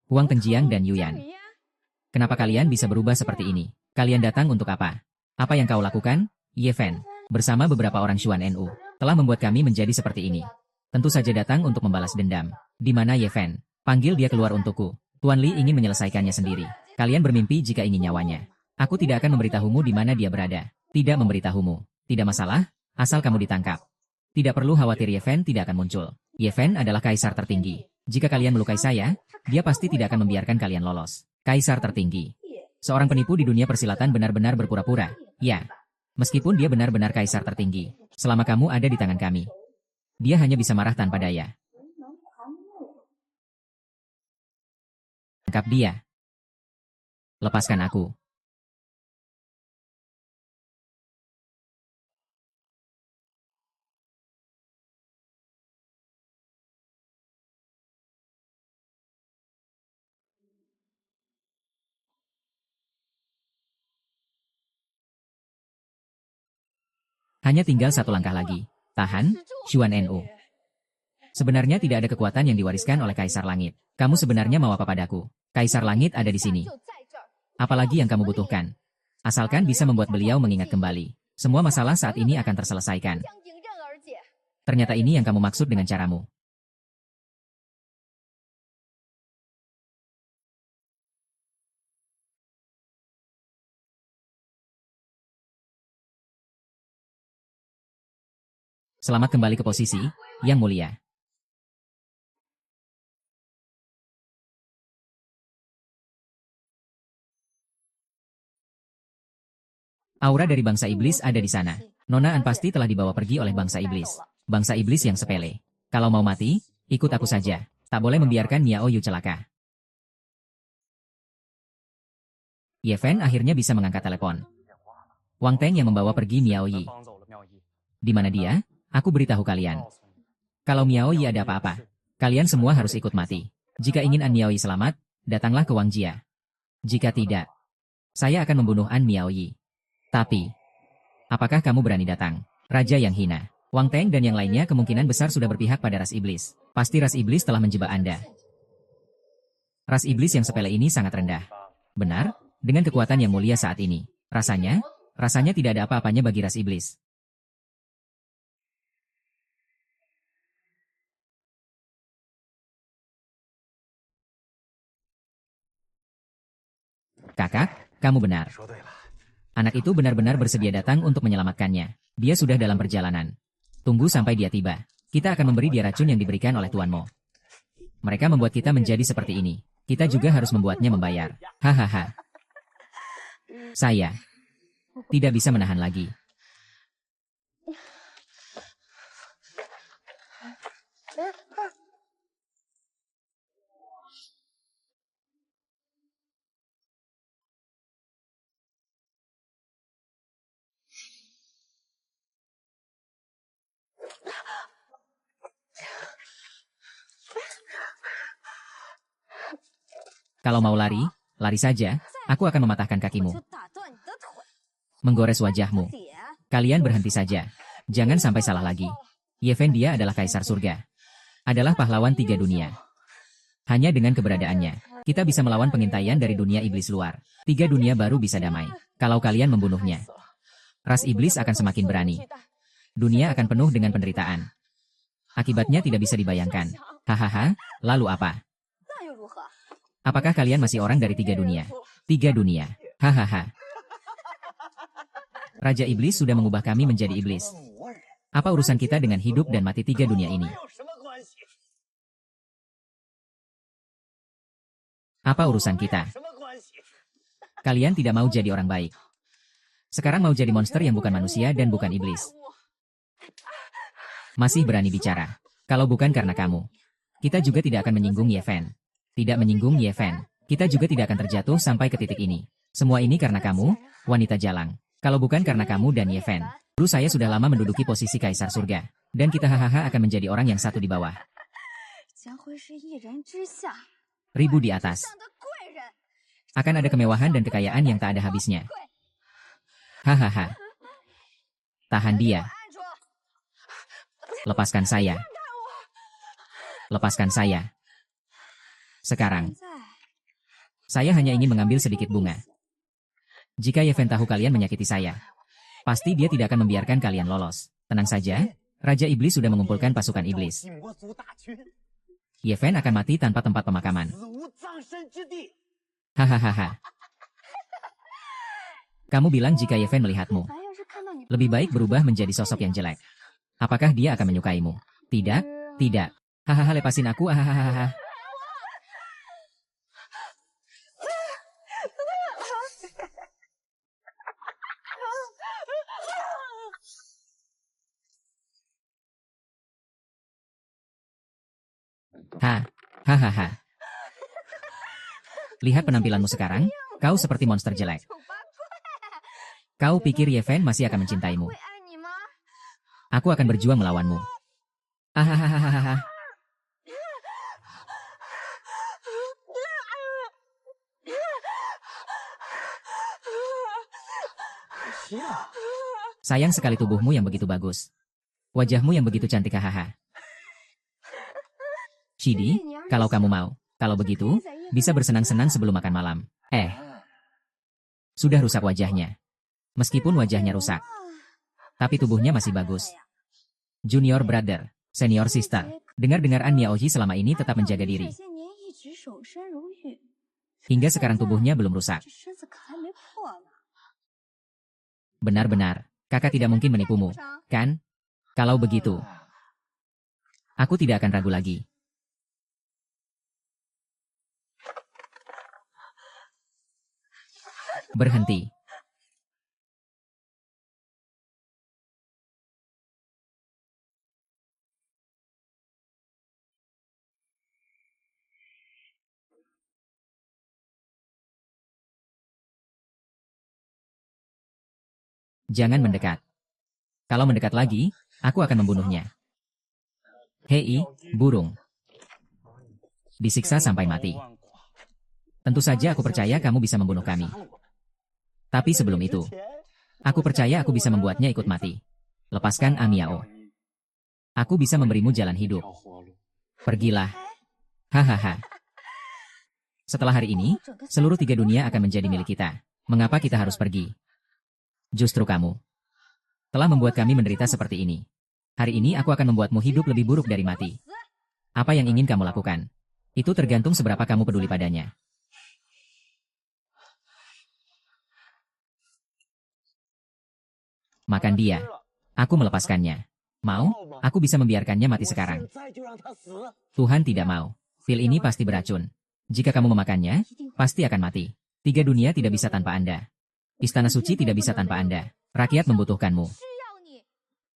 A: Huang Tengjiang dan Yuyan. Kenapa kalian bisa berubah seperti ini? Kalian datang untuk apa? Apa yang kau lakukan? Ye Fen, bersama beberapa orang Xuan NU, telah membuat kami menjadi seperti ini. Tentu saja datang untuk membalas dendam. Di mana Ye Fen? Panggil dia keluar untukku. Tuan Li ingin menyelesaikannya sendiri. Kalian bermimpi jika ingin nyawanya. Aku tidak akan memberitahumu di mana dia berada. Tidak memberitahumu. Tidak masalah, Asal kamu ditangkap. Tidak perlu khawatir, Yeven tidak akan muncul. Yeven adalah kaisar tertinggi. Jika kalian melukai saya, dia pasti tidak akan membiarkan kalian lolos. Kaisar tertinggi. Seorang penipu di dunia persilatan benar-benar berpura-pura. Ya. Meskipun dia benar-benar kaisar tertinggi. Selama kamu ada di tangan kami, dia hanya bisa marah tanpa daya. Tangkap dia. Lepaskan aku. Hanya tinggal satu langkah lagi. Tahan, Xuan Nu. Sebenarnya tidak ada kekuatan yang diwariskan oleh Kaisar Langit. Kamu sebenarnya mau apa padaku? Kaisar Langit ada di sini. Apalagi yang kamu butuhkan? Asalkan bisa membuat beliau mengingat kembali. Semua masalah saat ini akan terselesaikan. Ternyata ini yang kamu maksud dengan caramu. Selamat kembali ke posisi, Yang Mulia. Aura dari bangsa iblis ada di sana. Nona An pasti telah dibawa pergi oleh bangsa iblis. Bangsa iblis yang sepele. Kalau mau mati, ikut aku saja. Tak boleh membiarkan Miao Yu celaka. Yeven akhirnya bisa mengangkat telepon. Wang Teng yang membawa pergi Miao Yi. Di mana dia? Aku beritahu kalian. Kalau Miao Yi ada apa-apa, kalian semua harus ikut mati. Jika ingin An Miao Yi selamat, datanglah ke Wang Jia. Jika tidak, saya akan membunuh An Miao Yi. Tapi, apakah kamu berani datang? Raja yang hina. Wang Teng dan yang lainnya kemungkinan besar sudah berpihak pada ras iblis. Pasti ras iblis telah menjebak Anda. Ras iblis yang sepele ini sangat rendah. Benar, dengan kekuatan yang mulia saat ini. Rasanya tidak ada apa-apanya bagi ras iblis. Kakak, kamu benar. Anak itu benar-benar bersedia datang untuk menyelamatkannya. Dia sudah dalam perjalanan. Tunggu sampai dia tiba. Kita akan memberi dia racun yang diberikan oleh Tuan Mo. Mereka membuat kita menjadi seperti ini. Kita juga harus membuatnya membayar. Hahaha. Saya tidak bisa menahan lagi. Kalau mau lari, lari saja, aku akan mematahkan kakimu. Menggores wajahmu. Kalian berhenti saja. Jangan sampai salah lagi. Yeven dia adalah kaisar surga. Adalah pahlawan 3 dunia. Hanya dengan keberadaannya, kita bisa melawan pengintaian dari dunia iblis luar. 3 dunia baru bisa damai. Kalau kalian membunuhnya, ras iblis akan semakin berani. Dunia akan penuh dengan penderitaan. Akibatnya tidak bisa dibayangkan. Hahaha, lalu apa? Apakah kalian masih orang dari 3 dunia? 3 dunia. Hahaha. Raja Iblis sudah mengubah kami menjadi iblis. Apa urusan kita dengan hidup dan mati 3 dunia ini? Apa urusan kita? Kalian tidak mau jadi orang baik. Sekarang mau jadi monster yang bukan manusia dan bukan iblis. Masih berani bicara. Kalau bukan karena kamu, kita juga tidak akan menyinggung Yeven. Tidak menyinggung Yeven. Kita juga tidak akan terjatuh sampai ke titik ini. Semua ini karena kamu, wanita jalang. Kalau bukan karena kamu dan Yeven, dulu saya sudah lama menduduki posisi kaisar surga. Dan kita hahaha akan menjadi orang yang satu di bawah. Ribu di atas. Akan ada kemewahan dan kekayaan yang tak ada habisnya. Hahaha. Tahan dia. Lepaskan saya. Lepaskan saya. Sekarang, saya hanya ingin mengambil sedikit bunga. Jika Yeven tahu kalian menyakiti saya, pasti dia tidak akan membiarkan kalian lolos. Tenang saja, Raja Iblis sudah mengumpulkan pasukan iblis. Yeven akan mati tanpa tempat pemakaman. Hahaha. Kamu bilang jika Yeven melihatmu, Lebih baik berubah menjadi sosok yang jelek. Apakah dia akan menyukaimu? Tidak, tidak. Hahaha, lepasin aku, hahaha. Hahaha. Lihat penampilanmu sekarang, kau seperti monster jelek. Kau pikir Yeven masih akan mencintaimu? Aku akan berjuang melawanmu. Hahaha. Sayang sekali tubuhmu yang begitu bagus. Wajahmu yang begitu cantik, hahaha. Shidi, kalau kamu mau, kalau begitu, bisa bersenang-senang sebelum makan malam. Sudah rusak wajahnya. Meskipun wajahnya rusak, tapi tubuhnya masih bagus. Junior brother, senior sister, dengar-dengar An Yaoji selama ini tetap menjaga diri. Hingga sekarang tubuhnya belum rusak. Benar-benar, kakak tidak mungkin menipumu, kan? Kalau begitu, aku tidak akan ragu lagi. Berhenti. Jangan mendekat. Kalau mendekat lagi, aku akan membunuhnya. Hei, burung. Disiksa sampai mati. Tentu saja aku percaya kamu bisa membunuh kami. Tapi sebelum itu, aku percaya aku bisa membuatnya ikut mati. Lepaskan Amiao. Aku bisa memberimu jalan hidup. Pergilah. Hahaha. Setelah hari ini, seluruh 3 dunia akan menjadi milik kita. Mengapa kita harus pergi? Justru kamu telah membuat kami menderita seperti ini. Hari ini aku akan membuatmu hidup lebih buruk dari mati. Apa yang ingin kamu lakukan? Itu tergantung seberapa kamu peduli padanya. Makan dia. Aku melepaskannya. Mau? Aku bisa membiarkannya mati sekarang. Tuhan tidak mau. Pil ini pasti beracun. Jika kamu memakannya, pasti akan mati. 3 dunia tidak bisa tanpa Anda. Istana suci tidak bisa tanpa Anda. Rakyat membutuhkanmu.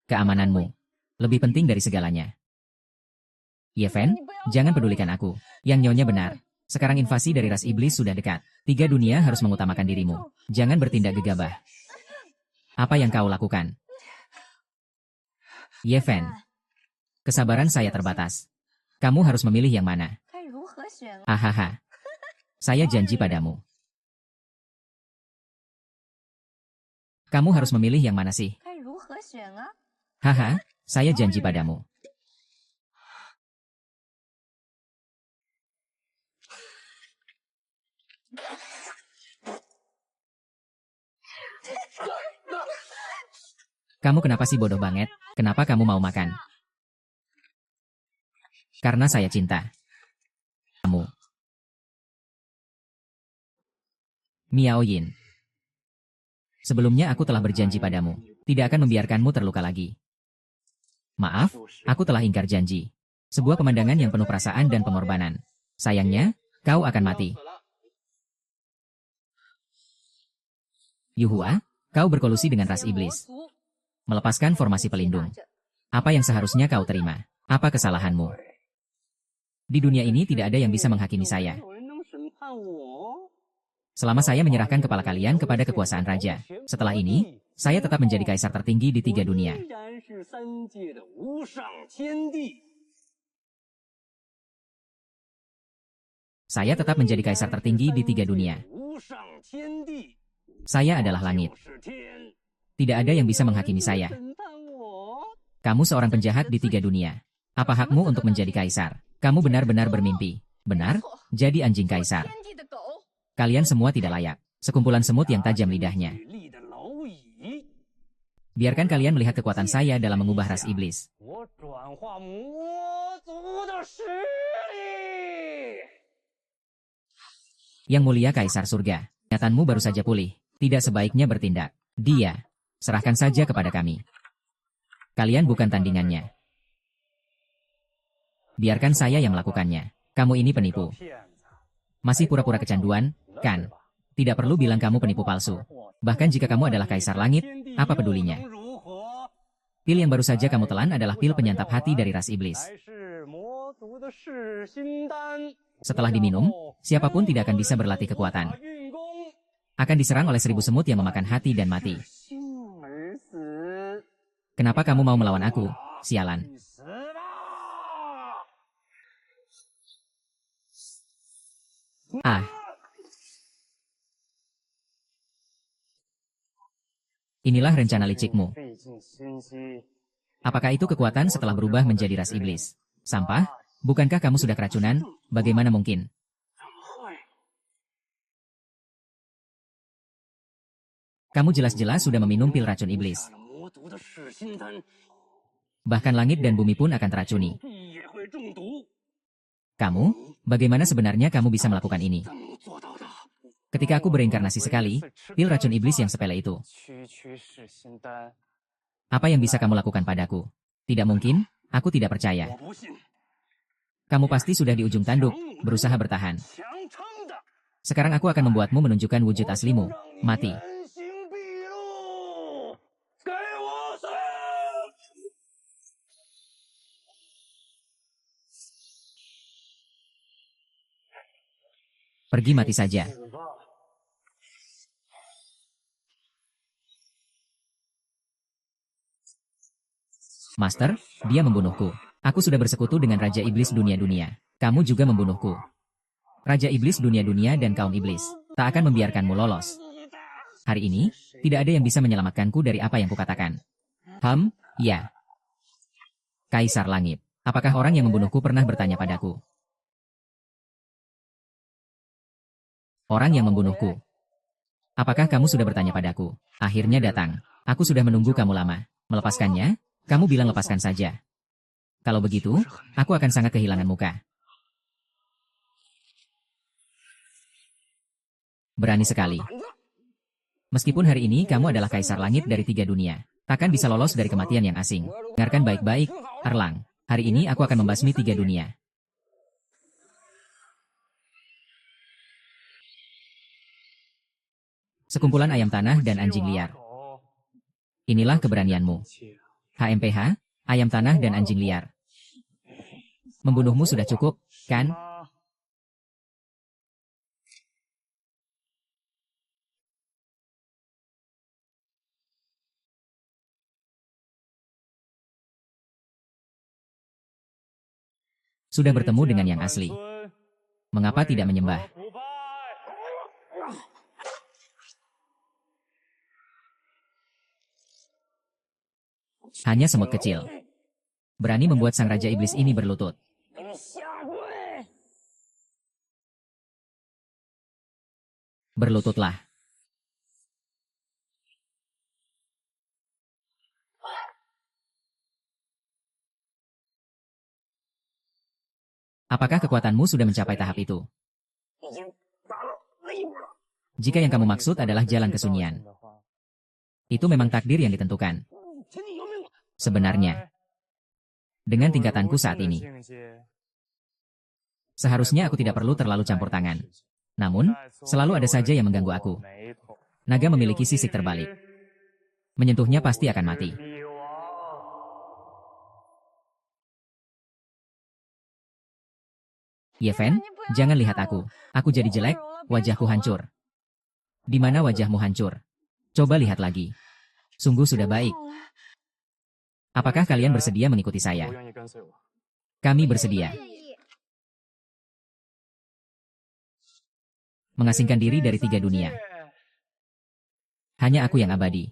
A: Keamananmu lebih penting dari segalanya. Yeven, jangan pedulikan aku. Yang nyonya benar. Sekarang invasi dari ras iblis sudah dekat. 3 dunia harus mengutamakan dirimu. Jangan bertindak gegabah. Apa yang kau lakukan? Yeven, kesabaran saya terbatas. Kamu harus memilih yang mana. Hahaha. Saya janji padamu. Kamu harus memilih yang mana sih? Haha, saya janji padamu. Kamu kenapa sih bodoh banget? Kenapa kamu mau makan? Karena saya cinta kamu. Miao Yin. Sebelumnya aku telah berjanji padamu, tidak akan membiarkanmu terluka lagi. Maaf, aku telah ingkar janji. Sebuah pemandangan yang penuh perasaan dan pengorbanan. Sayangnya, kau akan mati. Yuhua, kau berkolusi dengan ras iblis. Melepaskan formasi pelindung. Apa yang seharusnya kau terima? Apa kesalahanmu? Di dunia ini tidak ada yang bisa menghakimi saya. Selama saya menyerahkan kepala kalian kepada kekuasaan raja. Setelah ini, saya tetap menjadi kaisar tertinggi di 3 dunia. Saya tetap menjadi kaisar tertinggi di 3 dunia. Saya adalah langit. Tidak ada yang bisa menghakimi saya. Kamu seorang penjahat di 3 dunia. Apa hakmu untuk menjadi kaisar? Kamu benar-benar bermimpi. Benar? Jadi anjing kaisar. Kalian semua tidak layak. Sekumpulan semut yang tajam lidahnya. Biarkan kalian melihat kekuatan saya dalam mengubah ras iblis. Yang mulia kaisar surga. Ingatanmu baru saja pulih. Tidak sebaiknya bertindak. Dia Serahkan saja kepada kami. Kalian bukan tandingannya. Biarkan saya yang melakukannya. Kamu ini penipu. Masih pura-pura kecanduan, kan? Tidak perlu bilang kamu penipu palsu. Bahkan jika kamu adalah kaisar langit, apa pedulinya? Pil yang baru saja kamu telan adalah pil penyantap hati dari ras iblis. Setelah diminum, siapapun tidak akan bisa berlatih kekuatan. Akan diserang oleh 1000 semut yang memakan hati dan mati. Kenapa kamu mau melawan aku? Sialan. Ah. Inilah rencana licikmu. Apakah itu kekuatan setelah berubah menjadi ras iblis? Sampah? Bukankah kamu sudah keracunan? Bagaimana mungkin? Kamu jelas-jelas sudah meminum pil racun iblis. Bahkan langit dan bumi pun akan teracuni. Kamu? Bagaimana sebenarnya kamu bisa melakukan ini? Ketika aku bereinkarnasi sekali, pil racun iblis yang sepele itu. Apa yang bisa kamu lakukan padaku? Tidak mungkin, aku tidak percaya. Kamu pasti sudah di ujung tanduk, berusaha bertahan. Sekarang aku akan membuatmu menunjukkan wujud aslimu. Mati. Pergi mati saja. Master, dia membunuhku. Aku sudah bersekutu dengan Raja Iblis dunia-dunia. Kamu juga membunuhku. Raja Iblis dunia-dunia dan kaum iblis tak akan membiarkanmu lolos. Hari ini, tidak ada yang bisa menyelamatkanku dari apa yang kukatakan. Ya. Kaisar Langit. Apakah orang yang membunuhku pernah bertanya padaku? Orang yang membunuhku. Apakah kamu sudah bertanya padaku? Akhirnya datang. Aku sudah menunggu kamu lama. Melepaskannya? Kamu bilang lepaskan saja. Kalau begitu, aku akan sangat kehilangan muka. Berani sekali. Meskipun hari ini kamu adalah kaisar langit dari 3 dunia, takkan bisa lolos dari kematian yang asing. Dengarkan baik-baik, Erlang. Hari ini aku akan membasmi 3 dunia. Sekumpulan ayam tanah dan anjing liar. Inilah keberanianmu. HMPH, ayam tanah dan anjing liar. Membunuhmu sudah cukup, kan? Sudah bertemu dengan yang asli. Mengapa tidak menyembah? Hanya semut kecil. Berani membuat sang Raja Iblis ini berlutut. Berlututlah. Apakah kekuatanmu sudah mencapai tahap itu? Jika yang kamu maksud adalah jalan kesunyian, itu memang takdir yang ditentukan. Sebenarnya, dengan tingkatanku saat ini, seharusnya aku tidak perlu terlalu campur tangan. Namun, selalu ada saja yang mengganggu aku. Naga memiliki sisik terbalik. Menyentuhnya pasti akan mati. Yeven, jangan lihat aku. Aku jadi jelek, wajahku hancur. Di mana wajahmu hancur? Coba lihat lagi. Sungguh sudah baik. Apakah kalian bersedia mengikuti saya? Kami bersedia. Mengasingkan diri dari 3 dunia. Hanya aku yang abadi.